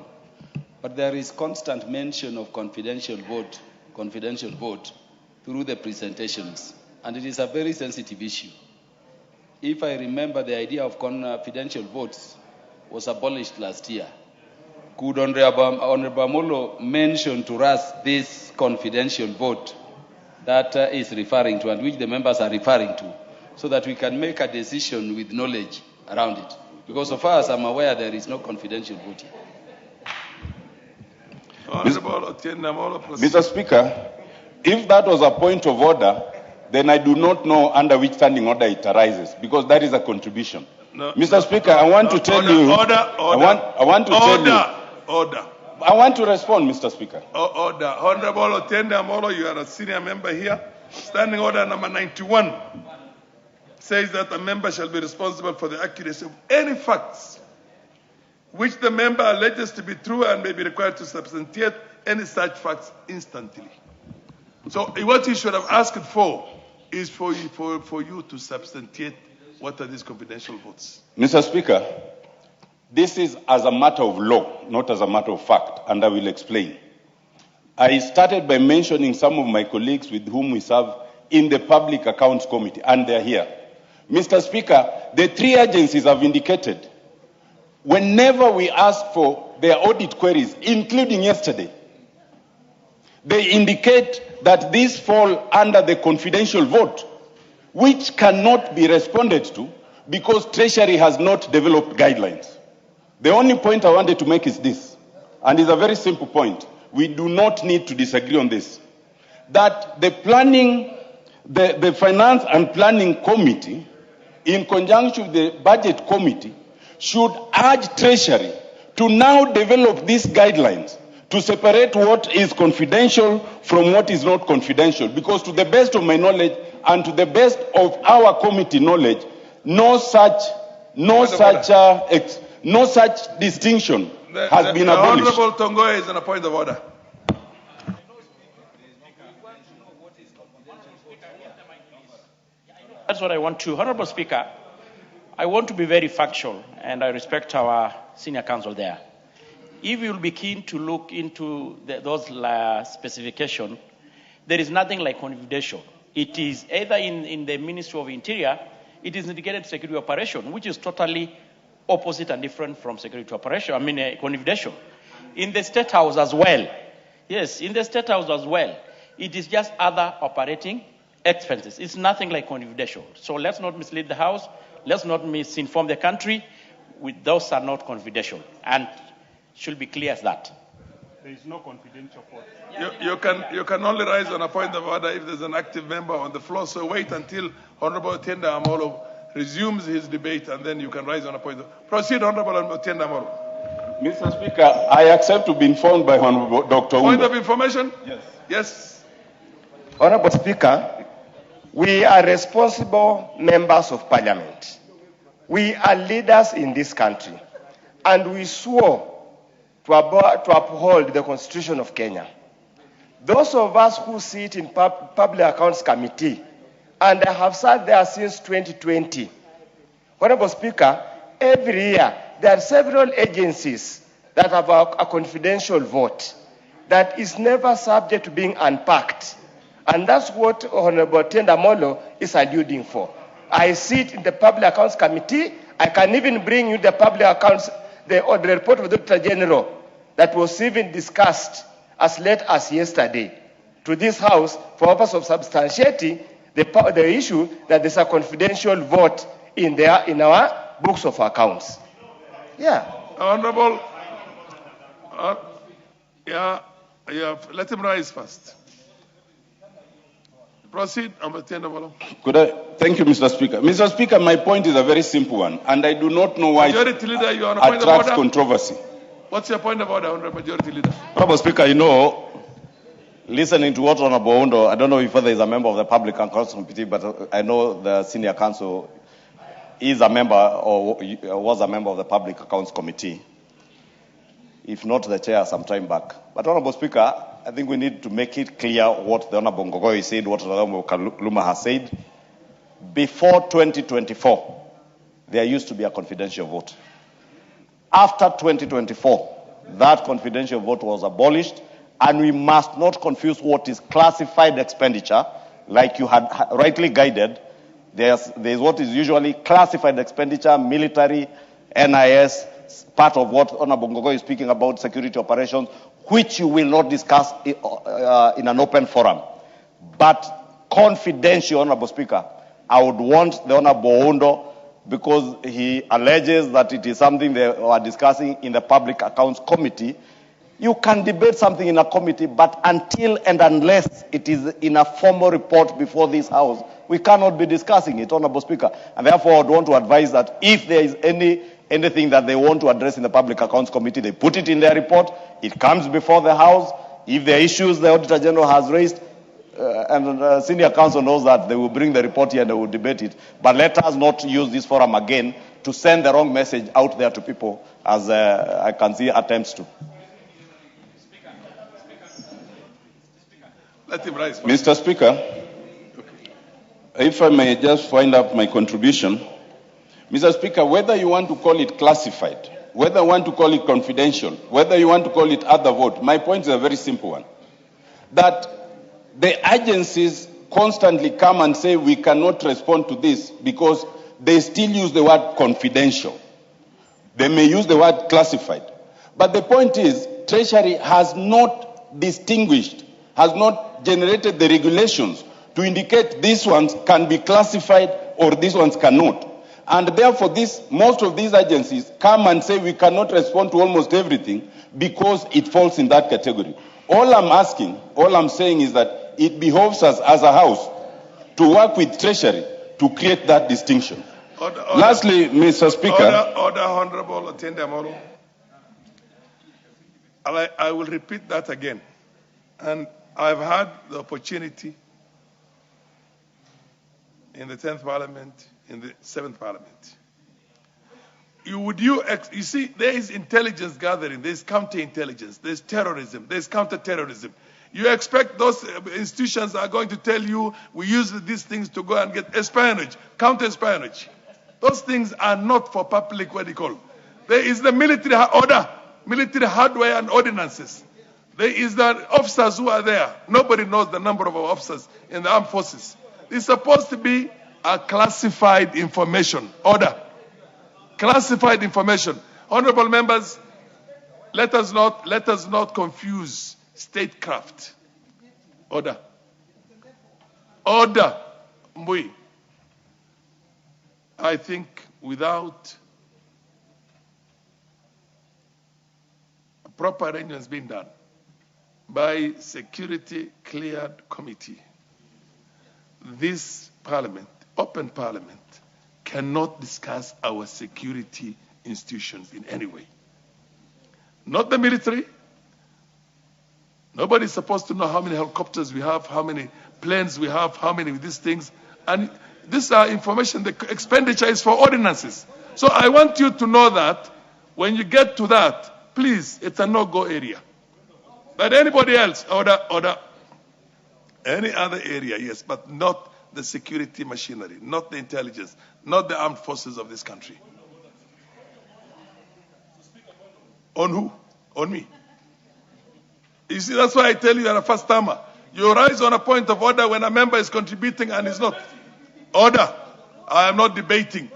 Speaker 17: but there is constant mention of confidential vote through the presentations, and it is a very sensitive issue. If I remember, the idea of confidential votes was abolished last year. Could Honorable Amolo mention to us this confidential vote that is referring to and which the members are referring to, so that we can make a decision with knowledge around it? Because so far as I'm aware, there is no confidential vote here.
Speaker 8: Mr. Speaker, if that was a point of order, then I do not know under which standing order it arises, because that is a contribution.
Speaker 16: No,
Speaker 8: Mr. Speaker, I want to tell you. I want to tell you.
Speaker 16: Order.
Speaker 8: I want to respond, Mr. Speaker.
Speaker 16: Order. Honorable Otiende Amolo, you are a senior member here. Standing order number 91 says that a member shall be responsible for the accuracy of any facts which the member alleges to be true and may be required to substantiate any such facts instantly. So what you should have asked for is for you to substantiate what are these confidential votes.
Speaker 8: Mr. Speaker, this is as a matter of law, not as a matter of fact, and I will explain. I started by mentioning some of my colleagues with whom we serve in the Public Accounts Committee, and they're here. Mr. Speaker, the 3 agencies have indicated whenever we ask for their audit queries, including yesterday, they indicate that these fall under the confidential vote, which cannot be responded to because Treasury has not developed guidelines. The only point I wanted to make is this, and it's a very simple point. We do not need to disagree on this. That the Finance and Planning Committee, in conjunction with the Budget Committee, should urge Treasury to now develop these guidelines to separate what is confidential from what is not confidential. Because to the best of my knowledge and to the best of our committee knowledge, no such distinction has been abolished.
Speaker 16: Honorable Tongoe is on a point of order.
Speaker 10: That's what I want to. Honorable Speaker, I want to be very factual, and I respect our senior counsel there. if you'll be keen to look into those specifications, there is nothing like confidential. It is either in the Ministry of Interior, it is indicated security operation, which is totally opposite and different from security operation, confidential. In the State House as well, yes, in the State House as well, it is just other operating expenses. It's nothing like confidential. So let's not mislead the House, let's not misinform the country. Those are not confidential, and should be clear as that.
Speaker 13: There is no confidential vote.
Speaker 16: You can only rise on a point of order if there's an active member on the floor. So wait until Honorable Otiende Amolo resumes his debate, and then you can rise on a point. Proceed, Honorable Otiende Amolo.
Speaker 7: Mr. Speaker, I accept to be informed by Honorable Dr.
Speaker 16: Point
Speaker 7: Umba.
Speaker 16: of information?
Speaker 7: Yes.
Speaker 16: Yes.
Speaker 18: Honorable Speaker, we are responsible members of Parliament. We are leaders in this country, and we swore to uphold the Constitution of Kenya. Those of us who sit in Public Accounts Committee, and I have sat there since 2020, Honorable Speaker, every year there are several agencies that have a confidential vote that is never subject to being unpacked. And that's what Honorable Otiende Amolo is alluding for. I sit in the Public Accounts Committee. I can even bring you the public accounts, the report of the Director General that was even discussed as late as yesterday to this House for purpose of substantiating the issue that there's a confidential vote in our books of accounts. Yeah.
Speaker 16: Honorable, let him rise first. Proceed, Otiende Amolo.
Speaker 7: Thank you, Mr. Speaker. Mr. Speaker, my point is a very simple one, and I do not know why
Speaker 16: Majority Leader, you are on a
Speaker 7: it
Speaker 16: point of
Speaker 7: attracts
Speaker 16: order.
Speaker 7: controversy.
Speaker 16: What's your point of order, Honorable Majority Leader?
Speaker 23: Honorable Speaker, listening to what Honorable Ondo, I don't know if whether he's a member of the Public Accounts Committee, but I know the Senior Counsel is a member or was a member of the Public Accounts Committee, if not the chair some time back. But Honorable Speaker, I think we need to make it clear what the Honorable Ngogoi said, what Honorable Kaluma has said. Before 2024, there used to be a confidential vote. After 2024, that confidential vote was abolished, and we must not confuse what is classified expenditure, like you had rightly guided. There's what is usually classified expenditure, military, NIS, part of what Honorable Ngogoi is speaking about, security operations, which you will not discuss in an open forum. But confidential, Honorable Speaker, I would want the Honorable Ondo, because he alleges that it is something they are discussing in the Public Accounts Committee. You can debate something in a committee, but until and unless it is in a formal report before this House, we cannot be discussing it, Honorable Speaker. And therefore, I would want to advise that if there is anything that they want to address in the Public Accounts Committee, they put it in their report, it comes before the House. If there are issues the Auditor General has raised, and the Senior Counsel knows that, they will bring the report here and they will debate it. But let us not use this forum again to send the wrong message out there to people, as I can see attempts to.
Speaker 16: Let him rise.
Speaker 7: Mr. Speaker, if I may just wind up my contribution. Mr. Speaker, whether you want to call it classified, whether you want to call it confidential, whether you want to call it other vote, my point is a very simple one. That the agencies constantly come and say we cannot respond to this because they still use the word confidential. They may use the word classified. But the point is, Treasury has not distinguished, has not generated the regulations to indicate these ones can be classified or these ones cannot. And therefore, most of these agencies come and say we cannot respond to almost everything because it falls in that category. All I'm saying is that it behoves us as a House to work with Treasury to create that distinction. Lastly, Mr. Speaker.
Speaker 16: Order, Honorable Otiende Amolo. I will repeat that again. And I've had the opportunity in the 10th Parliament, in the 7th Parliament. You see, there is intelligence gathering, there's counterintelligence, there's terrorism, there's counterterrorism. You expect those institutions are going to tell you we use these things to go and get espionage, counter-espionage. Those things are not for public, There is the military order. military hardware and ordinances. There is the officers who are there. Nobody knows the number of our officers in the armed forces. It's supposed to be a classified information. Order. Classified information. Honorable members, let us not confuse statecraft. Order. Order. Mbui. I think without proper arrangements being done by security cleared committee, this parliament, open parliament, cannot discuss our security institutions in any way. Not the military. Nobody is supposed to know how many helicopters we have, how many planes we have, how many of these things. And these are information, the expenditure is for ordinances. So I want you to know that when you get to that, please, it's a no-go area. But anybody else, order, any other area, yes, but not the security machinery, not the intelligence, not the armed forces of this country. On who? On me. You see, that's why I tell you, you're a first timer. You rise on a point of order when a member is contributing and is not. Order. I am not debating.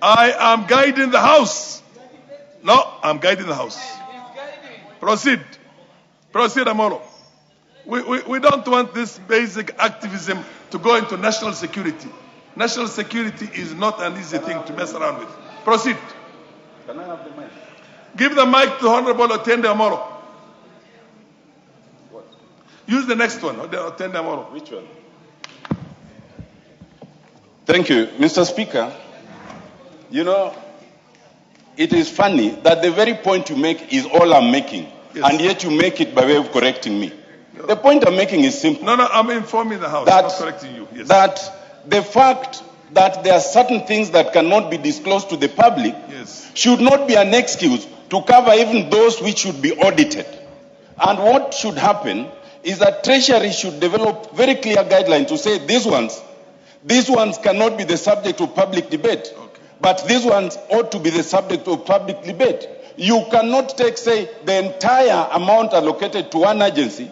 Speaker 16: I am guiding the House. No, I'm guiding the House. Proceed. Proceed, Amolo. We don't want this basic activism to go into national security. National security is not an easy thing to mess around with. Proceed.
Speaker 7: Can I have the mic?
Speaker 16: Give the mic to Honorable Otende Amolo.
Speaker 7: What?
Speaker 16: Use the next one, Otende Amolo.
Speaker 7: Which one? Thank you, Mr. Speaker. You know, it is funny that the very point you make is all I'm making, yes, and yet you make it by way of correcting me. No. The point I'm making is simple.
Speaker 16: No, I'm informing the House, not correcting you. Yes.
Speaker 7: That the fact that there are certain things that cannot be disclosed to the public, yes, should not be an excuse to cover even those which should be audited. And what should happen is that Treasury should develop very clear guidelines to say these ones cannot be the subject of public debate, okay, but these ones ought to be the subject of public debate. You cannot take, say, the entire amount allocated to one agency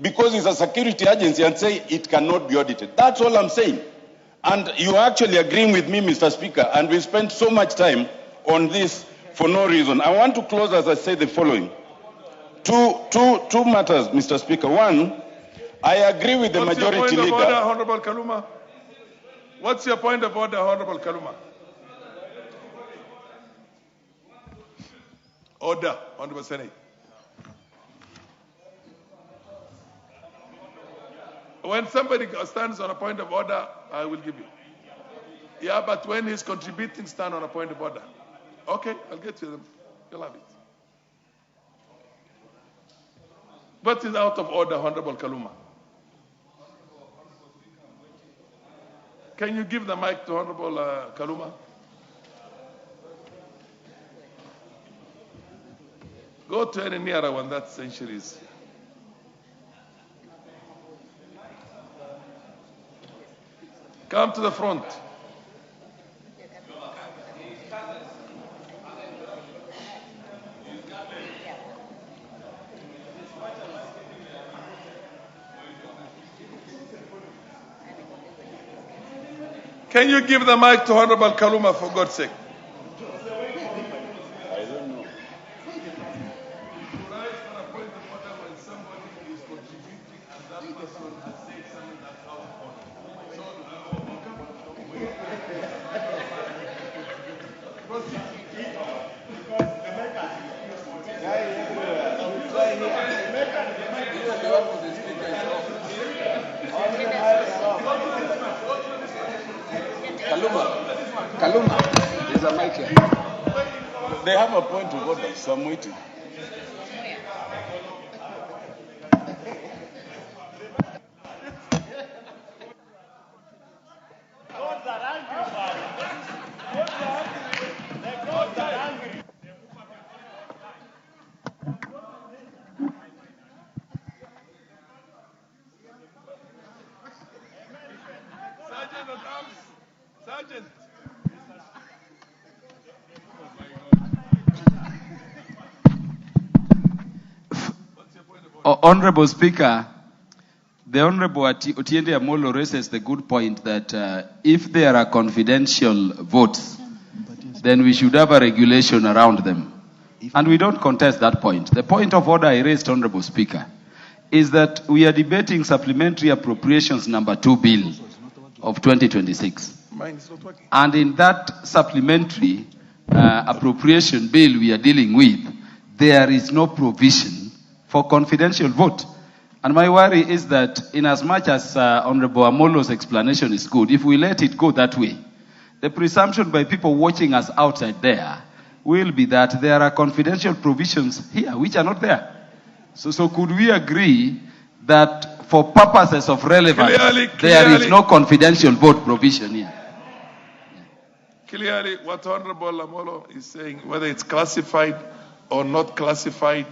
Speaker 7: because it's a security agency and say it cannot be audited. That's all I'm saying. And you're actually agreeing with me, Mr. Speaker, and we spent so much time on this for no reason. I want to close, as I say, the following. Two matters, Mr. Speaker. One, I agree with the majority leader.
Speaker 16: Order, Honorable Kaluma? What's your point of order, Honorable Kaluma? Order, Honorable Senate. When somebody stands on a point of order, I will give you. Yeah, but when he's contributing, stand on a point of order. Okay, I'll get to them. You'll have it. What is out of order, Honorable Kaluma? Can you give the mic to Honorable Kaluma? Go to any nearer one, that century is. Come to the front. Can you give the mic to Honorable Kaluma, for God's sake?
Speaker 7: I don't know.
Speaker 3: Kaluma, there's a mic here.
Speaker 7: They have a point of order, so I'm waiting.
Speaker 16: Sergeant at arms. Sergeant.
Speaker 17: Honorable Speaker, the Honorable Otiende Amolo raises the good point that if there are confidential votes, then we should have a regulation around them. And we don't contest that point. The point of order I raised, Honorable Speaker, is that we are debating supplementary appropriations number 2 bill of 2026. And in that supplementary appropriation bill we are dealing with, there is no provision for confidential vote. And my worry is that in as much as Honorable Amolo's explanation is good, if we let it go that way, the presumption by people watching us outside there will be that there are confidential provisions here which are not there. So could we agree that for purposes of relevance, there is no confidential vote provision here?
Speaker 16: Clearly, what Honorable Amolo is saying, whether it's classified or not classified,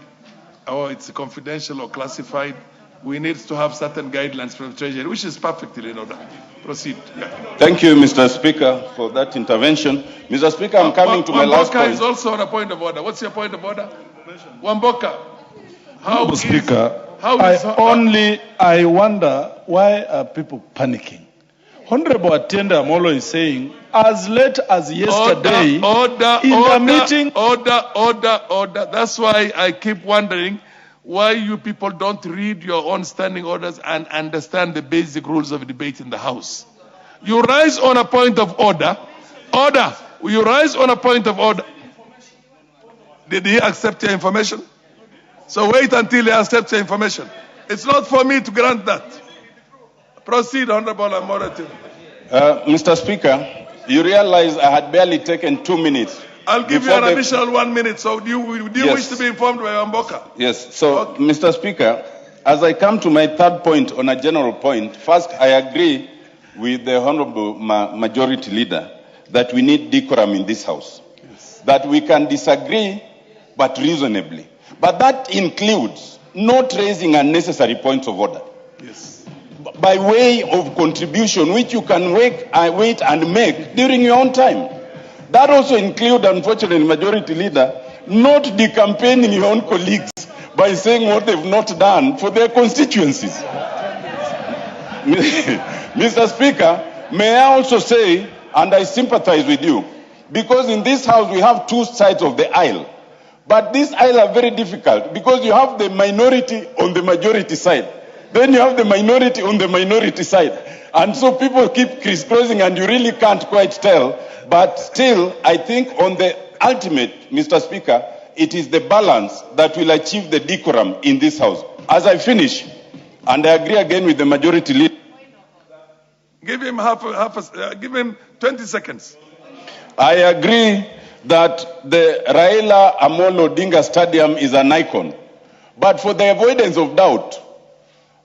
Speaker 16: or it's confidential or classified, we need to have certain guidelines from the Treasury, which is perfectly in order. Proceed. Yeah.
Speaker 7: Thank you, Mr. Speaker, for that intervention. Mr. Speaker, I'm coming to my last point.
Speaker 16: Wamboka is also on a point of order. What's your point of order? Wamboka.
Speaker 8: Mr. Speaker, I wonder why are people panicking? Honorable Otiende Amolo is saying, as late as yesterday, meeting.
Speaker 16: Order. That's why I keep wondering why you people don't read your own standing orders and understand the basic rules of debate in the House. You rise on a point of order. You rise on a point of order. Did he accept your information? So wait until he accepts your information. It's not for me to grant that. Proceed, Honorable Amorati.
Speaker 7: Mr. Speaker, you realize I had barely taken 2 minutes.
Speaker 16: I'll give you an additional 1 minute. So do you wish to be informed by Wamboka?
Speaker 7: Yes. So, okay. Mr. Speaker, as I come to my third point on a general point, first I agree with the Honorable Majority Leader that we need decorum in this House. Yes. That we can disagree, but reasonably. But that includes not raising unnecessary points of order.
Speaker 16: Yes.
Speaker 7: By way of contribution, which you can wait and make during your own time. That also includes, unfortunately, Majority Leader, not decampaigning your own colleagues by saying what they've not done for their constituencies. Mr. Speaker, may I also say, and I sympathize with you, because in this House we have two sides of the aisle. But these aisles are very difficult because you have the minority on the majority side. Then you have the minority on the minority side. And so people keep crisscrossing and you really can't quite tell. But still, I think on the ultimate, Mr. Speaker, it is the balance that will achieve the decorum in this House. As I finish, and I agree again with the majority leader.
Speaker 16: Give him give him 20 seconds.
Speaker 7: I agree that the Raila Amolo Odinga Stadium is an icon. But for the avoidance of doubt,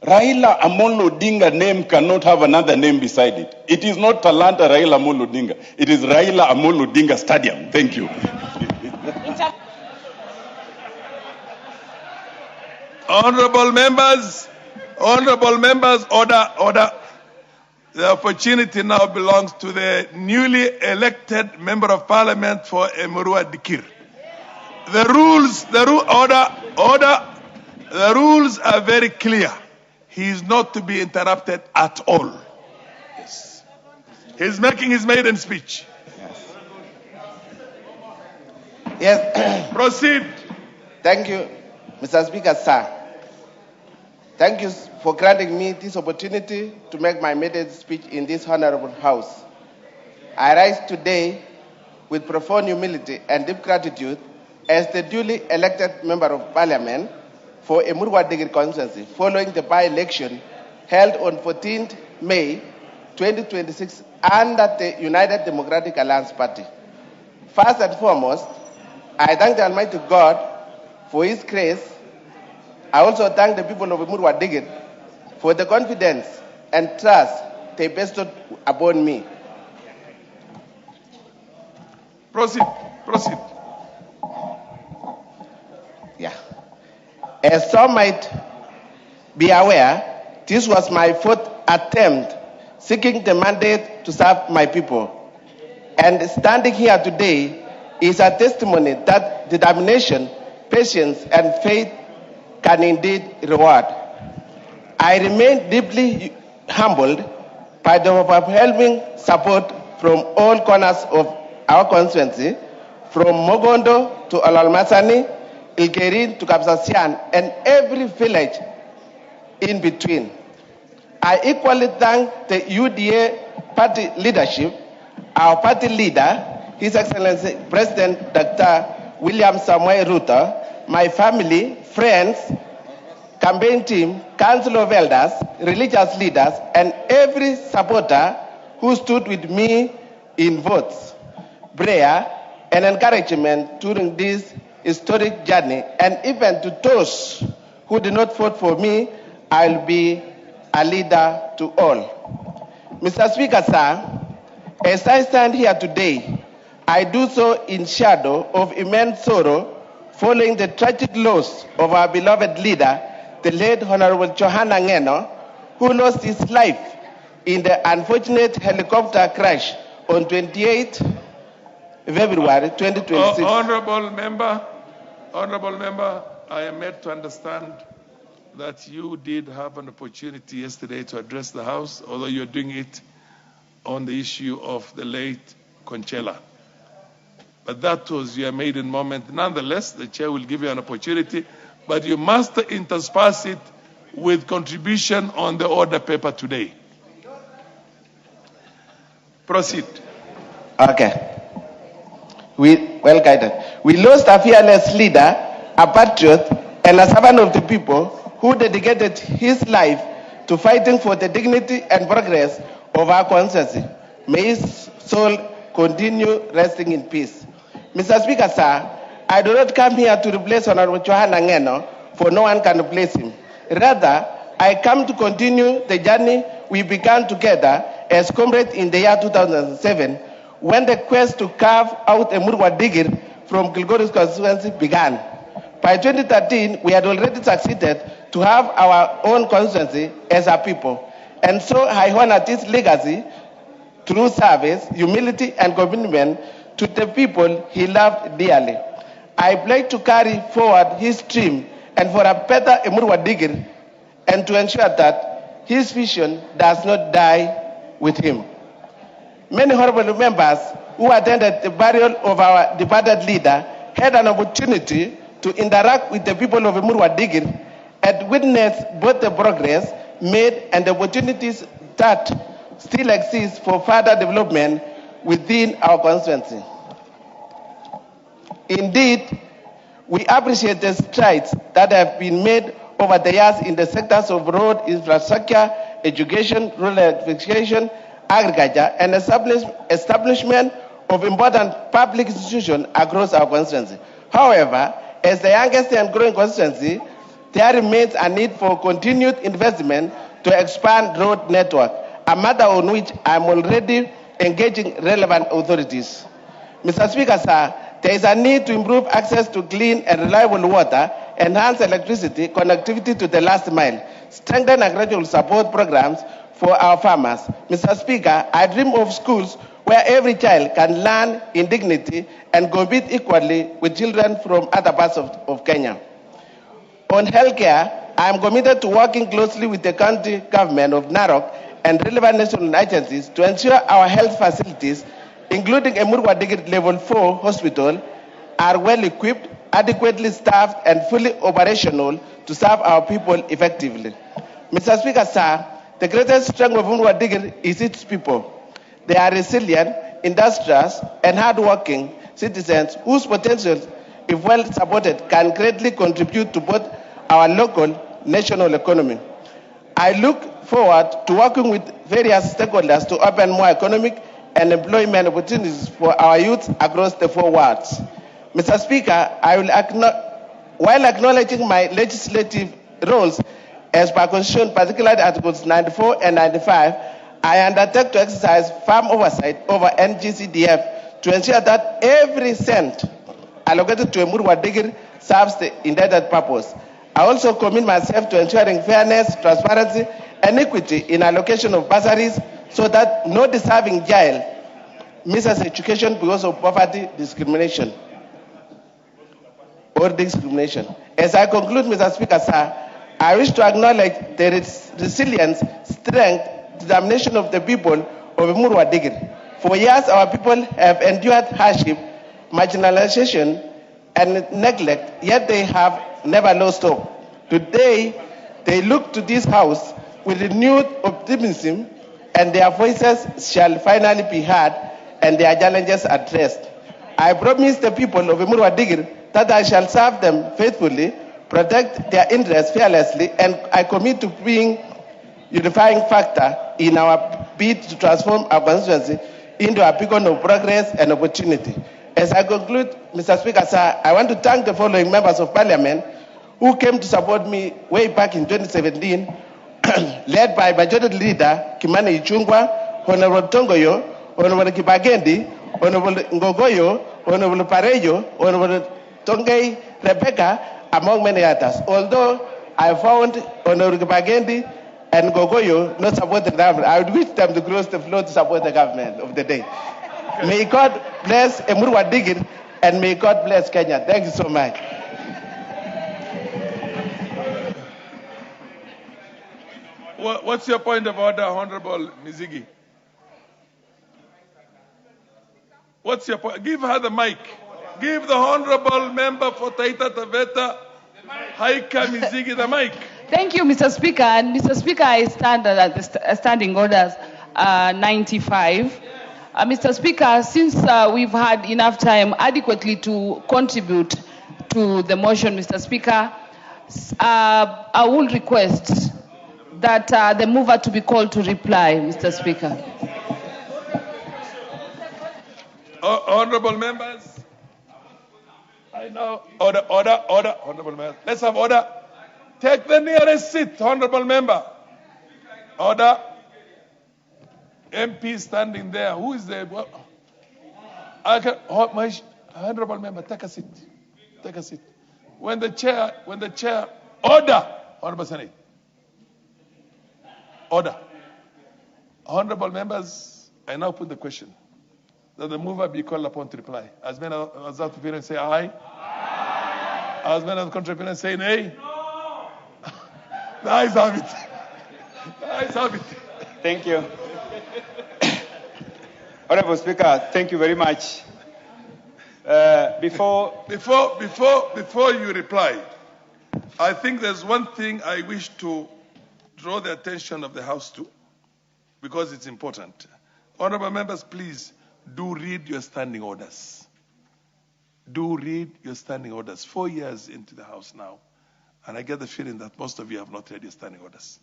Speaker 7: Raila Amolo Odinga name cannot have another name beside it. It is not Talanta Raila Amolo Odinga. It is Raila Amolo Odinga Stadium. Thank you.
Speaker 16: Honorable members, order. The opportunity now belongs to the newly elected member of parliament for Emurua Dikir. The rules are very clear. He is not to be interrupted at all. Yes. He's making his maiden speech.
Speaker 19: Yes.
Speaker 16: Proceed.
Speaker 19: Thank you, Mr. Speaker, sir. Thank you for granting me this opportunity to make my maiden speech in this honorable House. I rise today with profound humility and deep gratitude as the duly elected member of parliament for Emurua Dikir constituency following the by-election held on 14th May 2026 under the United Democratic Alliance Party. First and foremost, I thank the Almighty God for His grace. I also thank the people of Emurua Dikir for the confidence and trust they bestowed upon me.
Speaker 16: Proceed.
Speaker 19: Yeah. As some might be aware, this was my fourth attempt seeking the mandate to serve my people. And standing here today is a testimony that determination, patience, and faith can indeed reward. I remain deeply humbled by the overwhelming support from all corners of our constituency, from Mogondo to Alalmasani, Ilkerin to Kapsasian, and every village in between. I equally thank the UDA party leadership, our party leader, His Excellency President Dr. William Samoei Ruto, my family, friends, campaign team, council of elders, religious leaders, and every supporter who stood with me in votes, prayer, and encouragement during this historic journey, and even to those who did not vote for me, I'll be a leader to all. Mr. Speaker, sir, as I stand here today, I do so in shadow of immense sorrow following the tragic loss of our beloved leader, the late Honorable Johanna Ngeno, who lost his life in the unfortunate helicopter crash on 28 February 2026.
Speaker 16: Honorable member, I am made to understand that you did have an opportunity yesterday to address the House, although you're doing it on the issue of the late Conchela. But that was your maiden moment. Nonetheless, the chair will give you an opportunity, but you must intersperse it with contribution on the order paper today. Proceed.
Speaker 19: Okay. Well guided. We lost a fearless leader, a patriot, and a servant of the people who dedicated his life to fighting for the dignity and progress of our constituency. May his soul continue resting in peace. Mr. Speaker, sir, I do not come here to replace Honorable Johanna Ngeno, for no one can replace him. Rather, I come to continue the journey we began together as comrades in the year 2007, when the quest to carve out a Murwa Digir from Kilgoris constituency began. By 2013, we had already succeeded to have our own constituency as a people. And so I honor this legacy through service, humility, and commitment to the people he loved dearly. I pledge to carry forward his dream and for a better Emurwa Digir, and to ensure that his vision does not die with him. Many honorable members who attended the burial of our departed leader had an opportunity to interact with the people of Emurwa Digir and witness both the progress made and the opportunities that still exist for further development within our constituency. Indeed, we appreciate the strides that have been made over the years in the sectors of road infrastructure, education, rural electrification, agriculture, and establishment of important public institutions across our constituency. However, as the youngest and growing constituency, there remains a need for continued investment to expand road network, a matter on which I am already engaging relevant authorities. Mr. Speaker, sir, there is a need to improve access to clean and reliable water, enhance electricity connectivity to the last mile, strengthen agricultural support programs for our farmers. Mr. Speaker, I dream of schools where every child can learn in dignity and compete equally with children from other parts of Kenya. On healthcare, I am committed to working closely with the county government of Narok and relevant national agencies to ensure our health facilities, including Emurwa Digir Level 4 Hospital, are well equipped, adequately staffed, and fully operational to serve our people effectively. Mr. Speaker, sir, the greatest strength of Emurwa Digir is its people. They are resilient, industrious, and hardworking citizens whose potential, if well supported, can greatly contribute to both our local national economy. I look forward to working with various stakeholders to open more economic and employment opportunities for our youth across the 4 wards. Mr. Speaker, while acknowledging my legislative roles as per Constitution, particularly Articles 94 and 95, I undertake to exercise firm oversight over NGCDF to ensure that every cent allocated to Emurwa Digir serves the intended purpose. I also commit myself to ensuring fairness, transparency, and equity in allocation of bursaries so that no deserving child misses education because of poverty, discrimination. As I conclude, Mr. Speaker, sir, I wish to acknowledge the resilience, strength, determination of the people of Murwa Digir. For years, our people have endured hardship, marginalization, and neglect, yet they have never lost hope. Today, they look to this House with renewed optimism, and their voices shall finally be heard and their challenges addressed. I promise the people of Murwa Digir that I shall serve them faithfully, protect their interests fearlessly, and I commit to being unifying factor in our bid to transform our constituency into a beacon of progress and opportunity. As I conclude, Mr. Speaker, sir, I want to thank the following members of Parliament who came to support me way back in 2017, led by Majority Leader Kimani Ichung'wah, Honorable Tongoyo, Honorable Kibagendi, Honorable Ngogoyo, Honorable Parejo, Honorable Tongei Rebecca, among many others. Although I found Honorable Kibagendi and Ngogoyo not support the government, I would wish them to cross the floor to support the government of the day. May God bless Murwa Digir and may God bless Kenya. Thank you so much.
Speaker 16: What's your point of order, Honorable Mizigi? What's your point? Give her the mic. Give the Honorable Member for Taita Taveta, Haika Mizigi, the mic.
Speaker 6: Thank you, Mr. Speaker. And Mr. Speaker, I stand at the standing orders 95. Mr. Speaker, since we've had enough time adequately to contribute to the motion, Mr. Speaker, I will request that the mover to be called to reply, Mr. Speaker.
Speaker 16: Honorable members, I know. Order. Honorable members, let's have order. Take the nearest seat, honorable member. Order. MP standing there. Who is there? Honorable member, take a seat. Take a seat. When the chair, order. Honorable Senate. Order. Honorable members, I now put the question that the mover be called upon to reply. As many as that opinion say aye. Aye. As many as contrary opinion say nay. No. The ayes have it. The ayes have it.
Speaker 21: Thank you. Honorable Speaker, thank you very much. Before
Speaker 16: you reply, I think there's one thing I wish to draw the attention of the House to, because it's important. Honorable members, please do read your standing orders. Do read your standing orders. 4 years into the House now, and I get the feeling that most of you have not read your standing orders.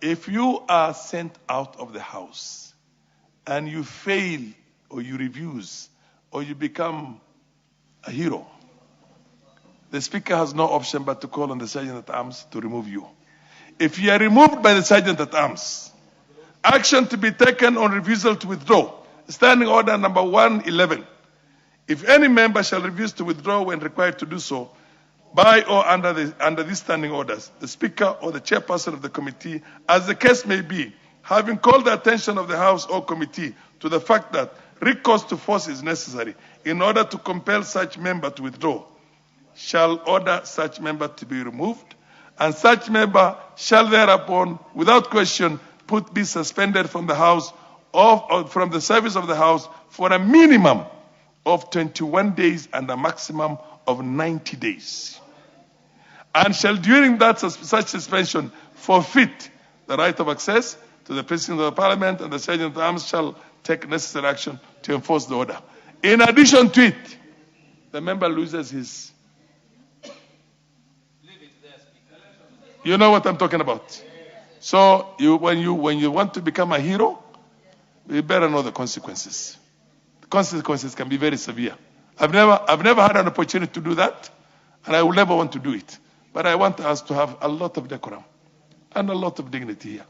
Speaker 16: If you are sent out of the House and you fail or you refuse or you become a hero, the Speaker has no option but to call on the Sergeant at Arms to remove you. If you are removed by the Sergeant at Arms, action to be taken on refusal to withdraw. Standing order number 111. If any member shall refuse to withdraw when required to do so, by or under these standing orders, the Speaker or the chairperson of the committee, as the case may be, having called the attention of the House or committee to the fact that recourse to force is necessary in order to compel such member to withdraw, shall order such member to be removed, and such member shall thereupon, without question, be suspended from the House or from the service of the House for a minimum of 21 days and a maximum of 90 days. And shall during that such suspension forfeit the right of access to the President of the Parliament, and the Sergeant at Arms shall take necessary action to enforce the order. In addition to it, the member loses his... You know what I'm talking about. So when you want to become a hero, you better know the consequences. The consequences can be very severe. I've never had an opportunity to do that, and I will never want to do it. But I want us to have a lot of decorum and a lot of dignity here.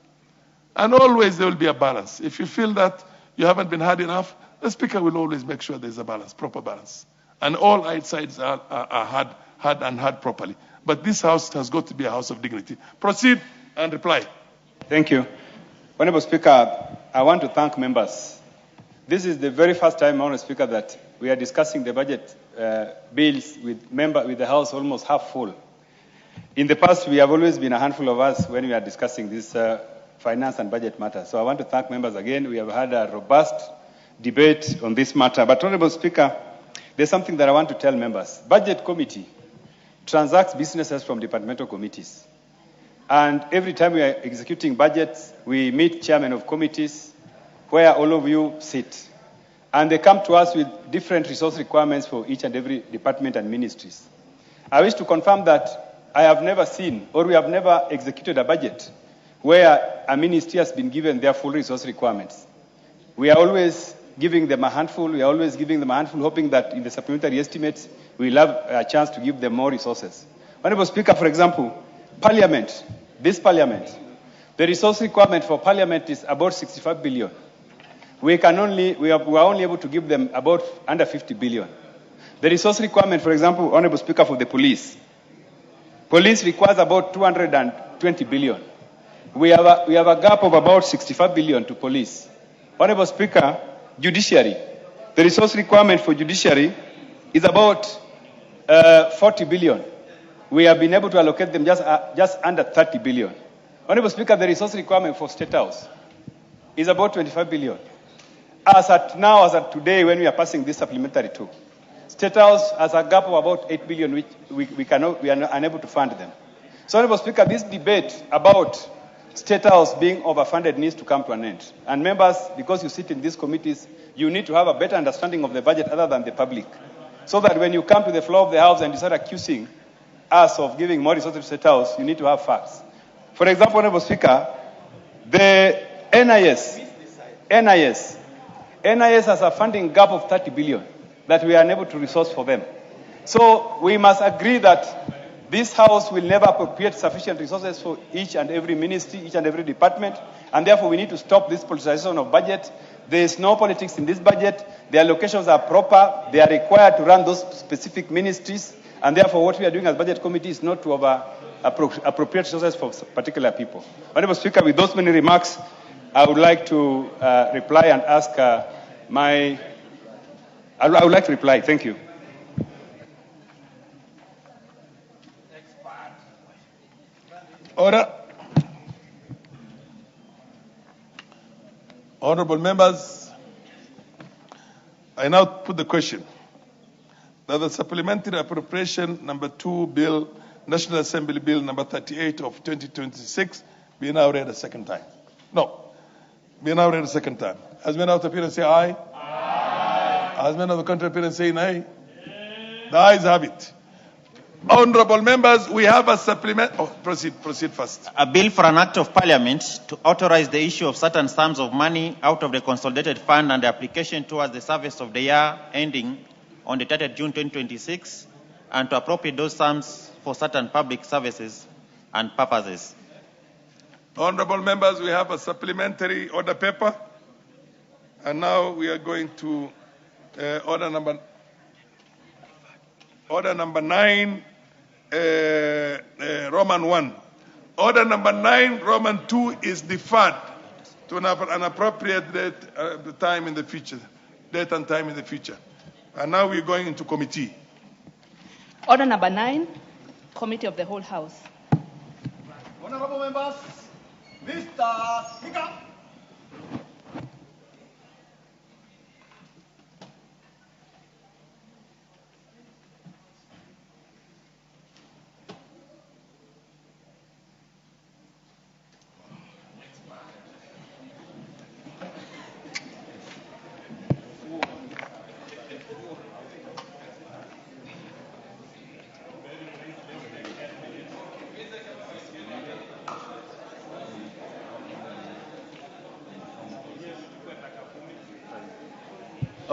Speaker 16: And always there will be a balance. If you feel that you haven't been hard enough, the Speaker will always make sure there's a balance, proper balance. And all sides are hard properly. But this House has got to be a house of dignity. Proceed and reply.
Speaker 21: Thank you. Honorable Speaker, I want to thank members. This is the very first time, Honorable Speaker, that we are discussing the budget bills with the House almost half full. In the past, we have always been a handful of us when we are discussing this finance and budget matter. So I want to thank members again. We have had a robust debate on this matter. But Honorable Speaker, there's something that I want to tell members. Budget committee transacts businesses from departmental committees. And every time we are executing budgets, we meet chairmen of committees where all of you sit. And they come to us with different resource requirements for each and every department and ministries. I wish to confirm that I have never seen, or we have never executed a budget where a ministry has been given their full resource requirements. We are always giving them a handful, hoping that in the supplementary estimates, we'll have a chance to give them more resources. Honorable Speaker, for example, Parliament, this Parliament, the resource requirement for Parliament is about 65 billion. We are only able to give them about under 50 billion. The resource requirement, for example, Honorable Speaker, for the police. Police requires about 220 billion. We have a gap of about 65 billion to police. Honorable Speaker, judiciary. The resource requirement for judiciary is about 40 billion. We have been able to allocate them just under 30 billion. Honorable Speaker, the resource requirement for State House is about 25 billion. As at today, when we are passing this supplementary too, State House has a gap of about 8 billion, which we are unable to fund them. So, Honorable Speaker, this debate about State House being overfunded needs to come to an end. And members, because you sit in these committees, you need to have a better understanding of the budget other than the public. So that when you come to the floor of the House and you start accusing us of giving more resources to State House, you need to have facts. For example, Honorable Speaker, the NIS has a funding gap of 30 billion that we are unable to resource for them. So we must agree that this House will never appropriate sufficient resources for each and every ministry, each and every department, and therefore we need to stop this politicization of budget. There is no politics in this budget. The allocations are proper. They are required to run those specific ministries, and therefore what we are doing as budget committee is not to appropriate resources for particular people. Honorable Speaker, with those many remarks, I would like to reply and ask I would like to reply. Thank you.
Speaker 16: Order. Honorable members, I now put the question that the supplementary appropriation number 2 bill, National Assembly Bill number 38 of 2026 be now read a second time. No, be now read a second time. As men of the appearance say aye. Aye. As men of the contrary appearance say nay. The ayes have it. Honorable members, we have a supplement. Oh, proceed first.
Speaker 5: A bill for an act of parliament to authorize the issue of certain sums of money out of the consolidated fund and the application towards the service of the year ending on the 30th June 2026 and to appropriate those sums for certain public services and purposes.
Speaker 16: Honorable members, we have a supplementary order paper. And now we are going to order number 9, Roman 1. Order number 9, Roman 2 is deferred to an appropriate date and time in the future. And now we're going into committee.
Speaker 20: Order number 9, Committee of the Whole House.
Speaker 22: Honorable members, Mr. Speaker.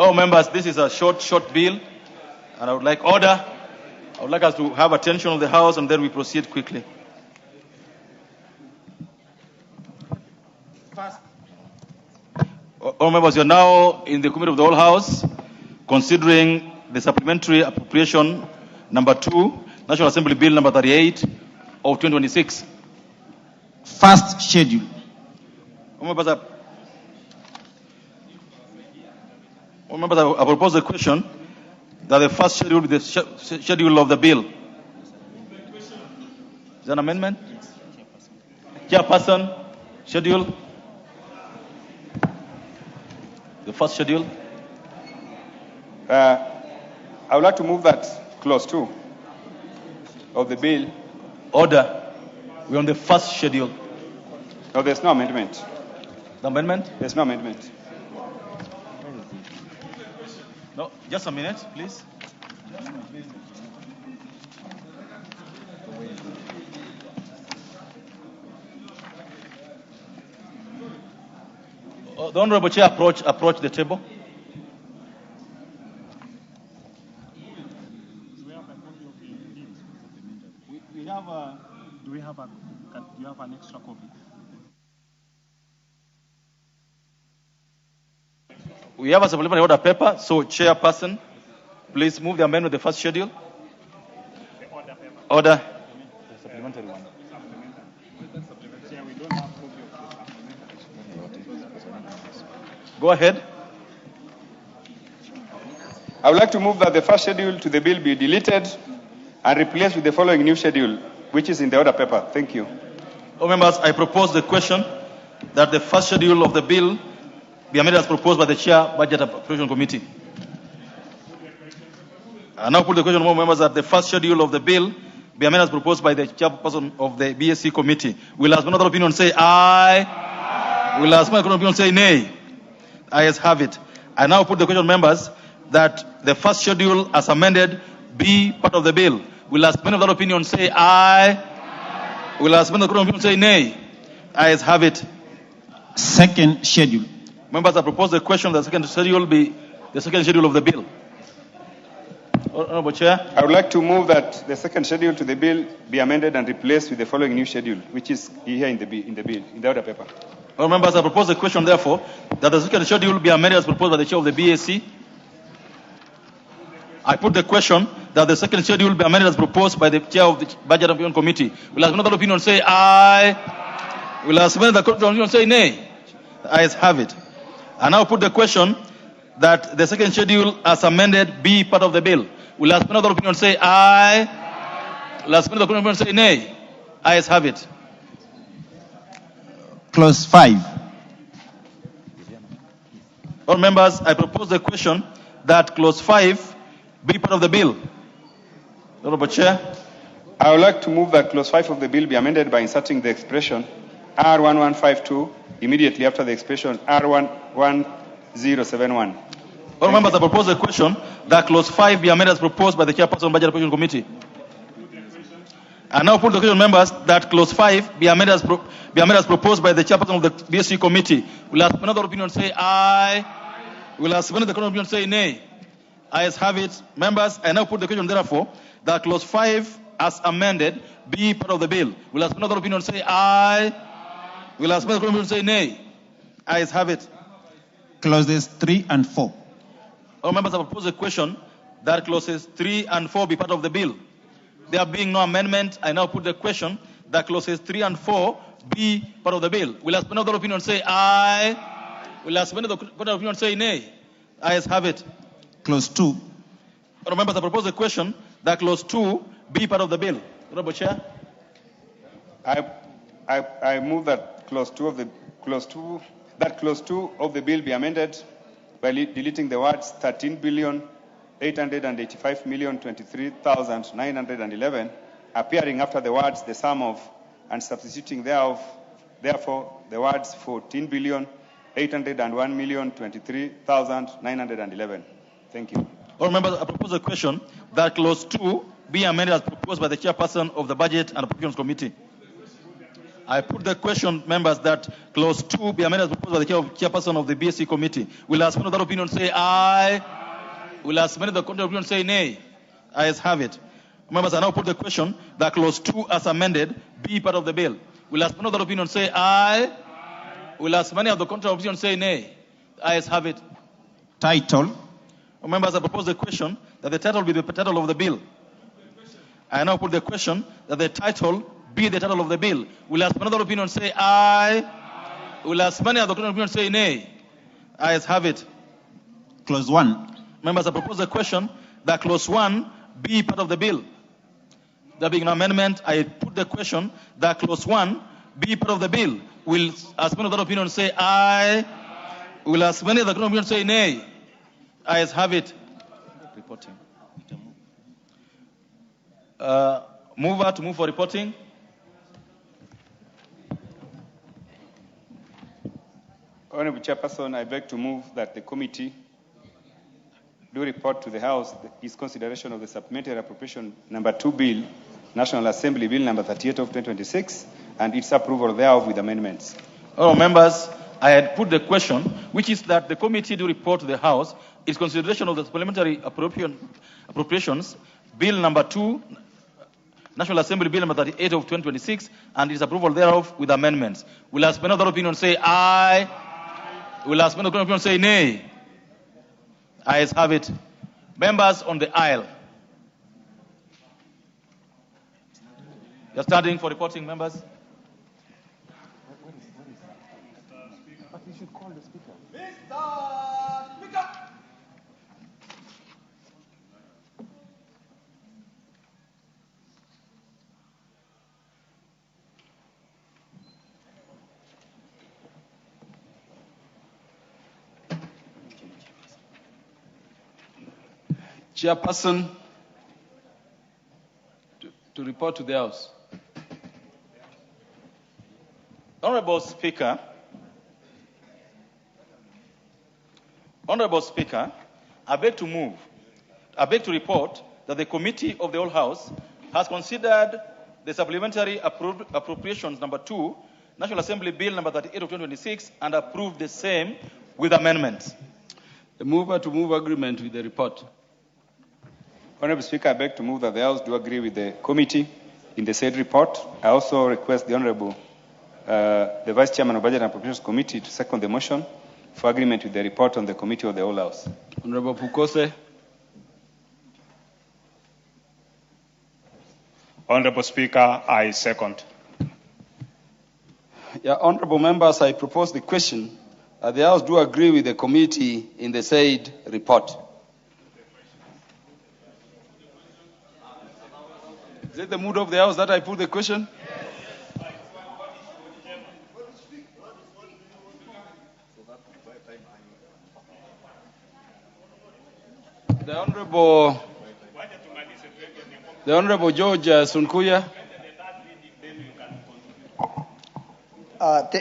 Speaker 24: Oh, members, this is a short bill, and I would like order. I would like us to have attention of the House, and then we proceed quickly. All members, you are now in the Committee of the Whole House, considering the supplementary appropriation number 2, National Assembly Bill number 38 of 2026.
Speaker 5: First schedule.
Speaker 24: All members, I propose the question that the first schedule be the schedule of the bill. Is there an amendment? Chairperson, schedule. The first schedule.
Speaker 21: I would like to move that clause 2 of the bill.
Speaker 24: Order. We're on the first schedule.
Speaker 21: No, there's no amendment.
Speaker 24: The amendment?
Speaker 21: There's no amendment.
Speaker 24: No, just a minute, please. The Honorable Chair approach the table.
Speaker 1: We have a, do you have an extra copy?
Speaker 24: We have a supplementary order paper, so Chairperson, please move the amendment of the first schedule. Order. The supplementary one. Go ahead.
Speaker 21: I would like to move that the first schedule to the bill be deleted and replaced with the following new schedule, which is in the order paper. Thank you.
Speaker 24: Oh, members, I propose the question that the first schedule of the bill be amended as proposed by the Chair, Budget Appropriation Committee. I now put the question, more members, that the first schedule of the bill be amended as proposed by the Chairperson of the BSC Committee. Will as another opinion say aye? Will as another opinion say nay? Ayes have it. I now put the question, members, that the first schedule as amended be part of the bill. Will as many of that opinion say aye? Will as many of that opinion say nay? Ayes have it.
Speaker 5: Second schedule.
Speaker 24: Members, I propose the question that the second schedule be the second schedule of the bill. Honorable Chair.
Speaker 21: I would like to move that the second schedule to the bill be amended and replaced with the following new schedule, which is here in the bill, in the order paper.
Speaker 24: Well, members, I propose the question, therefore, that the second schedule be amended as proposed by the Chair of the BSC. I put the question that the second schedule be amended as proposed by the Chair of the Budget Appropriation Committee. Will as another opinion say aye? Will as another opinion say nay? The ayes have it. I now put the question that the second schedule as amended be part of the bill. Will as another opinion say aye? Will as another opinion say nay? Ayes have it.
Speaker 5: Clause 5.
Speaker 24: All members, I propose the question that clause 5 be part of the bill. Honorable Chair.
Speaker 21: I would like to move that clause 5 of the bill be amended by inserting the expression R1152 immediately after the expression R1071.
Speaker 24: All members, I propose the question that clause 5 be amended as proposed by the Chairperson of the Budget Appropriation Committee. I now put the question, members, that clause 5 be amended as proposed by the Chairperson of the BSC Committee. Will as another opinion say aye? Will as another opinion say nay? Ayes have it. Members, I now put the question, therefore, that clause 5 as amended be part of the bill. Will as another opinion say aye? Will as another opinion say nay? Ayes have it.
Speaker 5: Clauses 3 and 4.
Speaker 24: All members, I propose a question that clauses 3 and 4 be part of the bill. There being no amendment, I now put the question that clauses 3 and 4 be part of the bill. Will as another opinion say aye? Will as another opinion say nay? Ayes have it.
Speaker 5: Clause 2.
Speaker 24: All members, I propose a question that clause 2 be part of the bill. Honorable Chair.
Speaker 21: I move that clause 2 of the clause 2 of the bill be amended by deleting the words 13,885,023,911 appearing after the words the sum of and substituting thereof therefore the words 14,801,023,911. Thank you.
Speaker 24: All members, I propose a question that clause 2 be amended as proposed by the Chairperson of the Budget and Appropriations Committee. I put the question, members, that clause 2 be amended as proposed by the Chairperson of the BSC Committee. Will as many of that opinion say aye? Will as many of the contrary opinion say nay? Ayes have it. Members, I now put the question that clause 2 as amended be part of the bill. Will as many of that opinion say aye? Will as many of the contrary opinion say nay? Ayes have it.
Speaker 5: Title.
Speaker 24: Members, I propose the question that the title be the title of the bill. I now put the question that the title be the title of the bill. Will as another opinion say aye? Will as many other opinion say nay? Ayes have it.
Speaker 5: Clause 1.
Speaker 24: Members, I propose the question that clause 1 be part of the bill. There being an amendment, I put the question that clause 1 be part of the bill. Will, as many of that opinion say aye? Will as many of the opinion say nay? Ayes have it. Reporting. Mover to move for reporting.
Speaker 21: Honorable Chairperson, I beg to move that the committee do report to the House its consideration of the supplementary appropriation number 2 bill, National Assembly Bill number 38 of 2026, and its approval thereof with amendments.
Speaker 24: Honorable members, I had put the question, which is that the committee do report to the House its consideration of the supplementary appropriations Bill number 2, National Assembly Bill number 38 of 2026, and its approval thereof with amendments. Will as many other opinion say aye? Will as many other opinion say nay? Ayes have it. Members on the aisle. You're standing for reporting, members.
Speaker 1: But you should call the speaker.
Speaker 22: Mr. Speaker.
Speaker 17: Chairperson, to report to the House.
Speaker 24: Honorable Speaker, I beg to report that the Committee of the Whole House has considered the supplementary appropriations number 2, National Assembly Bill number 38 of 2026, and approved the same with amendments.
Speaker 17: The mover to move agreement with the report.
Speaker 21: Honorable Speaker, I beg to move that the House do agree with the committee in the said report. I also request the Honorable the Vice Chairman of Budget and Appropriations Committee to second the motion for agreement with the report on the Committee of the Whole House.
Speaker 17: Honorable Pukose.
Speaker 13: Honorable Speaker, I second.
Speaker 17: Yeah, honorable members, I propose the question that the House do agree with the committee in the said report. Is it the mood of the House that I put the question? The Honorable George Sunkuya.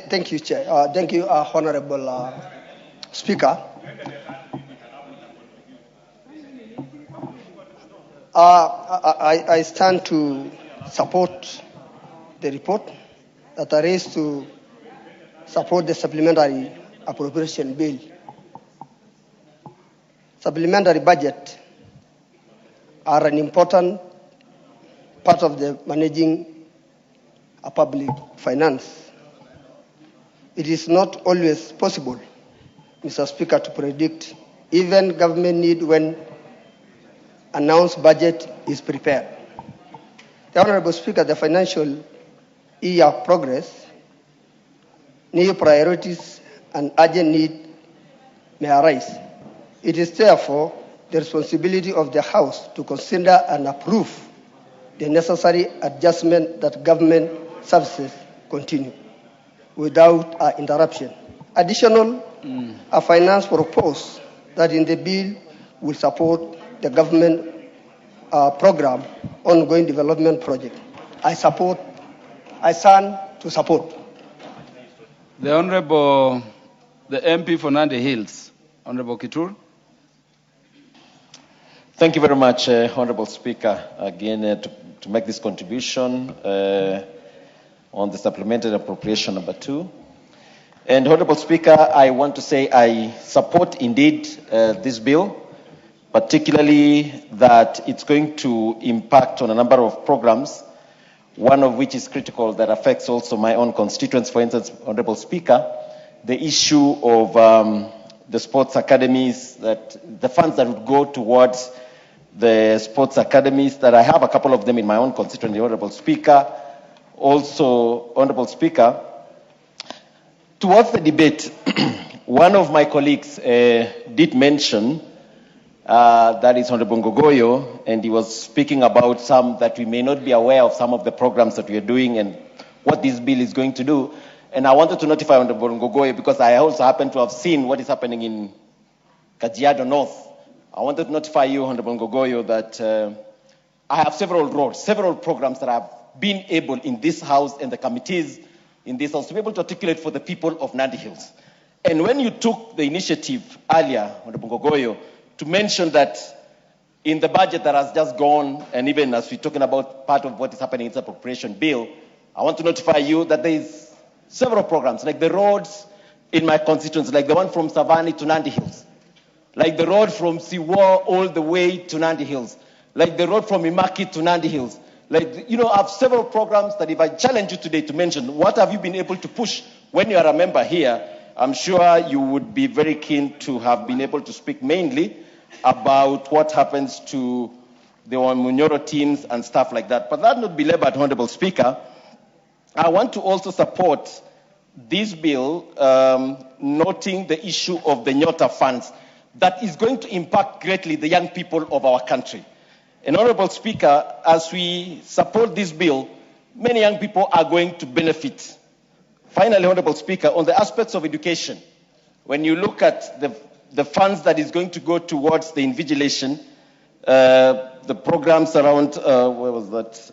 Speaker 2: Thank you, Chair. Thank you, Honorable Speaker. I stand to support the report that I raised to support the supplementary appropriation bill. Supplementary budget are an important part of the managing a public finance. It is not always possible, Mr. Speaker, to predict even government need when announced budget is prepared. The Honorable Speaker, the financial year progress, new priorities and urgent need may arise. It is therefore the responsibility of the House to consider and approve the necessary adjustment that government services continue without interruption. Additional, a finance proposed that in the bill will support the government program ongoing development project. I stand to support.
Speaker 17: The Honorable, the MP for Nandi Hills, Honorable Kitur.
Speaker 4: Thank you very much, Honorable Speaker, again to make this contribution on the supplementary appropriation number 2. And Honorable Speaker, I want to say I support indeed this bill, particularly that it's going to impact on a number of programs, one of which is critical that affects also my own constituents. For instance, Honorable Speaker, the issue of the sports academies, that the funds that would go towards the sports academies, that I have a couple of them in my own constituency, Honorable Speaker. Also, Honorable Speaker, towards the debate, one of my colleagues did mention that is Honorable Ngogoyo, and he was speaking about some that we may not be aware of, some of the programs that we are doing and what this bill is going to do. And I wanted to notify Honorable Ngogoyo because I also happen to have seen what is happening in Kajiado North. I wanted to notify you, Honorable Ngogoyo, that I have several programs that I've been able in this House and the committees in this House to be able to articulate for the people of Nandi Hills. And when you took the initiative earlier, Honorable Ngogoyo, to mention that in the budget that has just gone, and even as we're talking about part of what is happening in the appropriation bill, I want to notify you that there is several programs, like the roads in my constituency, like the one from Savannah to Nandi Hills, like the road from Siwa all the way to Nandi Hills, like the road from Imaki to Nandi Hills. Like, I have several programs that if I challenge you today to mention, what have you been able to push when you are a member here, I'm sure you would be very keen to have been able to speak mainly about what happens to the Wamunyoro teams and stuff like that. But that not belabored, Honorable Speaker, I want to also support this bill, noting the issue of the Nyota funds that is going to impact greatly the young people of our country. And Honorable Speaker, as we support this bill, many young people are going to benefit. Finally, Honorable Speaker, on the aspects of education, when you look at the funds that is going to go towards the invigilation, the programs around, where was that?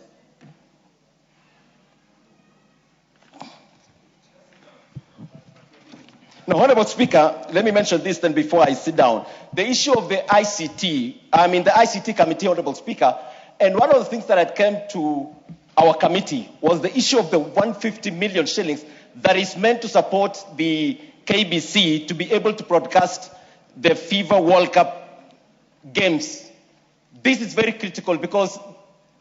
Speaker 4: Now, Honorable Speaker, let me mention this then before I sit down. The issue of the ICT committee, Honorable Speaker, and one of the things that had come to our committee was the issue of the 150 million shillings that is meant to support the KBC to be able to broadcast the FIFA World Cup games. This is very critical because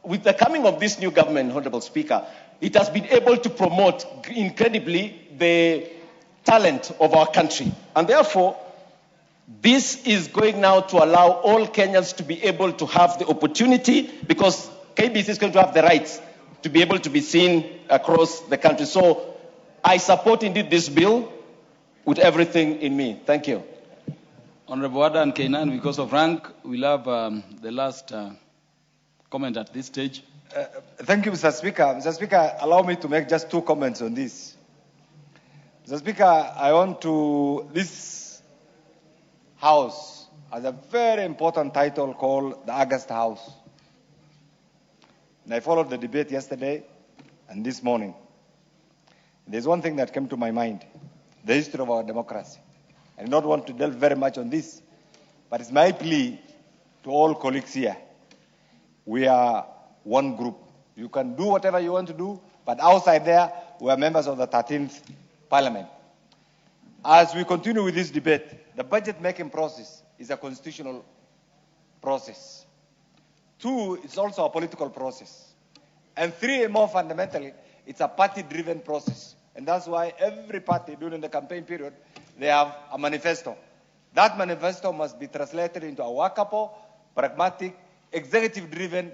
Speaker 4: with the coming of this new government, Honorable Speaker, it has been able to promote incredibly the talent of our country. And therefore, this is going now to allow all Kenyans to be able to have the opportunity because KBC is going to have the rights to be able to be seen across the country. So I support indeed this bill with everything in me. Thank you.
Speaker 17: Honorable Adan Keinan, because of rank, we'll have the last comment at this stage.
Speaker 9: Thank you, Mr. Speaker. Mr. Speaker, allow me to make just two comments on this. Mr. Speaker, I want to, this House has a very important title called the August House. And I followed the debate yesterday and this morning. There's one thing that came to my mind, the history of our democracy. I do not want to delve very much on this, but it's my plea to all colleagues here. We are one group. You can do whatever you want to do, but outside there, we are members of the 13th Parliament. As we continue with this debate, the budget-making process is a constitutional process. 2, it's also a political process. And 3, more fundamentally, it's a party-driven process. And that's why every party during the campaign period, they have a manifesto. That manifesto must be translated into a workable, pragmatic, executive-driven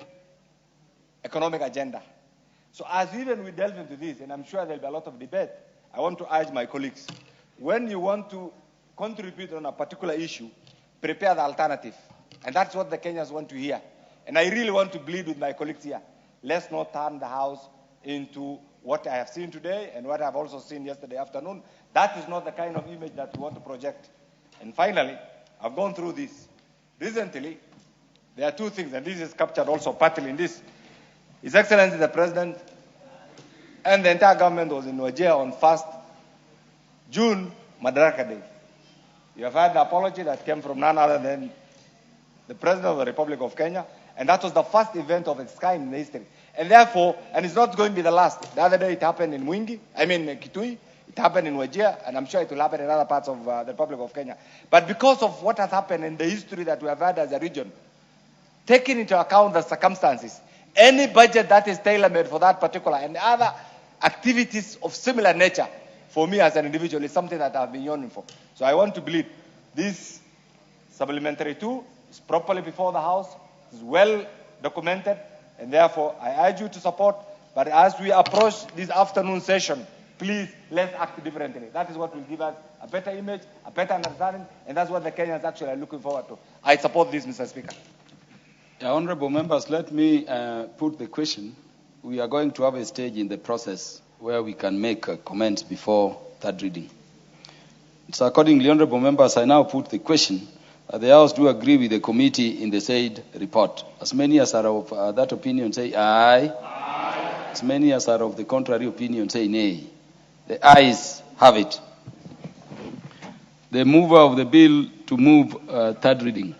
Speaker 9: economic agenda. So as even we delve into this, and I'm sure there'll be a lot of debate, I want to urge my colleagues, when you want to contribute on a particular issue, prepare the alternative. And that's what the Kenyans want to hear. And I really want to plead with my colleagues here. Let's not turn the House into what I have seen today and what I've also seen yesterday afternoon. That is not the kind of image that we want to project. And finally, I've gone through this. Recently, there are 2 things, and this is captured also partly in this. His Excellency the President and the entire government was in Wajir on 1st June, Madaraka Day. You have heard the apology that came from none other than the President of the Republic of Kenya, and that was the first event of its kind in the history. And therefore, and it's not going to be the last. The other day it happened in Kitui, it happened in Wajir, and I'm sure it will happen in other parts of the Republic of Kenya. But because of what has happened in the history that we have had as a region, taking into account the circumstances, any budget that is tailor-made for that particular and other activities of similar nature, for me as an individual, is something that I've been yearning for. So I want to believe this supplementary 2 is properly before the House, is well documented, and therefore I urge you to support. But as we approach this afternoon session, Please, let's act differently. That is what will give us a better image, a better understanding, and that's what the Kenyans actually are looking forward to. I support this, Mr. Speaker.
Speaker 17: Honorable members, let me put the question. We are going to have a stage in the process where we can make comments before third reading. So accordingly, honorable members, I now put the question. The House do agree with the committee in the said report. As many as are of that opinion say aye. Aye. As many as are of the contrary opinion say nay. The ayes have it. The mover of the bill to move third reading.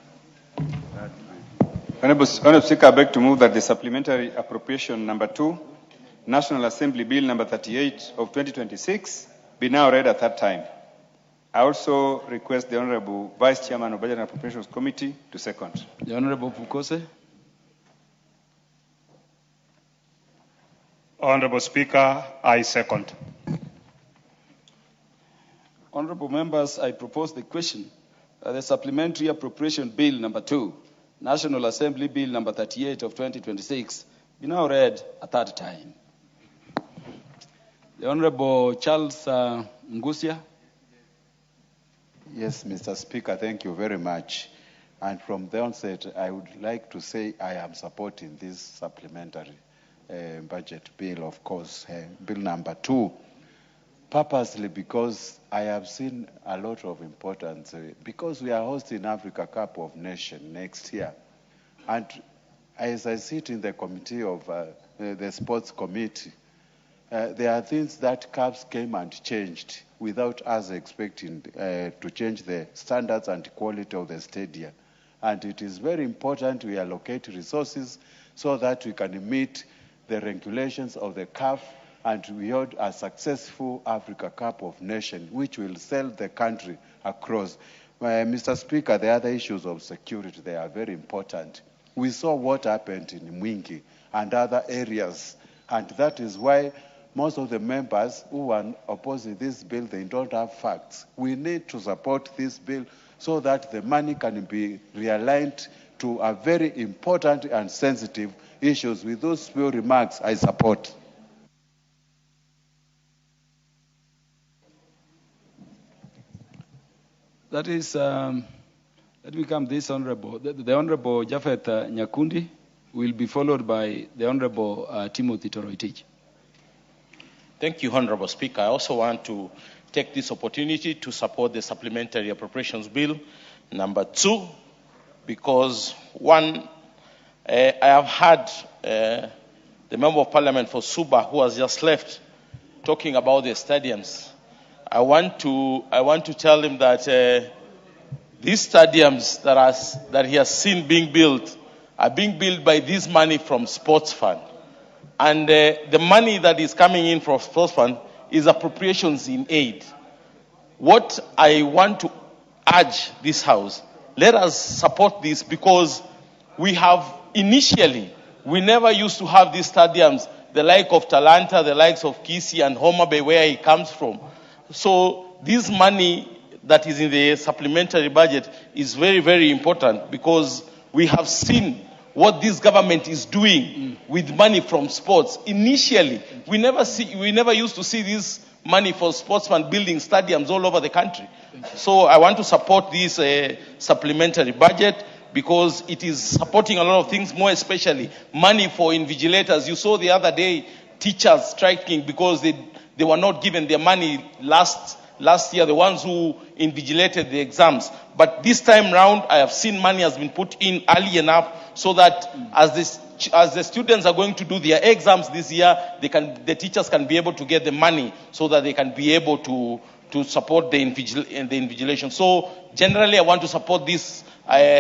Speaker 21: Honorable Speaker, I beg to move that the supplementary appropriation number 2, National Assembly Bill number 38 of 2026, be now read a third time. I also request the Honorable Vice Chairman of Budget and Appropriations Committee to second.
Speaker 17: The Honorable Pukose.
Speaker 13: Honorable Speaker, I second.
Speaker 17: Honorable members, I propose the question. The supplementary appropriation bill number 2, National Assembly Bill number 38 of 2026, be now read a third time. The Honorable Charles Ngusia.
Speaker 11: Yes, Mr. Speaker, thank you very much. And from the onset, I would like to say I am supporting this supplementary budget bill, of course, bill number 2, purposely because I have seen a lot of importance, because we are hosting Africa Cup of Nations next year. And as I sit in the committee of the sports committee, there are things that CAPs came and changed without us expecting to change the standards and quality of the stadium. And it is very important we allocate resources so that we can meet the regulations of the CAF and we hold a successful Africa Cup of Nations, which will sell the country across. Mr. Speaker, the other issues of security, they are very important. We saw what happened in Mwingi and other areas, and that is why most of the members who are opposing this bill, they don't have facts. We need to support this bill so that the money can be realigned to a very important and sensitive issues. With those few remarks, I support.
Speaker 17: That is, let me come this honorable. The Honorable Japhet Nyakundi will be followed by the Honorable Timothy Toroitich.
Speaker 12: Thank you, Honorable Speaker. I also want to take this opportunity to support the Supplementary Appropriations Bill number 2, because one, I have had the Member of Parliament for Suba, who has just left, talking about the stadiums. I want to tell him that these stadiums that he has seen being built are being built by this money from sports fund. And the money that is coming in from sports fund is appropriations in aid. What I want to urge this House, let us support this, because we have initially, we never used to have these stadiums, the like of Talanta, the likes of Kisii and Homa Bay, where he comes from. So this money that is in the supplementary budget is very, very important, because we have seen what this government is doing with money from sports. Initially, we never used to see this money for sportsmen building stadiums all over the country. So I want to support this supplementary budget, because it is supporting a lot of things, more especially money for invigilators. You saw the other day teachers striking because they were not given their money last year, the ones who invigilated the exams. But this time round, I have seen money has been put in early enough so that as the students are going to do their exams this year, the teachers can be able to get the money so that they can be able to support the invigilation. So generally, I want to support this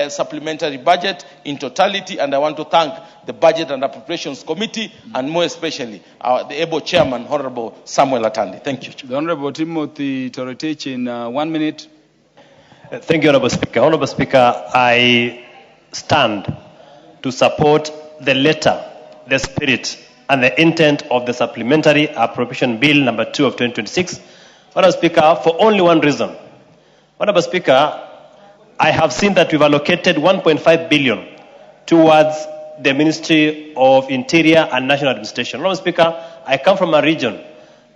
Speaker 12: supplementary budget in totality, and I want to thank the Budget and Appropriations Committee, and more especially the able chairman, Honorable Samuel Atandi. Thank you.
Speaker 17: The Honorable Timothy Toroitich in 1 minute.
Speaker 14: Thank you, Honorable Speaker. Honorable Speaker, I stand to support the letter, the spirit, and the intent of the Supplementary Appropriation Bill number 2 of 2026. Honorable Speaker, for only one reason. Honorable Speaker, I have seen that we've allocated 1.5 billion towards the Ministry of Interior and National Administration. Honorable Speaker, I come from a region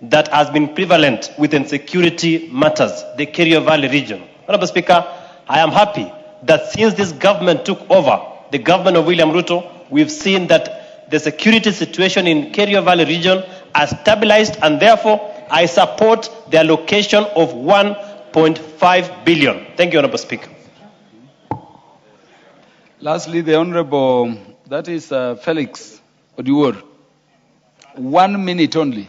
Speaker 14: that has been prevalent within security matters, the Kerio Valley region. Honorable Speaker, I am happy that since this government took over, the government of William Ruto, we've seen that the security situation in Kerio Valley region has stabilized, and therefore I support the allocation of 1.5 billion. Thank you, Honorable Speaker.
Speaker 17: Lastly, the Honorable, that is Felix Odiwuor. 1 minute only.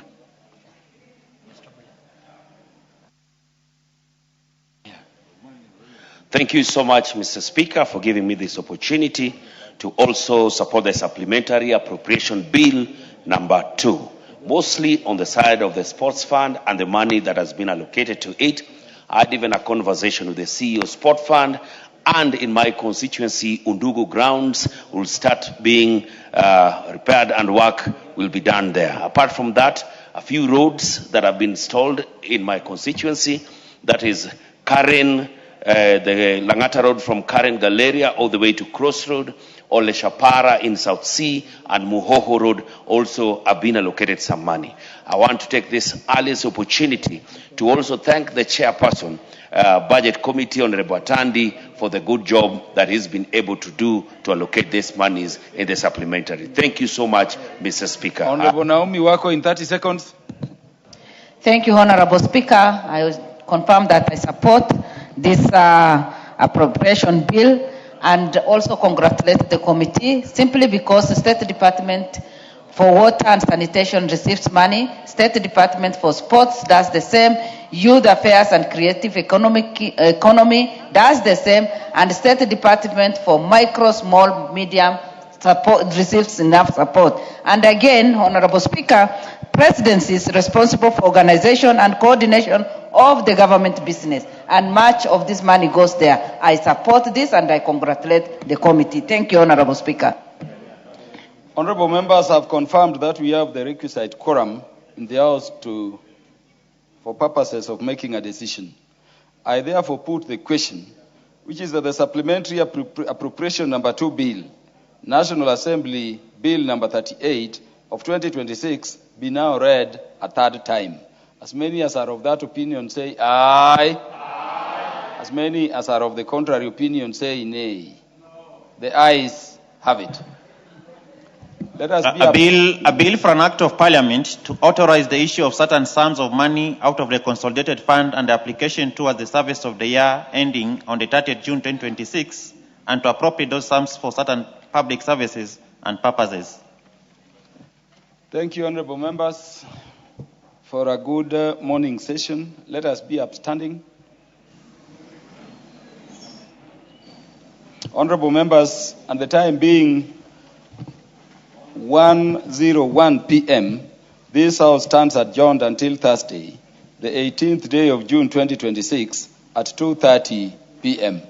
Speaker 10: Thank you so much, Mr. Speaker, for giving me this opportunity to also support the supplementary appropriation bill number 2, mostly on the side of the sports fund and the money that has been allocated to it. I had even a conversation with the CEO of Sport Fund, and in my constituency, Undugu grounds will start being repaired and work will be done there. Apart from that, a few roads that have been installed in my constituency, that is Karen, the Langata Road from Karen Galleria all the way to Crossroad, Ole Shapara in South Sea, and Muhoho Road also have been allocated some money. I want to take this earliest opportunity to also thank the chairperson, Budget Committee, Honorable Atandi, for the good job that he's been able to do to allocate these monies in the supplementary. Thank you so much, Mr. Speaker.
Speaker 17: Honorable Naomi Wako in 30 seconds.
Speaker 15: Thank you, Honorable Speaker. I confirm that I support this appropriation bill, and also congratulate the committee simply because the State Department for Water and Sanitation receives money, State Department for Sports does the same, Youth Affairs and Creative Economy does the same, and State Department for Micro, Small, Medium support receives enough support. And again, Honorable Speaker, Presidency is responsible for organization and coordination of the government business, and much of this money goes there. I support this and I congratulate the committee. Thank you, Honorable Speaker.
Speaker 17: Honorable members have confirmed that we have the requisite quorum in the House for purposes of making a decision. I therefore put the question, which is that the supplementary appropriation number 2 bill, National Assembly Bill number 38 of 2026, be now read a third time. As many as are of that opinion say aye. Aye. As many as are of the contrary opinion say nay. The ayes have it. Let us be
Speaker 5: a bill for an act of parliament to authorize the issue of certain sums of money out of the consolidated fund and the application towards the service of the year ending on the 30th June 2026, and to appropriate those sums for certain public services and purposes.
Speaker 17: Thank you, honorable members, for a good morning session. Let us be upstanding. Honorable members, and the time being 1:01 p.m., this House stands adjourned until Thursday, the 18th day of June 2026 at 2:30 p.m.